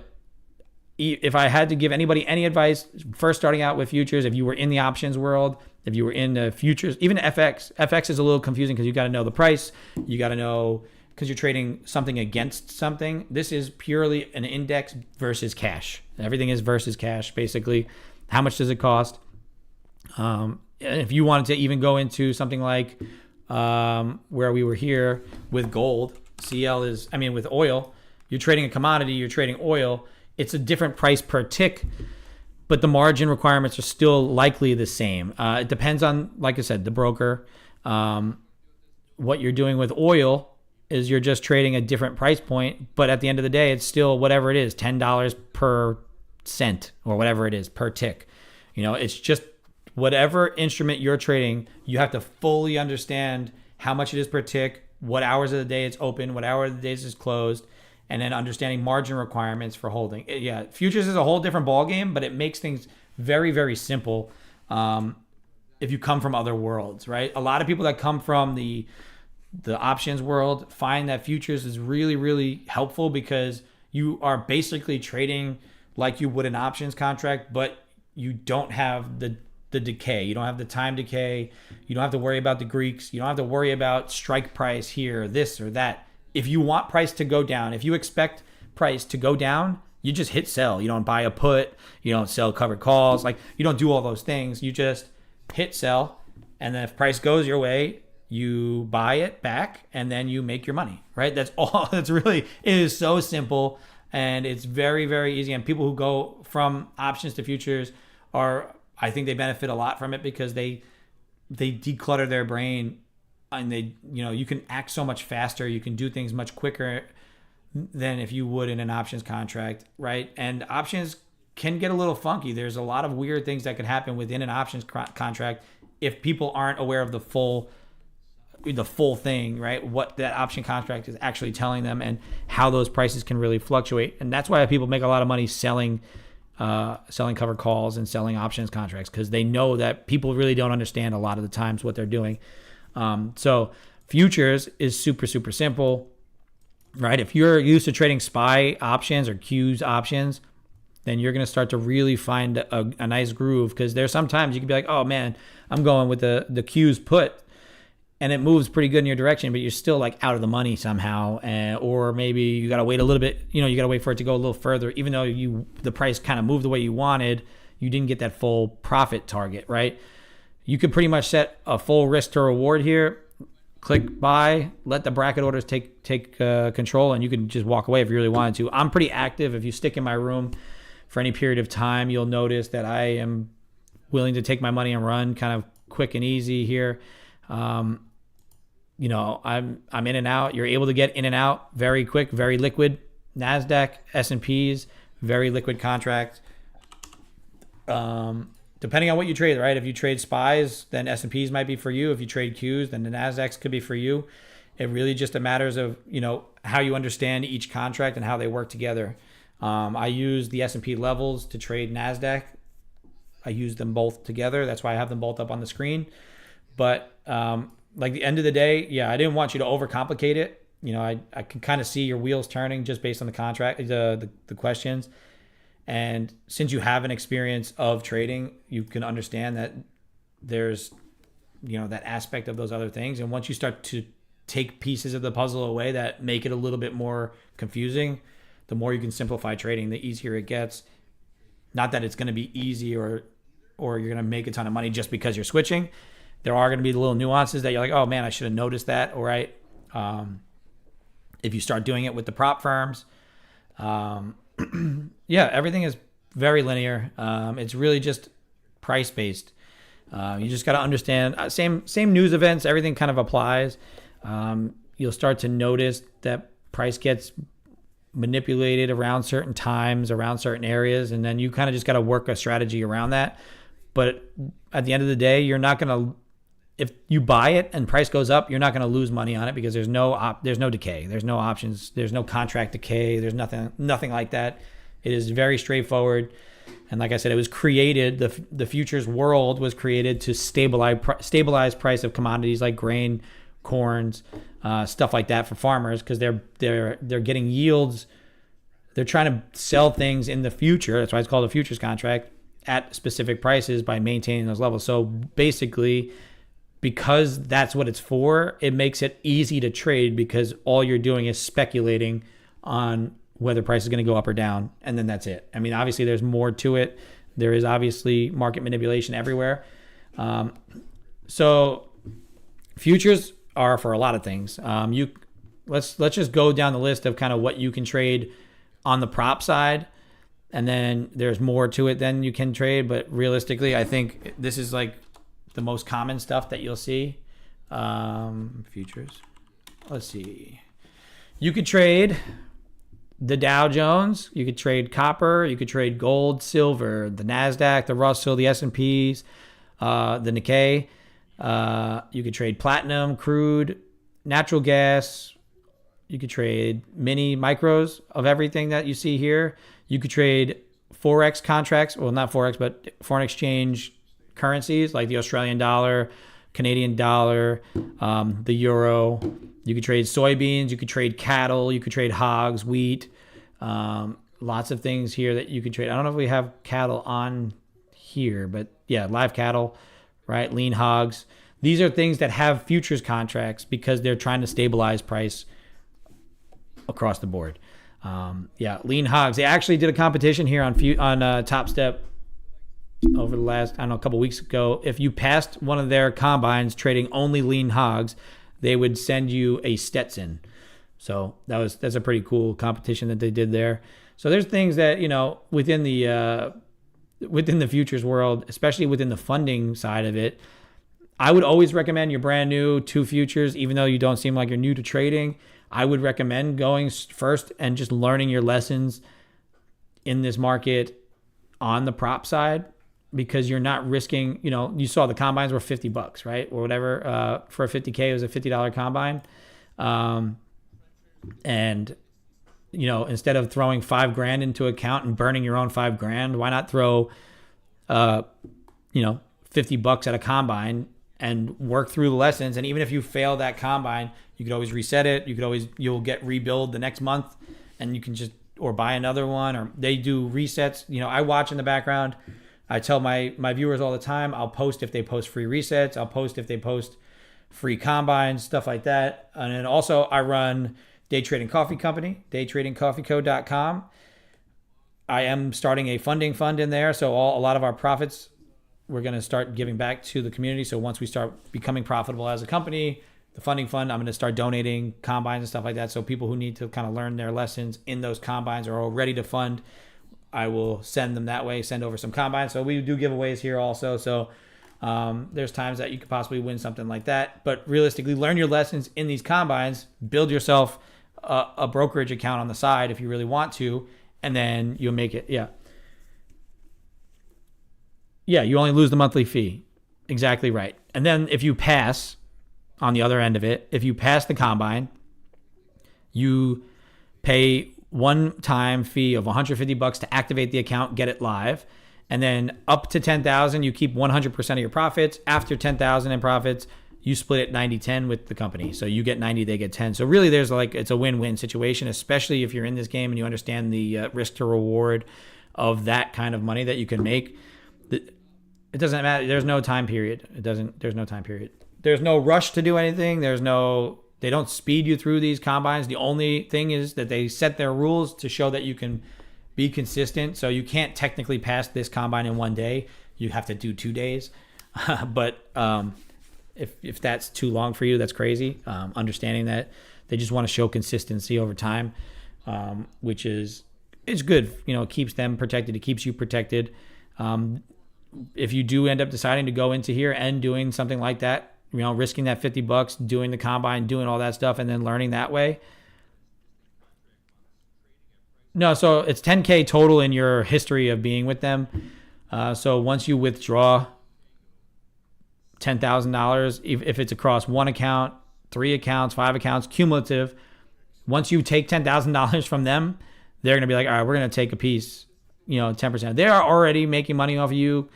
if I had to give anybody any advice, first starting out with futures, if you were in the options world, if you were in the futures, even FX is a little confusing because you got to know the price. You got to know, because you're trading something against something. This is purely an index versus cash. Everything is versus cash, basically. How much does it cost? If you wanted to even go into something like where we were here with gold, with oil, you're trading a commodity, you're trading oil. It's a different price per tick, but the margin requirements are still likely the same. It depends on, like I said, the broker. What you're doing with oil is you're just trading a different price point, but at the end of the day, it's still whatever it is, $10 per cent or whatever it is per tick. It's just whatever instrument you're trading, you have to fully understand how much it is per tick, what hours of the day it's open, what hour of the day it's closed, and then understanding margin requirements for holding. Yeah, futures is a whole different ballgame, but it makes things very, very simple if you come from other worlds, right? A lot of people that come from the options world find that futures is really, really helpful because you are basically trading like you would an options contract, but you don't have the decay. You don't have the time decay. You don't have to worry about the Greeks. You don't have to worry about strike price here, this or that. If you want price to go down, if you expect price to go down, you just hit sell. You don't buy a put. You don't sell covered calls. Like, you don't do all those things. You just hit sell. And then if price goes your way, you buy it back and then you make your money, right? That's all. That's really, it is so simple and it's very, very easy. And people who go from options to futures I think they benefit a lot from it because they declutter their brain and you can act so much faster. You can do things much quicker than if you would in an options contract, right? And options can get a little funky. There's a lot of weird things that could happen within an options contract if people aren't aware of the full thing, right? What that option contract is actually telling them and how those prices can really fluctuate. And that's why people make a lot of money selling covered calls and selling options contracts, because they know that people really don't understand a lot of the times what they're doing. So futures is super, super simple, right? If you're used to trading SPY options or Qs options, then you're going to start to really find a nice groove, because there's sometimes you can be like, oh man, I'm going with the Qs put and it moves pretty good in your direction, but you're still like out of the money somehow. Or maybe you got to wait a little bit, you got to wait for it to go a little further, even though the price kind of moved the way you wanted, you didn't get that full profit target, right? You could pretty much set a full risk to reward here, click buy, let the bracket orders take control, and you can just walk away if you really wanted to. I'm pretty active. If you stick in my room for any period of time, you'll notice that I am willing to take my money and run kind of quick and easy here. I'm in and out. You're able to get in and out very quick, very liquid. NASDAQ, S&Ps, very liquid contracts. Depending on what you trade, right? If you trade SPYs, then S&Ps might be for you. If you trade Qs, then the NASDAQs could be for you. It really just a matters of, how you understand each contract and how they work together. I use the S&P levels to trade NASDAQ. I use them both together. That's why I have them both up on the screen. But like the end of the day, I didn't want you to overcomplicate it. I can kind of see your wheels turning just based on the contract, the questions. And since you have an experience of trading, you can understand that there's, that aspect of those other things. And once you start to take pieces of the puzzle away that make it a little bit more confusing, the more you can simplify trading, the easier it gets. Not that it's going to be easy or you're going to make a ton of money just because you're switching. There are going to be the little nuances that you're like, oh man, I should have noticed that. All right. If you start doing it with the prop firms, everything is very linear. It's really just price based. You just got to understand same news events. Everything kind of applies. You'll start to notice that price gets manipulated around certain times, around certain areas, and then you kind of just got to work a strategy around that. But at the end of the day, you're not going to, if you buy it and price goes up, you're not going to lose money on it because there's no decay, there's no options, there's no contract decay, there's nothing like that. It is very straightforward. And like I said, it was created, the futures world was created to stabilize price of commodities like grain, corns, stuff like that for farmers, because they're getting yields. They're trying to sell things in the future. That's why it's called a futures contract at specific prices by maintaining those levels. So basically, because that's what it's for, it makes it easy to trade because all you're doing is speculating on whether price is going to go up or down, and then that's it. I mean, obviously there's more to it. There is obviously market manipulation everywhere. So futures are for a lot of things. Let's just go down the list of kind of what you can trade on the prop side, and then there's more to it than you can trade. But realistically, I think this is like the most common stuff that you'll see. Futures. Let's see. You could trade the Dow Jones, you could trade copper, you could trade gold, silver, the NASDAQ, the Russell, the S&Ps, the Nikkei. You could trade platinum, crude, natural gas. You could trade mini micros of everything that you see here. You could trade Forex contracts. Well, not Forex, but foreign exchange currencies like the Australian dollar, Canadian dollar, the euro. You could trade soybeans. You could trade cattle. You could trade hogs, wheat. Lots of things here that you can trade. I don't know if we have cattle on here, but yeah, live cattle, right? Lean hogs. These are things that have futures contracts because they're trying to stabilize price across the board. Lean hogs. They actually did a competition here on Top Step over the last, a couple weeks ago. If you passed one of their combines trading only lean hogs, they would send you a Stetson. So that's a pretty cool competition that they did there. So there's things that, within the futures world, especially within the funding side of it, I would always recommend you're brand new to futures, even though you don't seem like you're new to trading. I would recommend going first and just learning your lessons in this market on the prop side, because you're not risking, you saw the combines were $50, right? Or whatever. For a 50K, it was a $50 combine. And, instead of throwing $5,000 into account and burning your own $5,000, why not throw, $50 at a combine and work through the lessons? And even if you fail that combine, you could always reset it. You'll get rebuild the next month, and you can or buy another one, or they do resets. I watch in the background. I tell my viewers all the time, I'll post if they post free resets. I'll post if they post free combines, stuff like that. And then also I run Day Trading Coffee Company, daytradingcoffeeco.com. I am starting a funding fund in there. So a lot of our profits, we're going to start giving back to the community. So once we start becoming profitable as a company, the funding fund, I'm going to start donating combines and stuff like that. So people who need to kind of learn their lessons in those combines are all ready to fund, I will send them that way, send over some combines. So we do giveaways here also. So there's times that you could possibly win something like that. But realistically, learn your lessons in these combines, build yourself a brokerage account on the side if you really want to, and then you'll make it. Yeah, you only lose the monthly fee. Exactly right. And then if you pass on the other end of it, if you pass the combine, you pay one-time fee of $150 to activate the account, get it live. And then up to 10,000, you keep 100% of your profits. After 10,000 in profits, you split it 90-10 with the company. So you get 90, they get 10. So really it's a win-win situation, especially if you're in this game and you understand the risk to reward of that kind of money that you can make. It doesn't matter. There's no time period. There's no time period. There's no rush to do anything. They don't speed you through these combines. The only thing is that they set their rules to show that you can be consistent. So you can't technically pass this combine in one day. You have to do 2 days. But if that's too long for you, that's crazy. Understanding that they just want to show consistency over time, which is good. It keeps them protected. It keeps you protected. If you do end up deciding to go into here and doing something like that, risking that $50, doing the combine, doing all that stuff, and then learning that way. No, so it's 10K total in your history of being with them. So once you withdraw $10,000, if it's across one account, 3 accounts, 5 accounts, cumulative, once you take $10,000 from them, they're going to be like, all right, we're going to take a piece, 10%. They are already making money off of you,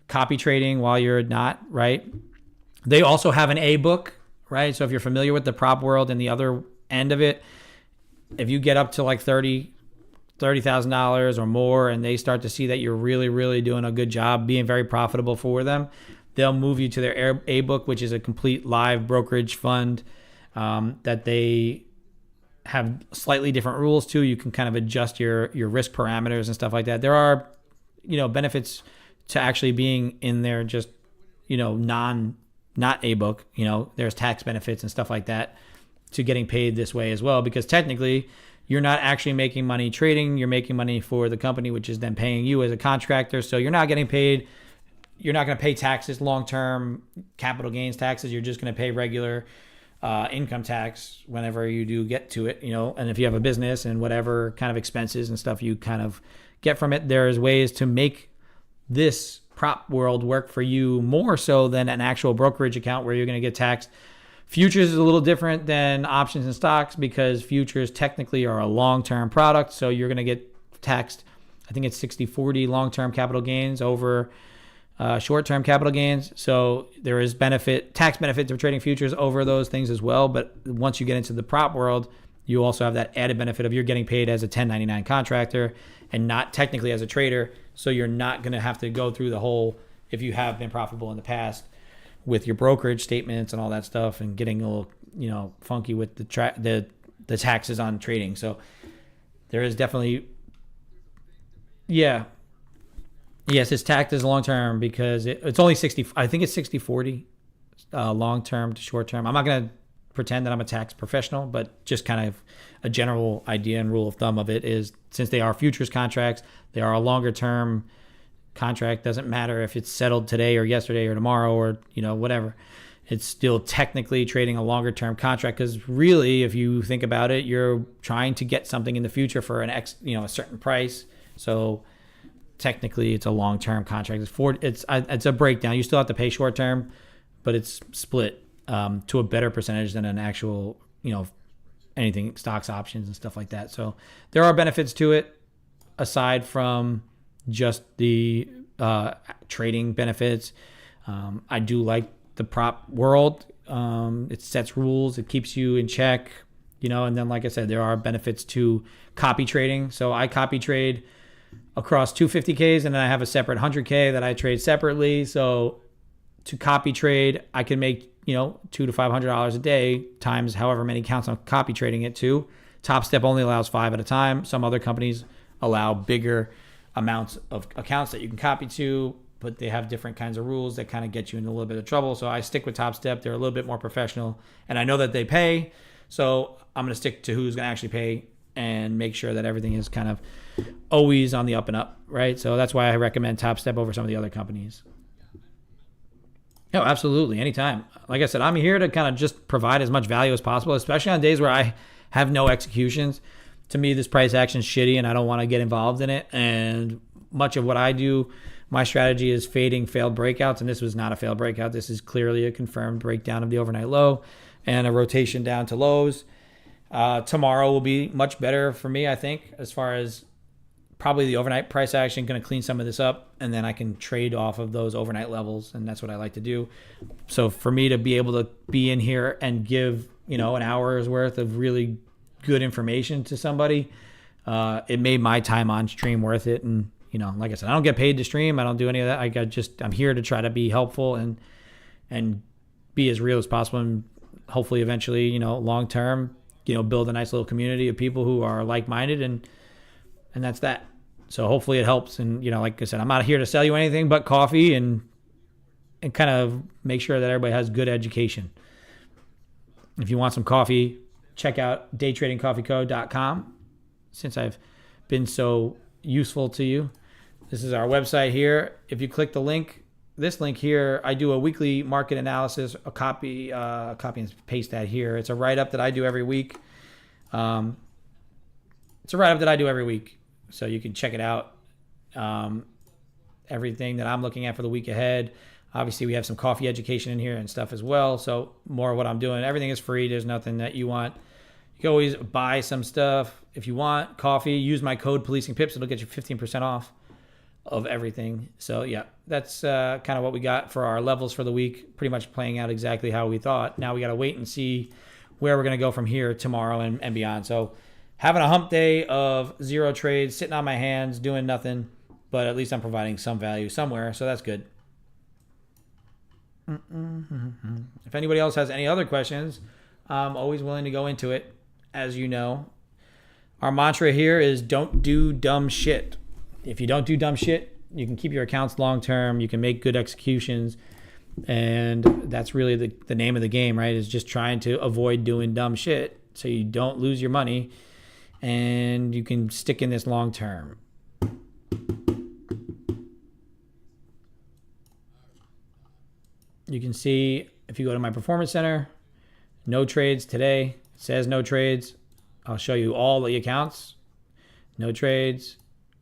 copy trading while you're not, right? They also have an A book, right? So if you're familiar with the prop world and the other end of it, if you get up to like $30,000 or more, and they start to see that you're really, really doing a good job, being very profitable for them, they'll move you to their A book, which is a complete live brokerage fund that they have slightly different rules to. You can kind of adjust your risk parameters and stuff like that. There are, benefits to actually being in there just, not A book. There's tax benefits and stuff like that to getting paid this way as well, because technically you're not actually making money trading. You're making money for the company, which is then paying you as a contractor. So you're not getting paid. You're not going to pay taxes, long-term capital gains taxes. You're just going to pay regular income tax whenever you do get to it, and if you have a business and whatever kind of expenses and stuff you kind of get from it, there's ways to make this prop world work for you more so than an actual brokerage account where you're going to get taxed. Futures is a little different than options and stocks because futures technically are a long-term product. So you're going to get taxed, I think it's 60-40 long-term capital gains over short-term capital gains. So there is tax benefit to trading futures over those things as well. But once you get into the prop world, you also have that added benefit of you're getting paid as a 1099 contractor and not technically as a trader. So you're not going to have to go through the whole, if you have been profitable in the past, with your brokerage statements and all that stuff and getting a little, funky with the taxes on trading. So there is definitely, yeah. Yes, it's taxed as long-term because it's only 60, I think it's 60-40 long-term to short-term. I'm not going to pretend that I'm a tax professional, but just kind of a general idea and rule of thumb of it is since they are futures contracts, they are a longer-term contract. Doesn't matter if it's settled today or yesterday or tomorrow or whatever. It's still technically trading a longer term contract because really, if you think about it, you're trying to get something in the future for a certain price. So technically, it's a long term contract. It's a breakdown. You still have to pay short term, but it's split to a better percentage than an actual anything stocks, options, and stuff like that. So there are benefits to it aside from just the trading benefits. I do like the prop world. It sets rules. It keeps you in check, and then, like I said, there are benefits to copy trading. So I copy trade across 250Ks and then I have a separate 100K that I trade separately. So to copy trade, I can make, $200 to $500 a day times however many accounts I'm copy trading it to. Top Step only allows 5 at a time. Some other companies allow bigger amounts of accounts that you can copy to, but they have different kinds of rules that kind of get you in a little bit of trouble. So I stick with Top Step. They're a little bit more professional and I know that they pay. So I'm going to stick to who's going to actually pay and make sure that everything is kind of always on the up and up, right? So that's why I recommend Top Step over some of the other companies. No, absolutely. Anytime. Like I said, I'm here to kind of just provide as much value as possible, especially on days where I have no executions. To me, this price action is shitty and I don't want to get involved in it. And much of what I do, my strategy is fading failed breakouts. And this was not a failed breakout. This is clearly a confirmed breakdown of the overnight low and a rotation down to lows. Tomorrow will be much better for me, I think, as far as probably the overnight price action, going to clean some of this up, and then I can trade off of those overnight levels, and that's what I like to do. So for me to be able to be in here and give, an hour's worth of really good information to somebody, it made my time on stream worth it. And, like I said, I don't get paid to stream. I don't do any of that. I'm here to try to be helpful and be as real as possible, and hopefully eventually, long term, build a nice little community of people who are like-minded, and that's that. So hopefully it helps. And, like I said, I'm not here to sell you anything but coffee and kind of make sure that everybody has good education. If you want some coffee, check out daytradingcoffeeco.com since I've been so useful to you. This is our website here. If you click this link here, I do a weekly market analysis, copy and paste that here. It's a write-up that I do every week. So you can check it out. Everything that I'm looking at for the week ahead. Obviously, we have some coffee education in here and stuff as well. So more of what I'm doing. Everything is free. There's nothing that you want. You can always buy some stuff if you want. Coffee, use my code PolicingPips. It'll get you 15% off of everything. So yeah, that's kind of what we got for our levels for the week. Pretty much playing out exactly how we thought. Now we got to wait and see where we're going to go from here tomorrow and beyond. So having a hump day of 0 trades, sitting on my hands, doing nothing, but at least I'm providing some value somewhere, so that's good. If anybody else has any other questions, I'm always willing to go into it. As you know, our mantra here is don't do dumb shit. If you don't do dumb shit, you can keep your accounts long-term, you can make good executions, and that's really the name of the game, right, is just trying to avoid doing dumb shit so you don't lose your money. And you can stick in this long term. You can see if you go to my performance center, no trades today. It says no trades. I'll show you all the accounts. No trades,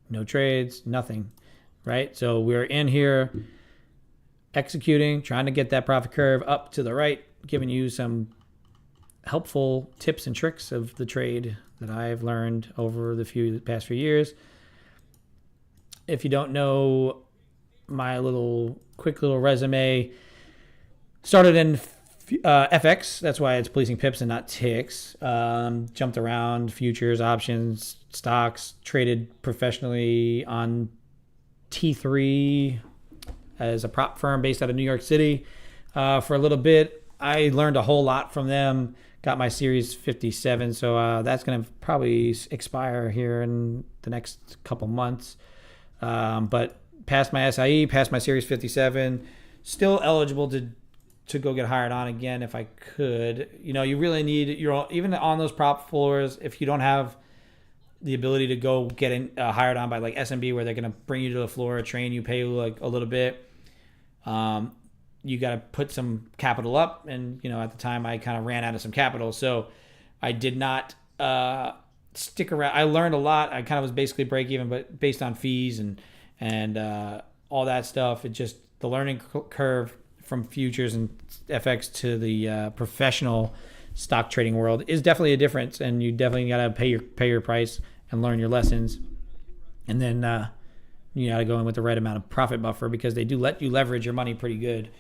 nothing. right? So we're in here executing, trying to get that profit curve up to the right, giving you some helpful tips and tricks of the trade that I've learned over the past few years. If you don't know my quick little resume, started in FX. That's why it's policing pips and not ticks. Jumped around futures, options, stocks, traded professionally on T3 as a prop firm based out of New York City for a little bit. I learned a whole lot from them. Got my Series 57, so that's going to probably expire here in the next couple months. But passed my SIE, passed my Series 57, still eligible to go get hired on again if I could. You really need even on those prop floors, if you don't have the ability to go get hired on by like SMB, where they're going to bring you to the floor, train you, pay you like a little bit. You got to put some capital up. And, at the time I kind of ran out of some capital. So I did not stick around. I learned a lot. I kind of was basically break even, but based on fees and all that stuff, it just the learning curve from futures and FX to the professional stock trading world is definitely a difference. And you definitely got to pay your price and learn your lessons. And then you got to go in with the right amount of profit buffer, because they do let you leverage your money pretty good.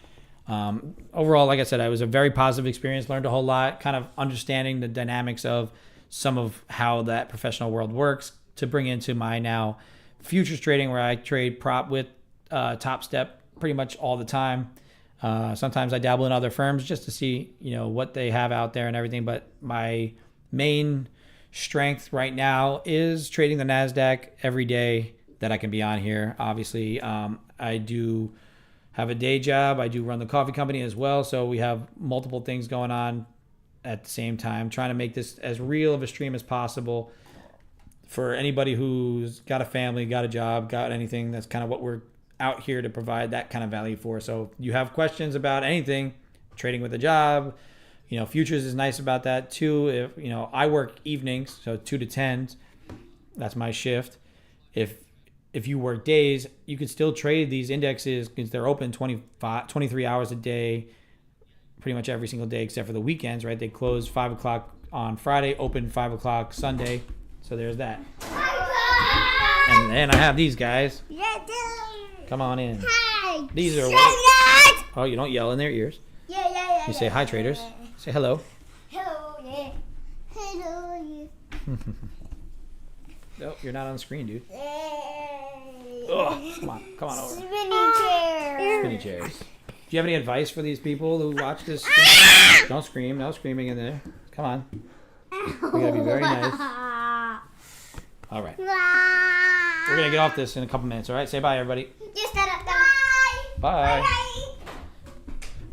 Overall, like I said, it was a very positive experience. Learned a whole lot, kind of understanding the dynamics of some of how that professional world works to bring into my now futures trading, where I trade prop with Top Step pretty much all the time. Sometimes I dabble in other firms just to see, what they have out there and everything. But my main strength right now is trading the NASDAQ every day that I can be on here. Obviously, I do have a day job. I do run the coffee company as well. So we have multiple things going on at the same time, trying to make this as real of a stream as possible for anybody who's got a family, got a job, got anything. That's kind of what we're out here to provide that kind of value for. So if you have questions about anything, trading with a job, futures is nice about that too. If, I work evenings, so 2 to 10, that's my shift. If you work days, you can still trade these indexes because they're open 23 hours a day, pretty much every single day except for the weekends, right? They close 5 o'clock on Friday, open 5 o'clock Sunday. So there's that. And then I have these guys. Come on in. Hi. These are what? Oh, you don't yell in their ears. Yeah. You say hi, traders. Say hello. Hello, yeah. Hello, yeah. Nope, you're not on the screen, dude. Ugh, come on over. Spinny chairs. Do you have any advice for these people who watch this? Don't scream. No screaming in there. Come on. We gotta be very nice. All right. We're gonna get off this in a couple minutes. All right. Say bye, everybody. Just bye. Bye.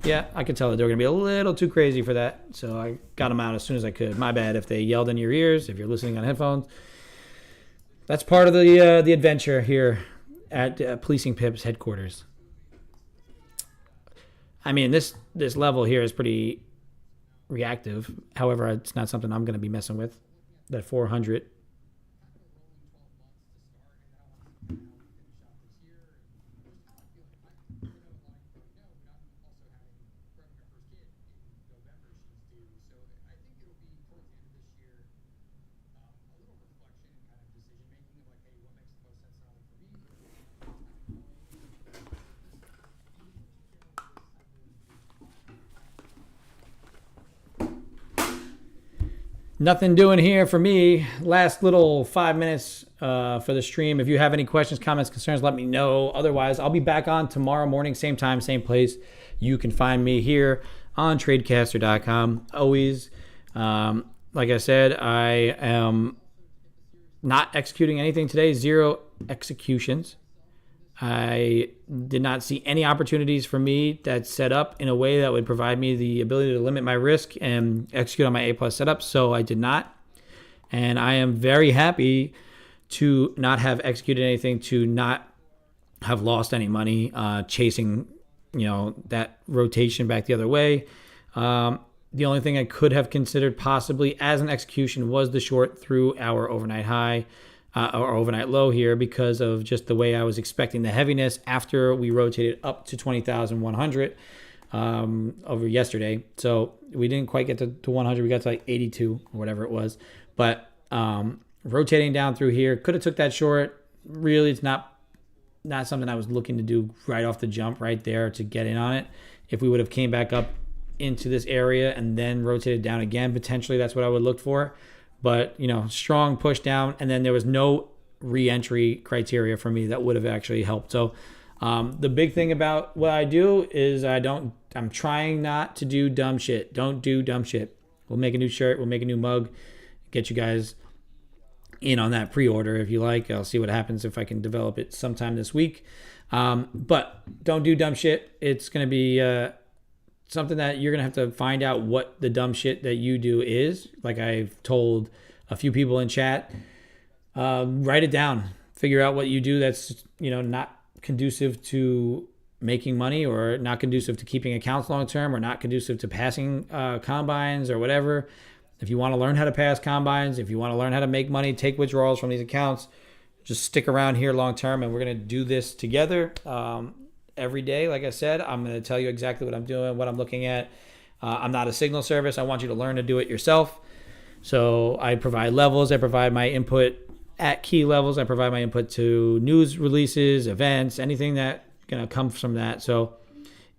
Yeah, I could tell that they were gonna be a little too crazy for that, so I got them out as soon as I could. My bad if they yelled in your ears. If you're listening on headphones. That's part of the adventure here at Policing Pips headquarters. I mean, this level here is pretty reactive. However, it's not something I'm going to be messing with. That 400. Nothing doing here for me. Last little 5 minutes for the stream. If you have any questions, comments, concerns, let me know. Otherwise, I'll be back on tomorrow morning, same time, same place. You can find me here on tradecaster.com. Always, like I said, I am not executing anything today. 0 executions. I did not see any opportunities for me that's set up in a way that would provide me the ability to limit my risk and execute on my A+ setup, so I did not. And I am very happy to not have executed anything, to not have lost any money chasing, that rotation back the other way. The only thing I could have considered possibly as an execution was the short through our overnight high. or overnight low here because of just the way I was expecting the heaviness after we rotated up to 20,100 over yesterday. So we didn't quite get to 100. We got to like 82 or whatever it was. But rotating down through here, could have took that short. Really, it's not something I was looking to do right off the jump right there to get in on it. If we would have came back up into this area and then rotated down again, potentially that's what I would look for. But, strong push down, and then there was no re-entry criteria for me that would have actually helped. So the big thing about what I do is I'm trying not to do dumb shit. Don't do dumb shit. We'll make a new shirt. We'll make a new mug. Get you guys in on that pre-order if you like. I'll see what happens if I can develop it sometime this week. But don't do dumb shit. It's going to be something that you're going to have to find out what the dumb shit that you do is. Like I've told a few people in chat, write it down. Figure out what you do that's, not conducive to making money or not conducive to keeping accounts long-term or not conducive to passing combines or whatever. If you want to learn how to pass combines, if you want to learn how to make money, take withdrawals from these accounts, just stick around here long-term, and we're going to do this together. Every day, like I said, I'm going to tell you exactly what I'm doing, what I'm looking at. I'm not a signal service. I want you to learn to do it yourself. So I provide levels. I provide my input at key levels. I provide my input to news releases, events, anything that's going to come from that. So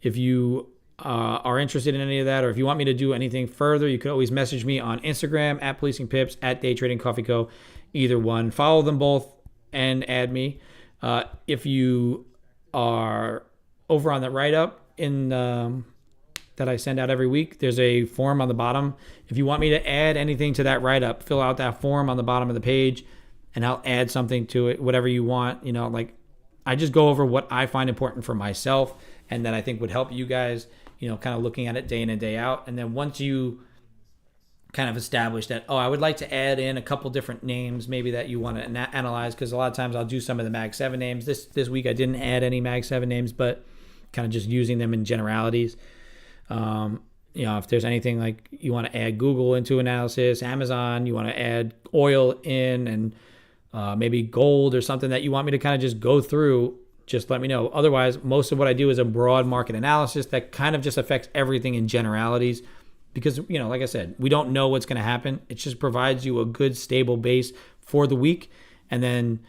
if you are interested in any of that, or if you want me to do anything further, you could always message me on Instagram at Policing Pips, at Day Trading Coffee Co. Either one. Follow them both and add me. If you are over on the write-up in that I send out every week, there's a form on the bottom. If you want me to add anything to that write-up, fill out that form on the bottom of the page, and I'll add something to it, whatever you want. I just go over what I find important for myself and that I think would help you guys, kind of looking at it day in and day out. And then once you kind of establish that, I would like to add in a couple different names maybe that you want to analyze, because a lot of times I'll do some of the Mag 7 names. This week I didn't add any Mag 7 names, but kind of just using them in generalities. If there's anything like you want to add Google into analysis, Amazon, you want to add oil in, and maybe gold or something that you want me to kind of just go through, just let me know. Otherwise, most of what I do is a broad market analysis that kind of just affects everything in generalities. Because, like I said, we don't know what's going to happen. It just provides you a good, stable base for the week. And then,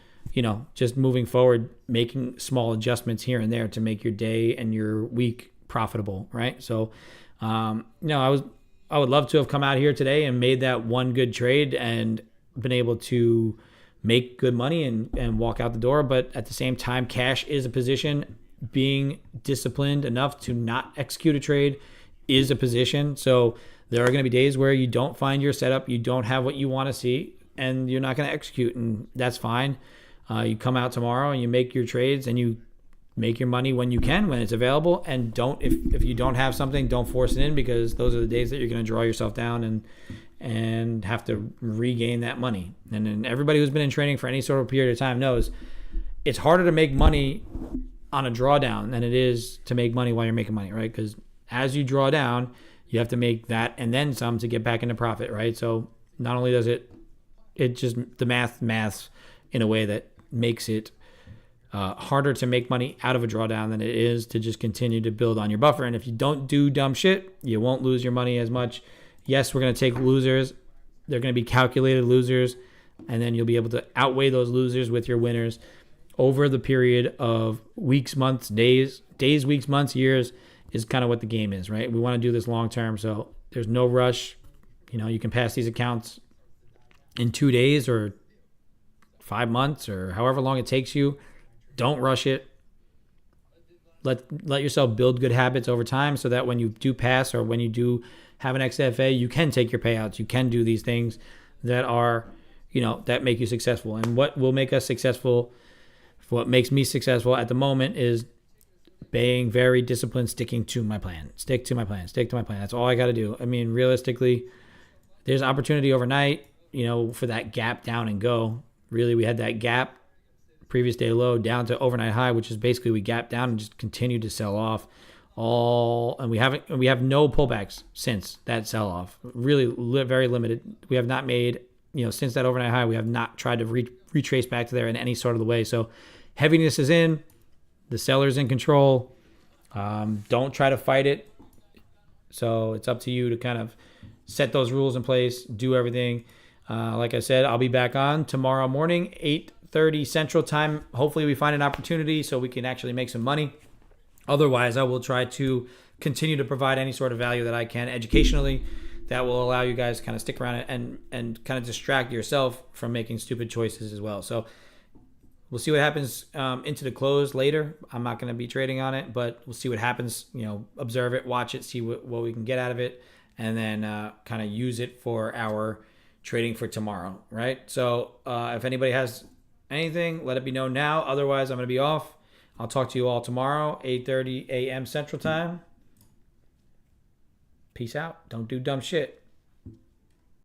just moving forward, making small adjustments here and there to make your day and your week profitable, right? So, I would love to have come out here today and made that one good trade and been able to make good money and walk out the door. But at the same time, cash is a position. Being disciplined enough to not execute a trade is a position. So there are going to be days where you don't find your setup, you don't have what you want to see, and you're not going to execute, and that's fine. You come out tomorrow and you make your trades and you make your money when you can, when it's available, and if you don't have something, don't force it in, because those are the days that you're going to draw yourself down and have to regain that money. And then everybody who's been in training for any sort of period of time knows it's harder to make money on a drawdown than it is to make money while you're making money, right? Because as you draw down, you have to make that and then some to get back into profit, right? So not only does it just the maths in a way that makes it harder to make money out of a drawdown than it is to just continue to build on your buffer. And if you don't do dumb shit, you won't lose your money as much. Yes, we're going to take losers. They're going to be calculated losers, and then you'll be able to outweigh those losers with your winners over the period of weeks, months, days, weeks, months, years. Is kind of what the game is, right? We want to do this long term, so there's no rush. You can pass these accounts in 2 days or 5 months or however long it takes you. Don't rush it. Let yourself build good habits over time, so that when you do pass or when you do have an XFA, you can take your payouts. You can do these things that are, that make you successful. And what will make us successful, what makes me successful at the moment, is being very disciplined, sticking to my plan. Stick to my plan. That's all I got to do. I mean, realistically, there's opportunity overnight, for that gap down and go. Really, we had that gap, previous day low down to overnight high, which is basically we gapped down and just continued to sell off. And we have no pullbacks since that sell off. Really very limited. We have not made, since that overnight high, we have not tried to retrace back to there in any sort of the way. So heaviness is in, the seller's in control. Don't try to fight it. So it's up to you to kind of set those rules in place, do everything. Like I said, I'll be back on tomorrow morning, 8:30 Central Time. Hopefully we find an opportunity so we can actually make some money. Otherwise, I will try to continue to provide any sort of value that I can educationally that will allow you guys to kind of stick around and kind of distract yourself from making stupid choices as well. So we'll see what happens into the close later. I'm not going to be trading on it, but we'll see what happens. Observe it, watch it, see what we can get out of it, and then kind of use it for our trading for tomorrow, right? So if anybody has anything, let it be known now. Otherwise, I'm going to be off. I'll talk to you all tomorrow, 8:30 a.m. Central Time. Peace out. Don't do dumb shit.